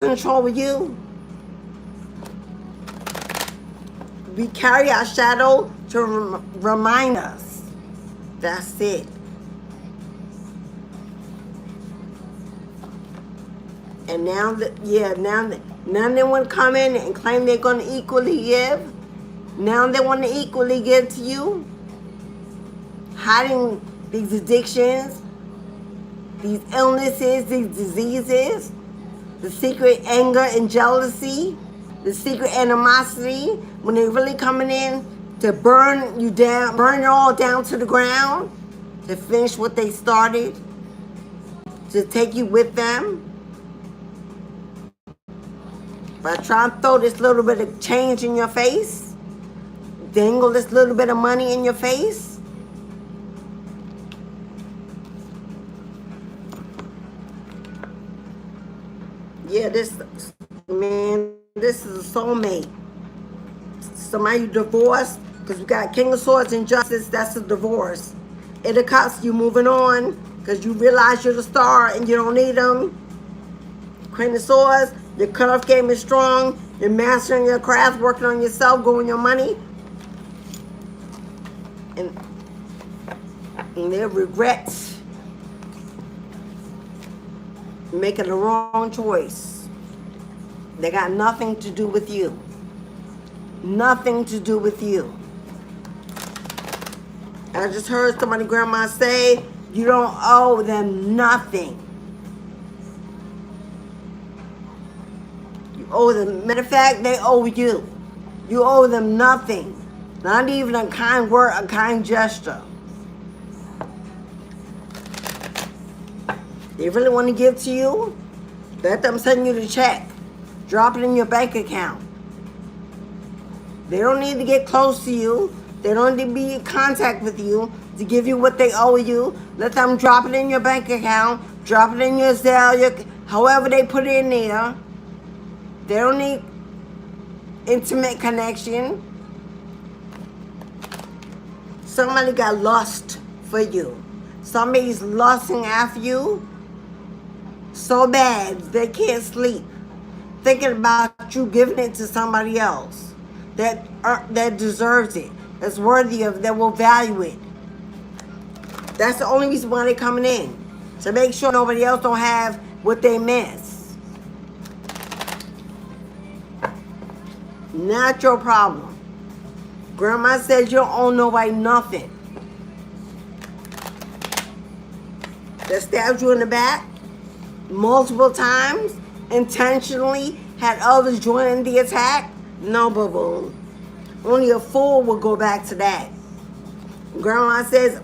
control you. We carry our shadow to remind us. That's it. And now they want to come in and claim they're going to equally give. Now they want to equally give to you. Hiding these addictions, these illnesses, these diseases, the secret anger and jealousy, the secret animosity, when they're really coming in to burn you down, burn it all down to the ground, to finish what they started, to take you with them. By trying to throw this little bit of change in your face, dangle this little bit of money in your face. Yeah, this is a soulmate. Somebody you divorced, because we got King of Swords and Justice, that's a divorce. It cuts you moving on, because you realize you're the star and you don't need them. Queen of Swords, your cutoff game is strong. You're mastering your craft, working on yourself, growing your money. And their regrets, making the wrong choice. They got nothing to do with you. Nothing to do with you. I just heard somebody, grandma, say, you don't owe them nothing. You owe them. Matter of fact, they owe you. You owe them nothing. Not even a kind word, a kind gesture. They really want to give to you? Let them send you the check. Drop it in your bank account. They don't need to get close to you. They don't need to be in contact with you to give you what they owe you. Let them drop it in your bank account. Drop it in your Zelle, however they put it in there. They don't need intimate connection. Somebody got lust for you. Somebody's lusting after you so bad they can't sleep, thinking about you giving it to somebody else that deserves it, that's worthy of, that will value it. That's the only reason why they're coming in, to make sure nobody else don't have what they miss. Not your problem. Grandma says you don't owe nobody nothing. That stabbed you in the back multiple times, intentionally had others join in the attack. No, boo-boo. Only a fool would go back to that. Grandma says,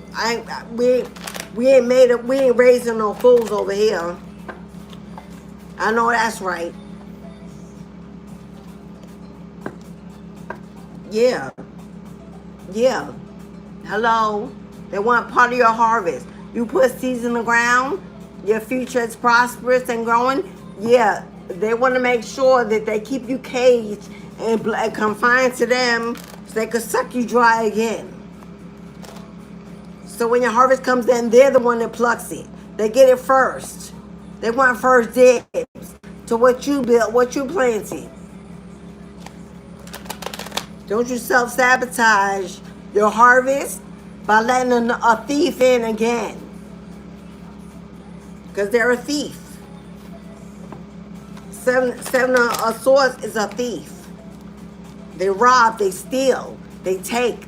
we ain't raising no fools over here. I know that's right. Yeah. Yeah. Hello. They want part of your harvest. You put seeds in the ground, your future is prosperous and growing. Yeah, they want to make sure that they keep you caged and confined to them so they could suck you dry again. So when your harvest comes in, they're the one that plucks it. They get it first. They want first dibs. to what you built, what you planted. Don't you self-sabotage your harvest by letting a thief in again. Because they're a thief. Seven of Swords is a thief. They rob, they steal, they take.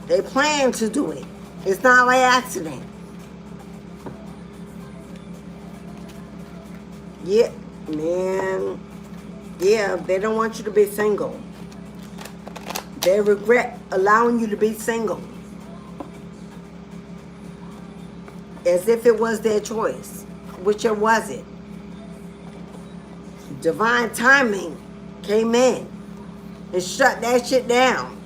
They plan to do it. It's not by accident. Yeah, man. Yeah, they don't want you to be single. They regret allowing you to be single. As if it was their choice, which it wasn't. Divine timing came in and shut that shit down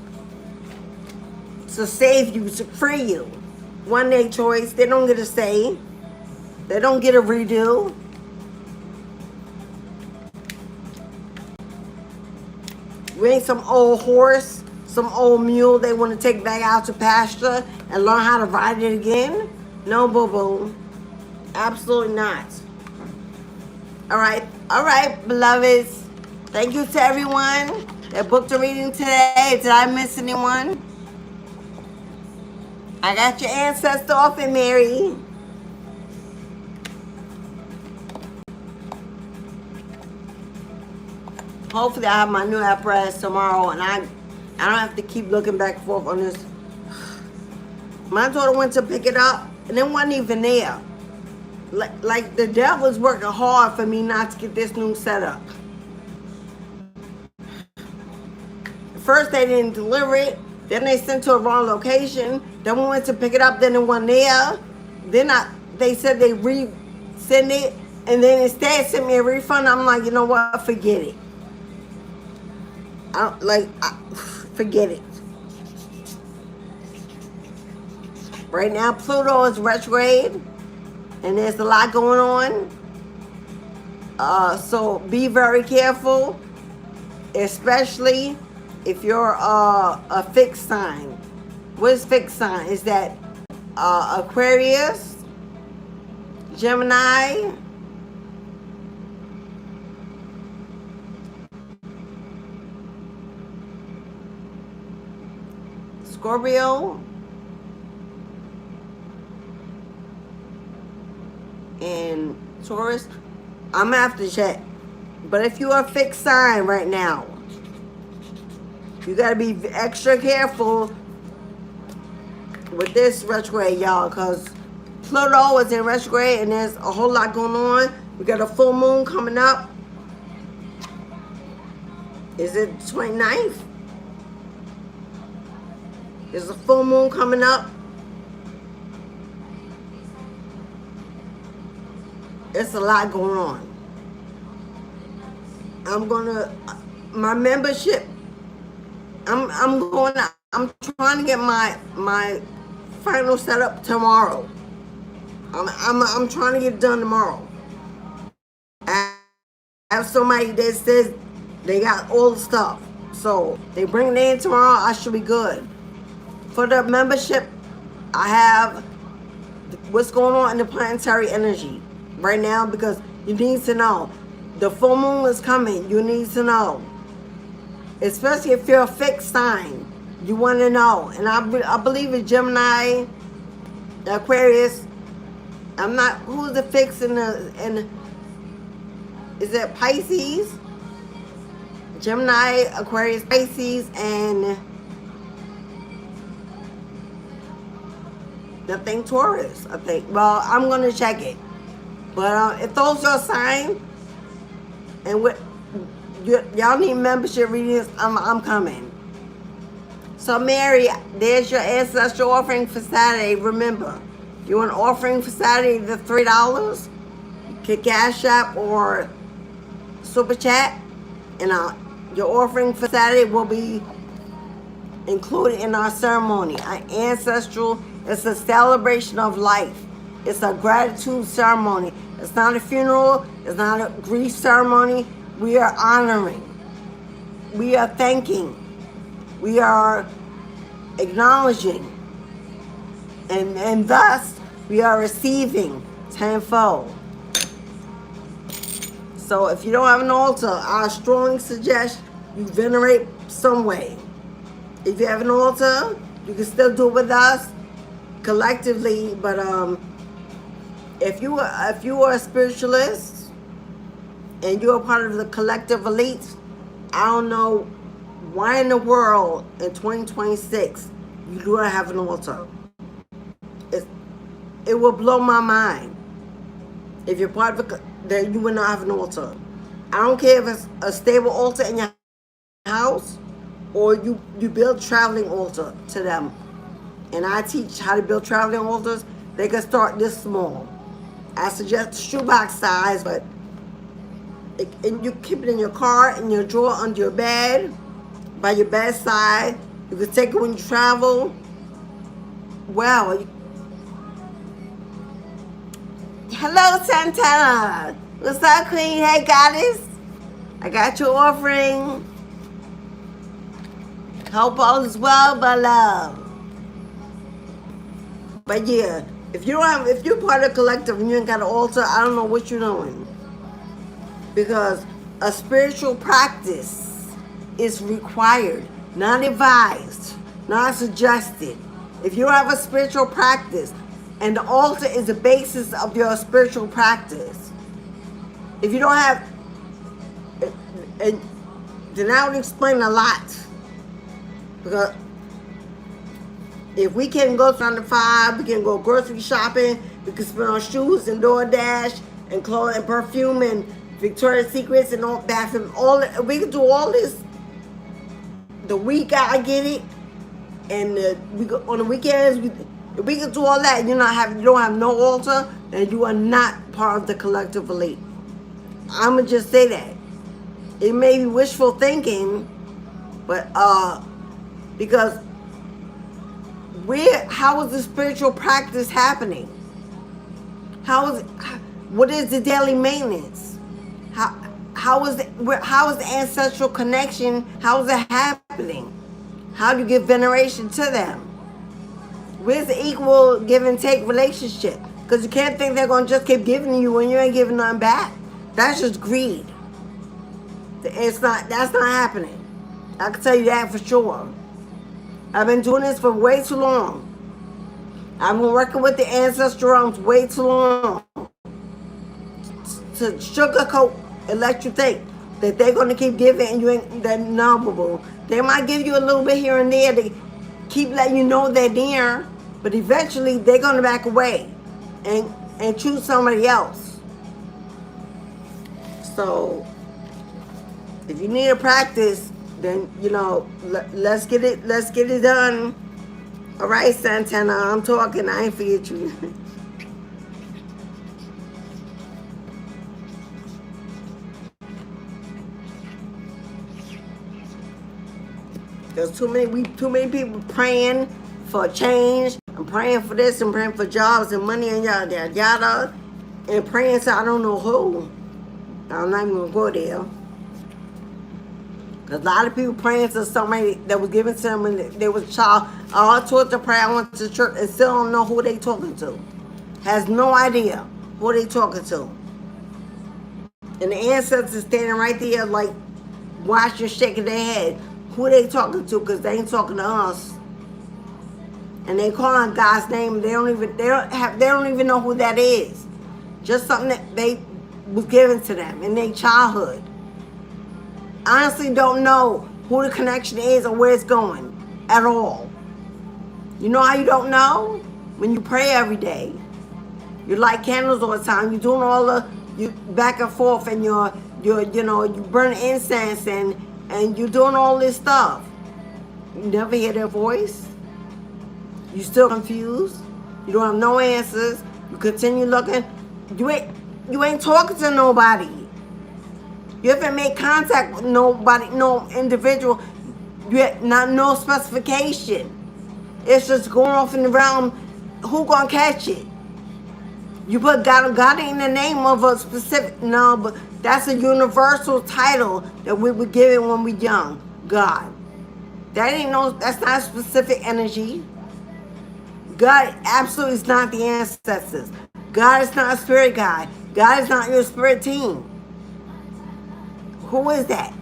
to save you, to free you. One day choice. They don't get a say. They don't get a redo. You ain't some old horse, some old mule they want to take back out to pasture and learn how to ride it again. No, boo-boo. Absolutely not. All right, beloveds. Thank you to everyone that booked a reading today. Did I miss anyone? I got your ancestor off in Mary. Hopefully I have my new apparatus tomorrow and I don't have to keep looking back and forth on this. My daughter went to pick it up and it wasn't even there. Like the devil's working hard for me not to get this new setup. First they didn't deliver it, then they sent to a wrong location. Then we went to pick it up, then it wasn't there. Then they said they resend it, and then instead sent me a refund. I'm like, you know what? Forget it. Forget it. Right now, Pluto is retrograde, and there's a lot going on. So be very careful, especially if you're a fixed sign. What is fixed sign? Is that Aquarius, Gemini, Scorpio, and Taurus? I'm gonna have to check. But if you're a fixed sign right now, you gotta be extra careful with this retrograde, y'all, because Pluto is in retrograde and there's a whole lot going on. We got a full moon coming up. Is it 29th? There's a full moon coming up. It's a lot going on. My membership, I'm trying to get my final setup tomorrow. I'm trying to get it done tomorrow. I have somebody that says they got all the stuff. So they bring it in tomorrow, I should be good. For the membership, I have what's going on in the planetary energy right now, because you need to know. The full moon is coming. You need to know. Especially if you're a fixed sign. You want to know. And I believe in Gemini, Aquarius. I'm not, who's the fixed in is it Pisces? Gemini, Aquarius, Pisces, and I think Taurus, I think. Well, I'm going to check it. But if those are signs, and y'all need membership readings, I'm coming. So Mary, there's your ancestral offering for Saturday. Remember, you want an offering for Saturday, the $3? You can Cash App or Super Chat, and your offering for Saturday will be included in our ceremony. Our ancestral, it's a celebration of life. It's a gratitude ceremony. It's not a funeral. It's not a grief ceremony. We are honoring. We are thanking. We are acknowledging. And thus, we are receiving tenfold. So if you don't have an altar, I strongly suggest you venerate some way. If you have an altar, you can still do it with us collectively. But if you are a spiritualist and you're a part of the collective elite, I don't know why in the world in 2026 you do not have an altar. It will blow my mind. If you're part of it, then you will not have an altar. I don't care if it's a stable altar in your house or you build traveling altar to them. And I teach how to build traveling altars. They can start this small. I suggest shoebox size, but and you keep it in your car, in your drawer, under your bed, by your bedside. You can take it when you travel. Well, hello, Santana. What's up, Queen? Hey, Goddess. I got your offering. Hope all is well, my love. But yeah, if you're part of a collective and you ain't got an altar, I don't know what you're doing. Because a spiritual practice is required, not advised, not suggested. If you have a spiritual practice, and the altar is the basis of your spiritual practice. If you don't have, and then that would explain a lot. Because if we can go 9 to 5, we can go grocery shopping, we can spend on shoes and DoorDash and clothes and perfume and Victoria's Secrets and all bathroom, we can do all this. The week I get it, and we go on the weekends. We can do all that. You don't have no altar, and you are not part of the collective elite. I'ma just say that. It may be wishful thinking, but because how is the spiritual practice happening? What is the daily maintenance? How is the ancestral connection? How is it happening? How do you give veneration to them? Where's the equal give and take relationship? Because you can't think they're going to just keep giving you when you ain't giving nothing back. That's just greed. That's not happening. I can tell you that for sure. I've been doing this for way too long. I've been working with the ancestral realms way too long to sugarcoat and let you think that they're going to keep giving and you ain't that knowable. They might give you a little bit here and there to keep letting you know they're there, but eventually they're going to back away and choose somebody else. So if you need a practice, then let's get it done. All right, Santana, I'm talking. I ain't forget you. There's too many people praying for change. I'm praying for this and praying for jobs and money and yada yada, and praying to I don't know who. I'm not even gonna go there. Cause a lot of people praying to somebody that was given to them when they was a child. I taught the prayer. I went to church and still don't know who they talking to. Has no idea who they talking to. And the ancestors standing right there like watching, shaking their head. Who they talking to? Because they ain't talking to us. And they calling God's name. They don't even know who that is. Just something that they was given to them in their childhood. Honestly, don't know who the connection is or where it's going at all. You know how you don't know? When you pray every day. You light candles all the time. You're doing you back and forth, and you burn incense and you're doing all this stuff. You never hear their voice. You still confused. You don't have no answers. You continue looking. You ain't talking to nobody. You haven't made contact with nobody, no individual. You have no specification. It's just going off in the realm. Who gonna catch it? You put God ain't the name of a specific, no, but that's a universal title that we were given when we young. God. That's not a specific energy. God absolutely is not the ancestors. God is not a spirit guide. God is not your spirit team. Who is that?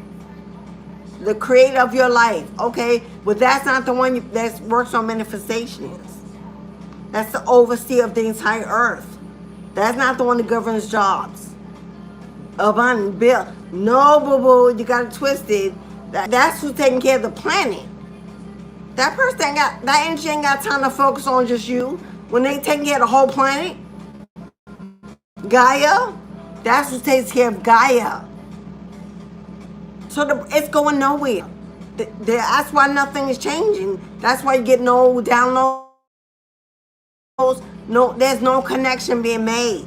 The creator of your life. Okay, but that's not the one that works on manifestations. That's the overseer of the entire earth. That's not the one that governs jobs. Abundant bill. No, boo-boo, you got it twisted. That's who's taking care of the planet. That person ain't got, that energy ain't got time to focus on just you. When they taking care of the whole planet, Gaia, that's who takes care of Gaia. So it's going nowhere. That's why nothing is changing. That's why you get no downloads. No, there's no connection being made.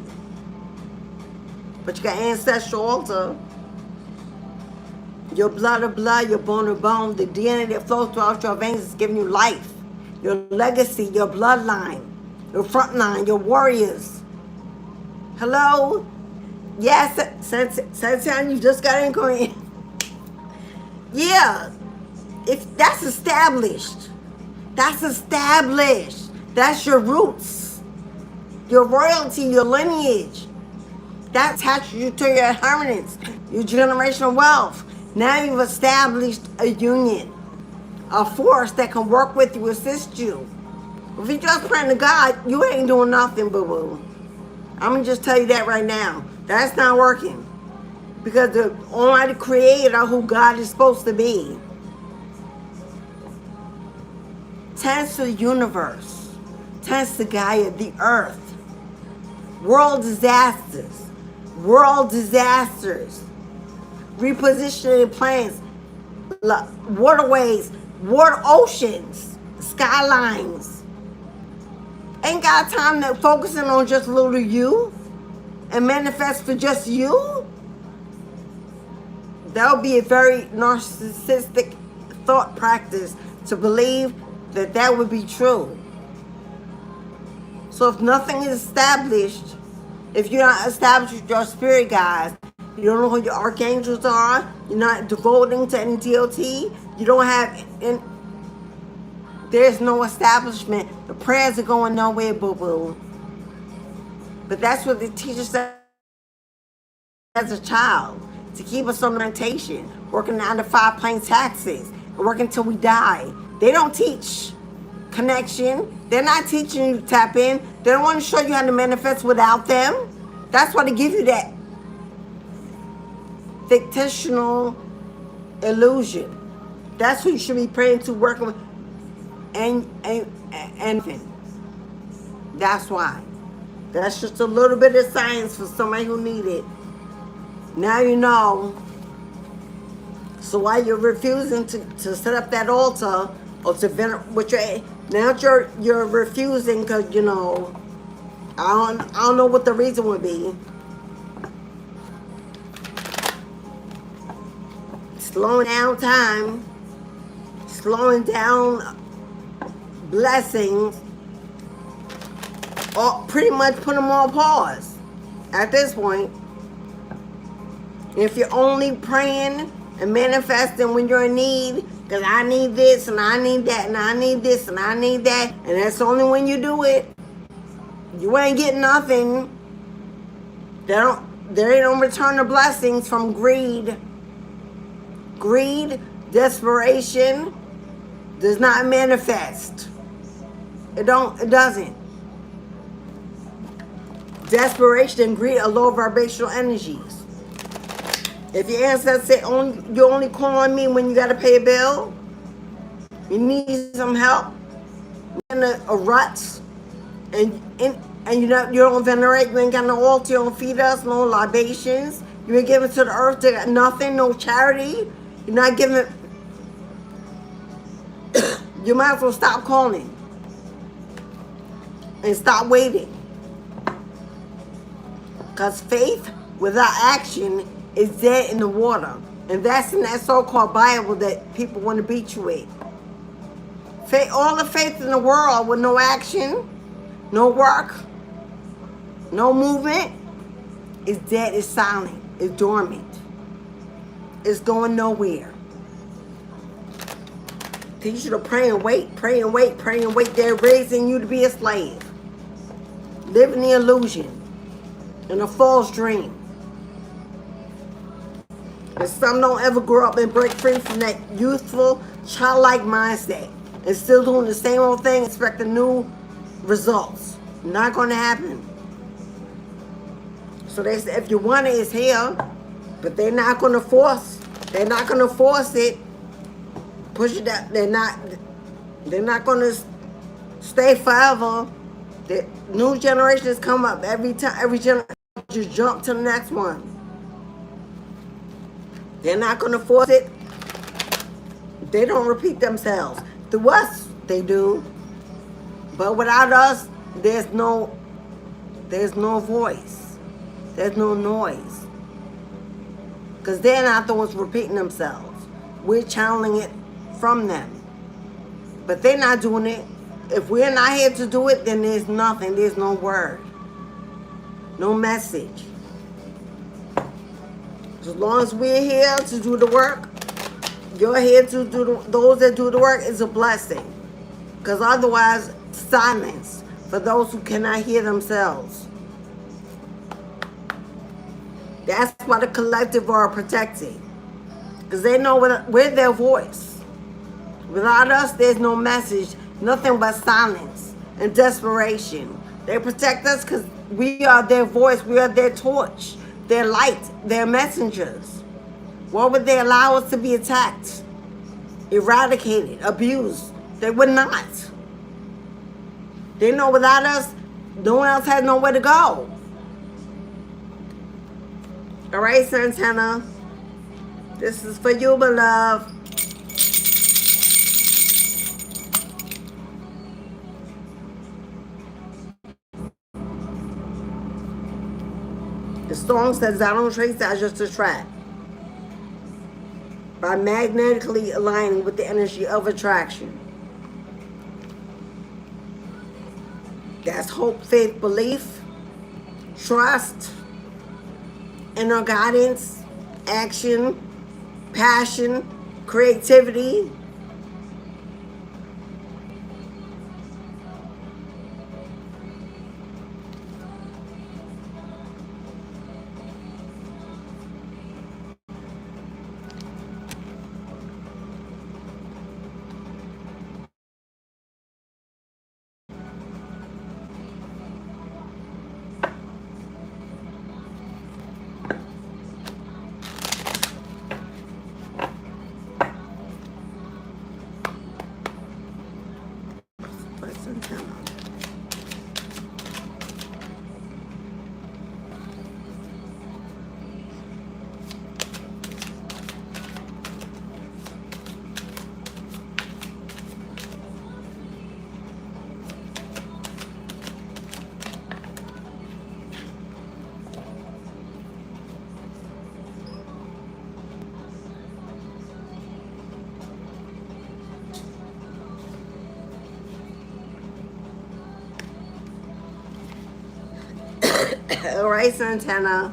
But you got ancestral altar. Your blood of blood, your bone of bone, the DNA that flows throughout your veins is giving you life. Your legacy, your bloodline, your front line, your warriors. Hello? Yes, Satan, you just got in going. Yeah. If that's established. That's established. That's your roots. Your royalty, your lineage. That attaches you to your inheritance, your generational wealth. Now you've established a union, a force that can work with you, assist you. If you just praying to God, you ain't doing nothing, boo-boo. I'm going to just tell you that right now. That's not working. Because the Almighty Creator, who God is supposed to be, tends to the universe, tends to Gaia, the earth. World disasters, repositioning planes, waterways, water oceans, skylines. Ain't got time to focusing on just little you and manifest for just you. That would be a very narcissistic thought practice to believe that that would be true. So if nothing is established, if you're not established with your spirit guides, you don't know who your archangels are, you're not devoting to any DOT, you don't have, there's no establishment. The prayers are going nowhere, boo-boo. But that's what they teach us as a child, to keep us on meditation, working 9 to 5, paying taxes, and working until we die. They don't teach connection. They're not teaching you to tap in. They don't want to show you how to manifest without them. That's why they give you that fictional illusion. That's who you should be praying to, working with, and that's why. That's just a little bit of science for somebody who need it. Now you know. So while you're refusing to set up that altar or to venerate, now you're refusing because you know, I don't know what the reason would be. Slowing down time, slowing down blessings, or pretty much put them on pause at this point. If you're only praying and manifesting when you're in need, because I need this and I need that and I need this and I need that, and that's only when you do it, you ain't getting nothing. There ain't no return of blessings from greed. Greed, desperation does not manifest. It doesn't. Desperation and greed are low vibrational energies. If your ancestors say you only call on me when you gotta pay a bill, you need some help, you're in a rut, and you don't venerate, you ain't got no altar, you don't feed us, no libations, you ain't giving to the earth, they got nothing, no charity, you're not giving, you might as well stop calling and stop waiting. Because faith without action is dead in the water. And that's in that so-called Bible that people want to beat you with. All the faith in the world with no action, no work, no movement, is dead, is silent, is dormant. It's going nowhere. Teach you to pray and wait, pray and wait, pray and wait. They're raising you to be a slave. Live in the illusion, in a false dream. And some don't ever grow up and break free from that youthful, childlike mindset. And still doing the same old thing, expecting new results. Not going to happen. So they say, if you want it, it's here. But they're not going to force. They're not going to force it. Push it out. They're not going to stay forever. The new generations come up every time. Every generation just jump to the next one. They're not going to force it. They don't repeat themselves. Through us, they do. But without us, there's no voice. There's no noise. Because they're not the ones repeating themselves. We're channeling it from them. But they're not doing it. If we're not here to do it, then there's nothing. There's no word. No message. As long as we're here to do the work, you're here to do those that do the work is a blessing. Because otherwise, silence for those who cannot hear themselves. That's why the collective are protecting. Because they know we're their voice. Without us, there's no message. Nothing but silence and desperation. They protect us because we are their voice. We are their torch, their light, their messengers. Why would they allow us to be attacked, eradicated, abused? They would not. They know without us, no one else has nowhere to go. All right, Santana. This is for you, beloved. The song says, I don't trace, I just attract. By magnetically aligning with the energy of attraction. That's hope, faith, belief, trust, inner guidance, action, passion, creativity. All right, Santana.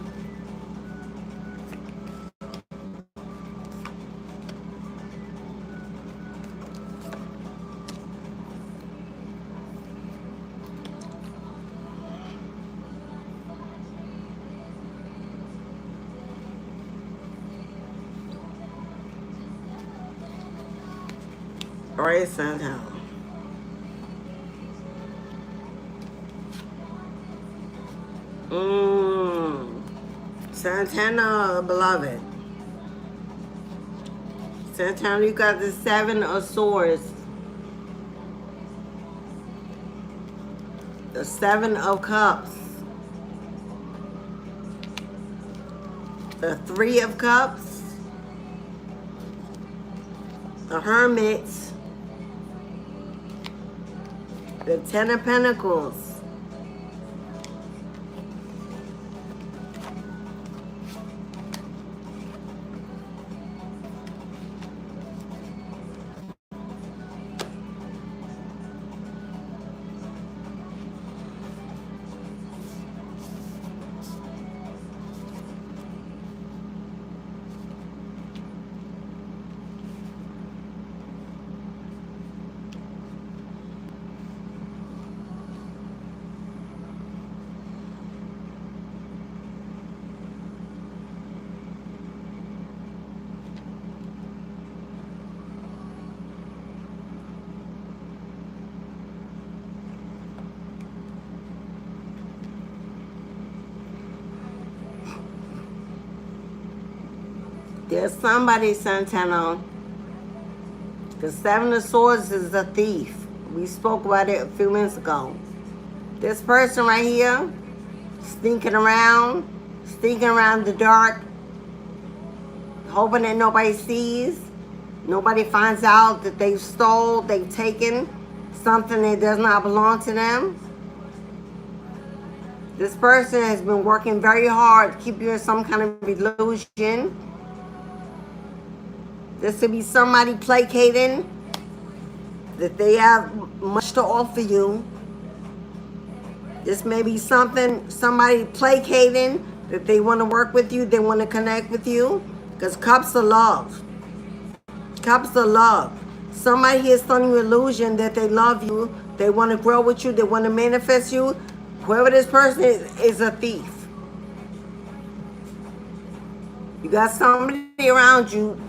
All right, Santana. Santana, beloved. Santana, you got the 7 of Swords. The 7 of Cups. The 3 of Cups. The Hermit. The 10 of Pentacles. There's somebody, Santana. The Seven of Swords is a thief. We spoke about it a few minutes ago. This person right here, sneaking around the dark, hoping that nobody sees, nobody finds out that they've taken something that does not belong to them. This person has been working very hard to keep you in some kind of illusion. This could be somebody placating, that they have much to offer you. This may be somebody placating, that they want to work with you, they want to connect with you. Because cups of love. Cups of love. Somebody here is selling you illusion that they love you, they want to grow with you, they want to manifest you. Whoever this person is a thief. You got somebody around you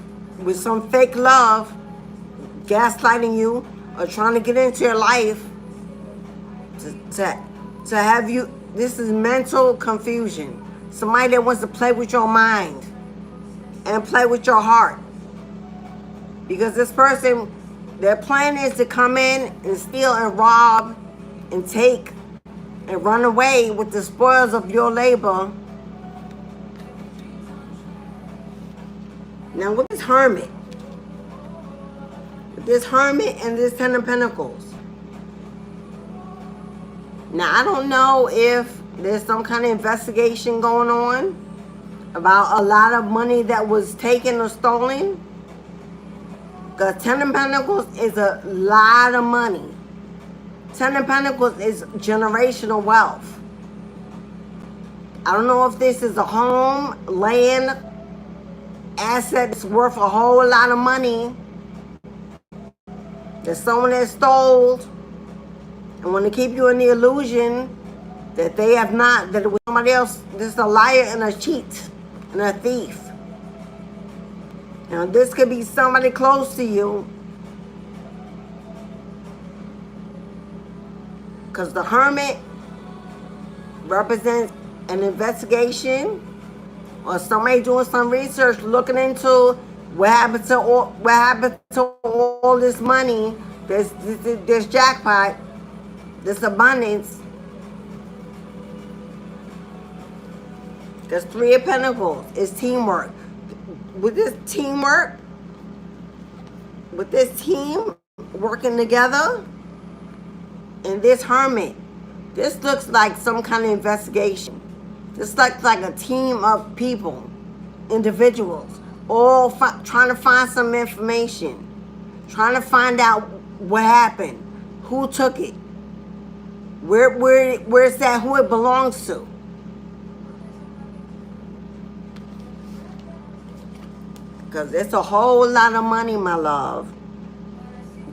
with some fake love, gaslighting you, or trying to get into your life to have you. This is mental confusion. Somebody that wants to play with your mind and play with your heart. Because this person, their plan is to come in and steal and rob and take and run away with the spoils of your labor. Now with this hermit, and this Ten of Pentacles. Now I don't know if there's some kind of investigation going on about a lot of money that was taken or stolen. Because Ten of Pentacles is a lot of money. Ten of Pentacles is generational wealth. I don't know if this is a home, land, asset that's worth a whole lot of money that someone has stole and want to keep you in the illusion that they have not, that it was somebody else. This is a liar and a cheat and a thief. Now this could be somebody close to you, because the Hermit represents an investigation or somebody doing some research, looking into what happened to all this money, this jackpot, this abundance. There's Three of Pentacles. It's teamwork. With this teamwork, with this team working together, and this Hermit, this looks like some kind of investigation. This looks like a team of people, individuals, all trying to find some information, trying to find out what happened, who took it, where's that, who it belongs to. Because it's a whole lot of money, my love,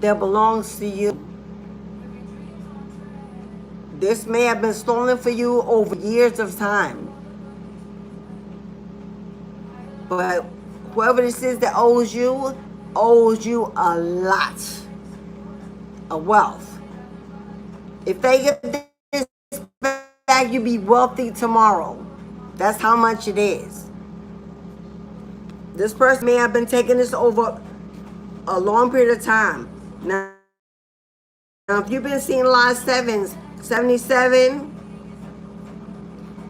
that belongs to you. This may have been stolen for you over years of time. But whoever this is that owes you a lot of wealth. If they get this back, you'll be wealthy tomorrow. That's how much it is. This person may have been taking this over a long period of time. Now if you've been seeing a lot of sevens, 77,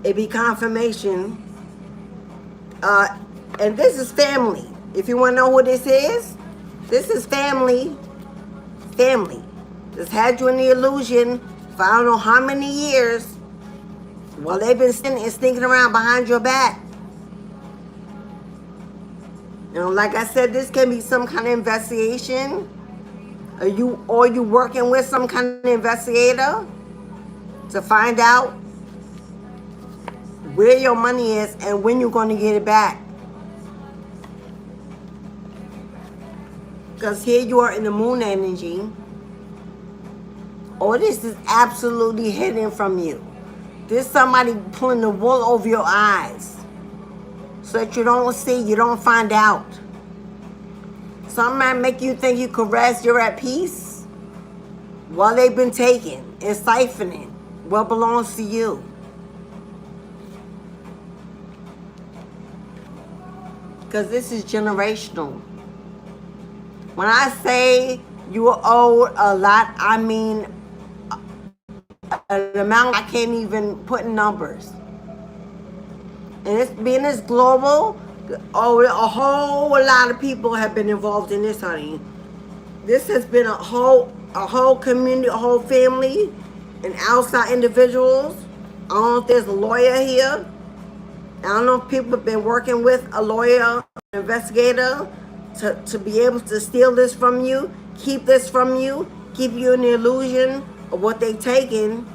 it be confirmation. And this is family. If you want to know who this is family. Family. This had you in the illusion for I don't know how many years, while they've been sneaking around behind your back. You know, like I said, this can be some kind of investigation. Are you working with some kind of investigator to find out where your money is and when you're going to get it back? Because here you are in the moon energy. All this is absolutely hidden from you. There's somebody pulling the wool over your eyes so that you don't see, you don't find out. Some might make you think you could rest, you're at peace, while they've been taking and siphoning what belongs to you. Because this is generational. When I say you are owed a lot, I mean an amount I can't even put in numbers. And it's being this global, a whole lot of people have been involved in this, honey. This has been a whole community, a whole family, and outside individuals. I don't know if there's a lawyer here. I don't know if people have been working with a lawyer, an investigator, to be able to steal this from you, keep this from you, keep you in the illusion of what they've taken.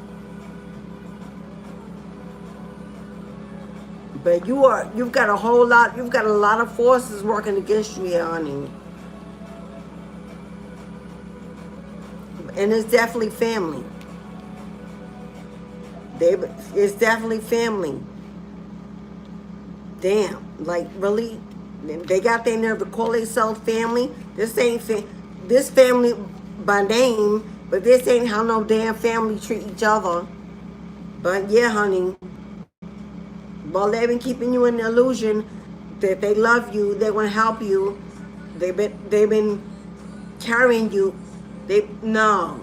But you've got a lot of forces working against you here, honey. And it's definitely family. It's definitely family. Damn, like really, they got their nerve to call themselves family. This ain't this family by name, but this ain't how no damn family treat each other. But yeah, honey, well, they've been keeping you in the illusion that they love you, they want to help you. They've been carrying you. No.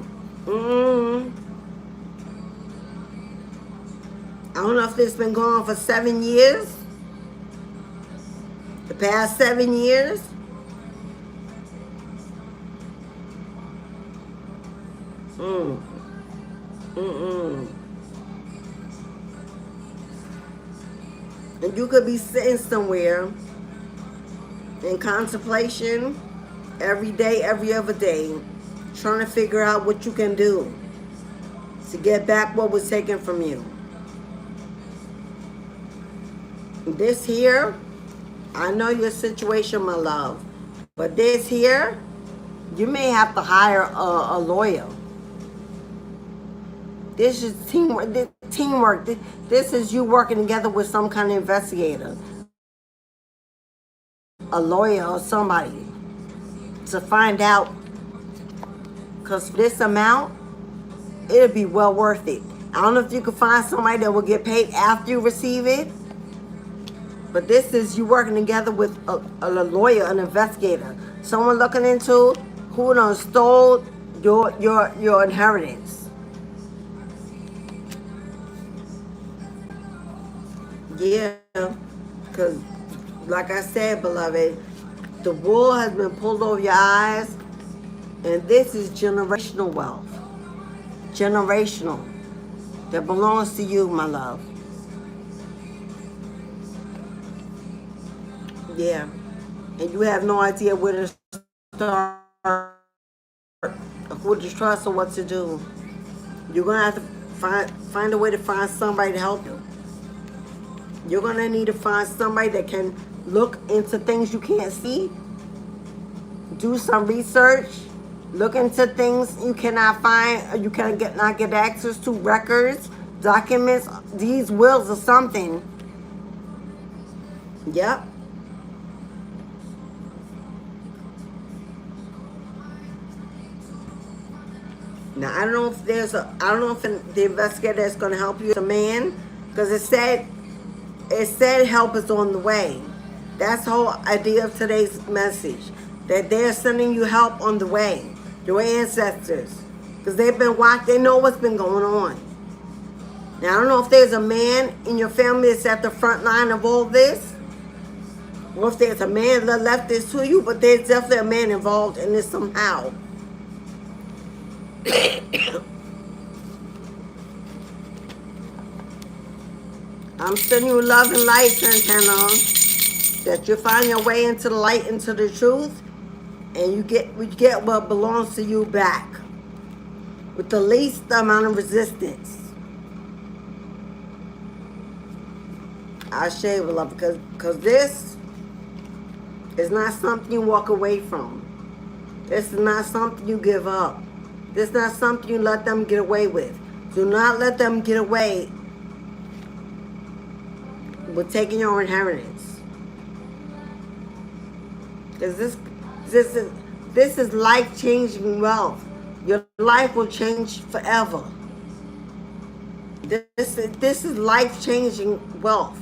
I don't know if this has been going on for 7 years. The past 7 years. And you could be sitting somewhere in contemplation every day, every other day, trying to figure out what you can do to get back what was taken from you. This here, I know your situation, my love, but this here, you may have to hire a lawyer. This is teamwork. This is you working together with some kind of investigator, a lawyer or somebody, to find out. Because this amount, it'll be well worth it. I don't know if you can find somebody that will get paid after you receive it. But this is you working together with a lawyer, an investigator, someone looking into who done stole your inheritance. Yeah, because like I said, beloved, the wool has been pulled over your eyes, and this is generational wealth. Generational. That belongs to you, my love. Yeah, and you have no idea where to start, who to trust, or what to do. You're gonna have to find a way to find somebody to help you. You're gonna need to find somebody that can look into things you can't see. Do some research. Look into things you cannot find, or you not get access to, records, documents, these wills or something. Yep. Now I don't know if the investigator is going to help you, a man, because it said help is on the way. That's the whole idea of today's message, that they're sending you help on the way, your ancestors, because they've been watching, they know what's been going on. Now I don't know if there's a man in your family that's at the front line of all this, or if there's a man that left this to you, but there's definitely a man involved in this somehow. I'm sending you love and light, Santana, that you find your way into the light, into the truth, and you get what belongs to you back with the least amount of resistance. I share with love, because this is not something you walk away from. This is not something you give up. This is not something you let them get away with. Do not let them get away with taking your inheritance. Because this is life-changing wealth. Your life will change forever. This is life-changing wealth,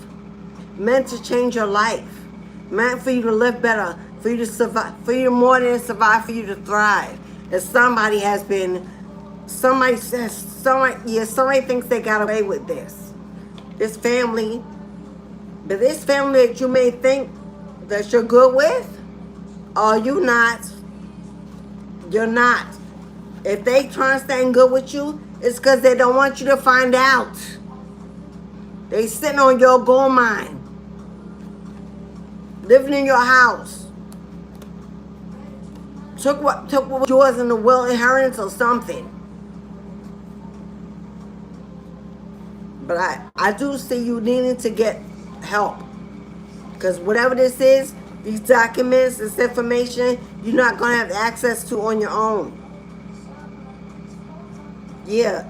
meant to change your life. meant for you to live better, for you to survive, for you to more than survive, for you to thrive. If somebody has been, somebody says, somebody thinks they got away with this. This family, but this family that you may think that you're good with, are you not? You're not. If they try to stay good with you, it's because they don't want you to find out. They sitting on your gold mine, living in your house. Took what was yours in the will, inheritance or something. But I do see you needing to get help. Because whatever this is, these documents, this information, you're not going to have access to on your own. Yeah.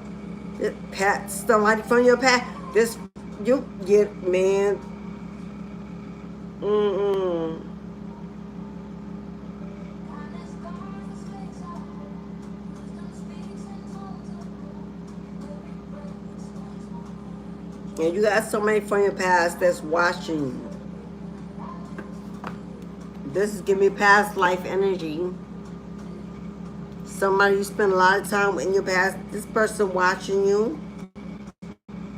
Pat, somebody from your past. This, you get, man. And you got somebody from your past that's watching you. This is giving me past life energy. Somebody you spend a lot of time in your past. This person watching you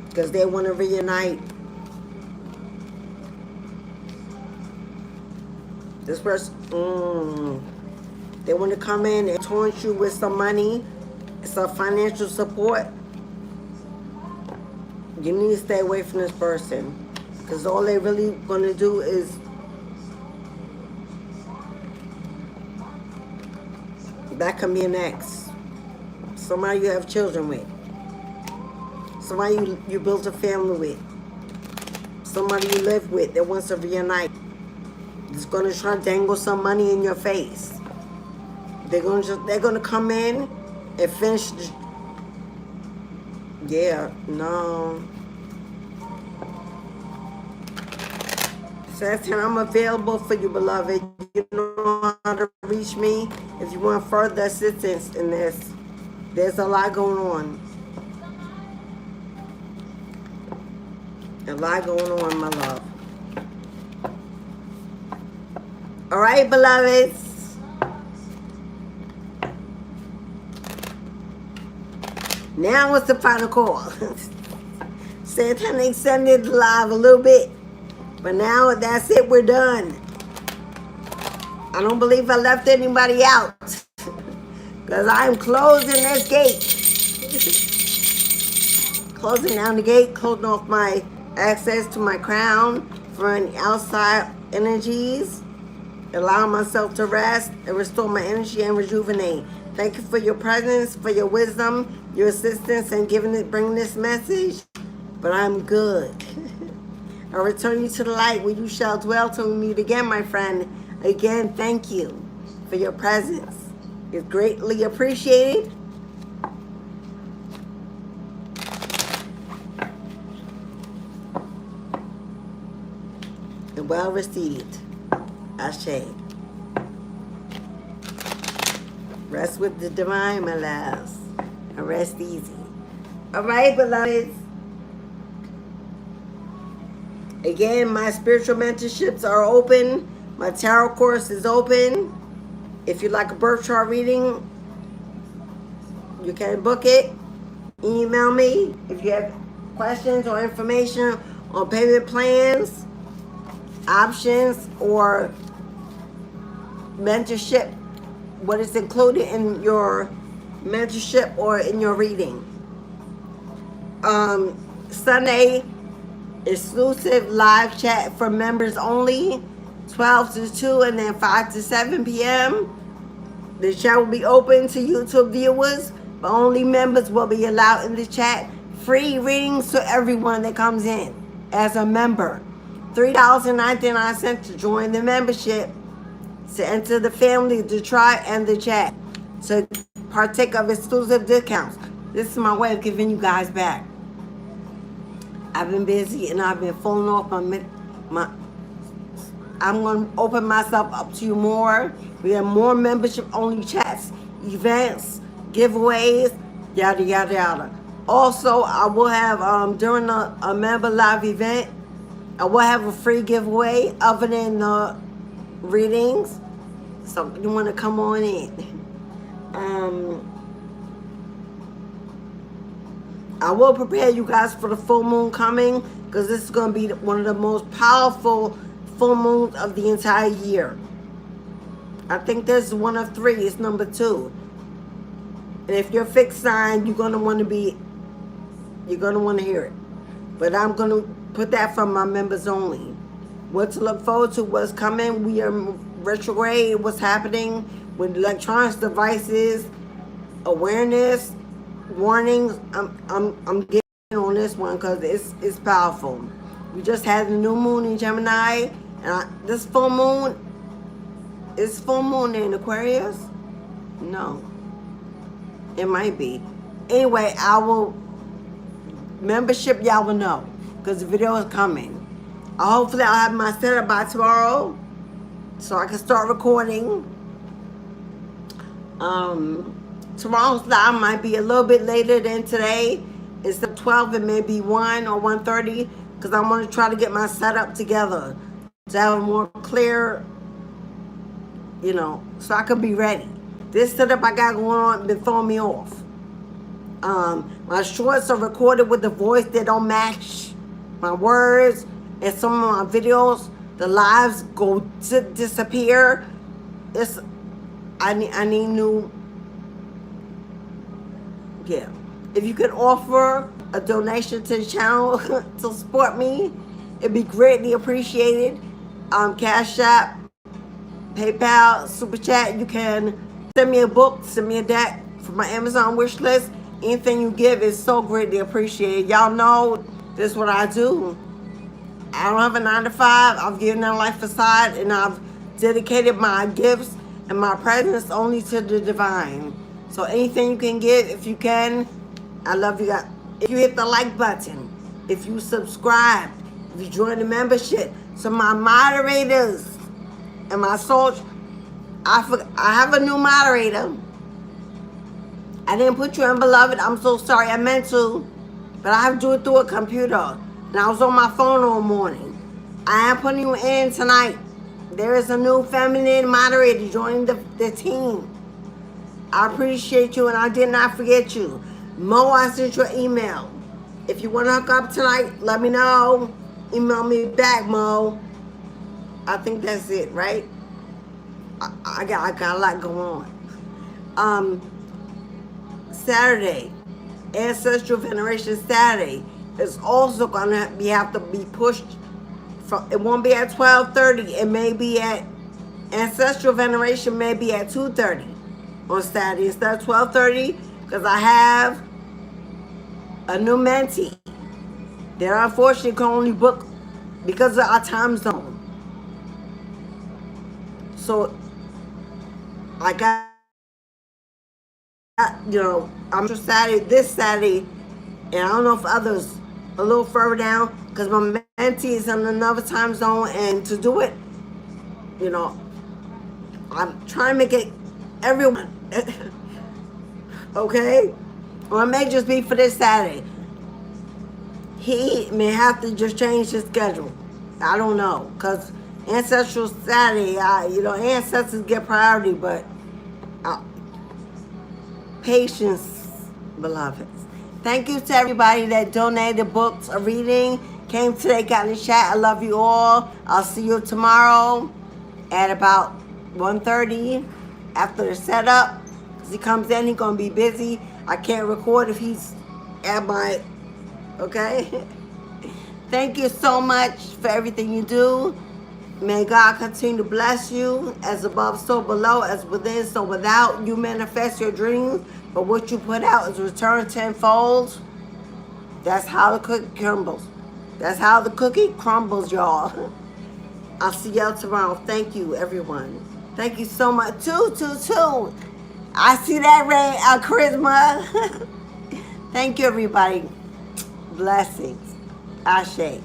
because they want to reunite. This person, they want to come in and taunt you with some money, some financial support. You need to stay away from this person because all they really going to do is that can be an ex. Somebody you have children with. Somebody you built a family with. Somebody you live with that wants to reunite. It's going to try to dangle some money in your face. They're going to come in and finish. Yeah, no. Says I'm available for you, beloved. You know how to reach me if you want further assistance in this. There's a lot going on. A lot going on, my love. All right, beloveds. Now it's the final call. Santana extended live a little bit. But now that's it, we're done. I don't believe I left anybody out. Because I'm closing this gate. Closing down the gate, closing off my access to my crown for any outside energies. Allowing myself to rest and restore my energy and rejuvenate. Thank you for your presence, for your wisdom, your assistance, and bringing this message. But I'm good. I return you to the light where you shall dwell till we meet again, my friend. Again, thank you for your presence. It's greatly appreciated. And well received. Ashe. Rest with the divine, my loves. And rest easy. All right, beloveds. Again, my spiritual mentorships are open. My tarot course is open. If you'd like a birth chart reading, you can book it. Email me if you have questions or information on payment plans, options, or mentorship. What is included in your mentorship or in your reading. Sunday, exclusive live chat for members only, 12 to 2 and then 5 to 7 p.m. The chat will be open to YouTube viewers, but only members will be allowed in the chat. Free readings to everyone that comes in as a member. $3.99 to join the membership, to enter the family, the tribe, and the chat, to partake of exclusive discounts. This is my way of giving you guys back. I've been busy and I've been falling off my I'm going to open myself up to you more. We have more membership only chats, events, giveaways, yada yada yada. Also, I will have during a member live event, I will have a free giveaway other than the readings. So you want to come on in. I will prepare you guys for the full moon coming, because this is going to be one of the most powerful full moons of the entire year. I think this is one of 3. It's number 2. And if you're a fixed sign, you're going to want to hear it. But I'm going to put that for my members only. What to look forward to, what's coming. We are retrograde, what's happening with electronics devices, awareness, warnings. I'm getting on this one because it's powerful. We just had the new moon in Gemini, and this full moon is full moon in Aquarius. No, it might be. Anyway, our membership, y'all will know because the video is coming. Hopefully I'll have my setup by tomorrow so I can start recording. Tomorrow's live might be a little bit later than today. Instead of 12, it may be 1 or 1:30, because I want to try to get my setup together to have a more clear, so I can be ready. This setup I got going on been throwing me off. My shorts are recorded with the voice that don't match my words, and some of my videos, the lives go to disappear. I need new. Yeah, if you could offer a donation to the channel to support me, it'd be greatly appreciated. Cashapp, PayPal, Super Chat. You can send me a book, send me a deck for my Amazon wish list. Anything you give is so greatly appreciated. Y'all know this is what I do. I don't have a 9 to 5. I've given that life aside, and I've dedicated my gifts and my presence only to the divine. So anything you can give, if you can, I love you guys. If you hit the like button, if you subscribe, if you join the membership. So my moderators and my soul, I have a new moderator. I didn't put you in, beloved. I'm so sorry. I meant to, but I have to do it through a computer. And I was on my phone all morning. I am putting you in tonight. There is a new feminine moderator joining the team. I appreciate you, and I did not forget you. Mo, I sent you an email. If you want to hook up tonight, let me know. Email me back, Mo. I think that's it, right? I got a lot going on. Saturday, Ancestral Veneration Saturday, is also gonna have to be pushed. It won't be at 12:30. It may be at Ancestral Veneration. May be at 2:30 on Saturday instead of 12:30, because I have a new mentee that unfortunately can only book because of our time zone. So I got, I'm sure this Saturday, and I don't know if others a little further down, because my mentee is in another time zone, and to do it, I'm trying to make it everyone, okay? Or it may just be for this Saturday. He may have to just change his schedule. I don't know, because Ancestral Saturday, ancestors get priority, but patience, beloveds. Thank you to everybody that donated books or reading, came today, got in the chat. I love you all. I'll see you tomorrow at about 1:30 after the setup. Because he comes in, he's going to be busy. I can't record if he's at my, okay? Thank you so much for everything you do. May God continue to bless you, as above, so below, as within, so without. You manifest your dreams, but what you put out is returned tenfold. That's how the cookie crumbles. That's how the cookie crumbles, y'all. I'll see y'all tomorrow. Thank you, everyone. Thank you so much. Two. I see that ray, charisma. Thank you, everybody. Blessings. Ashe.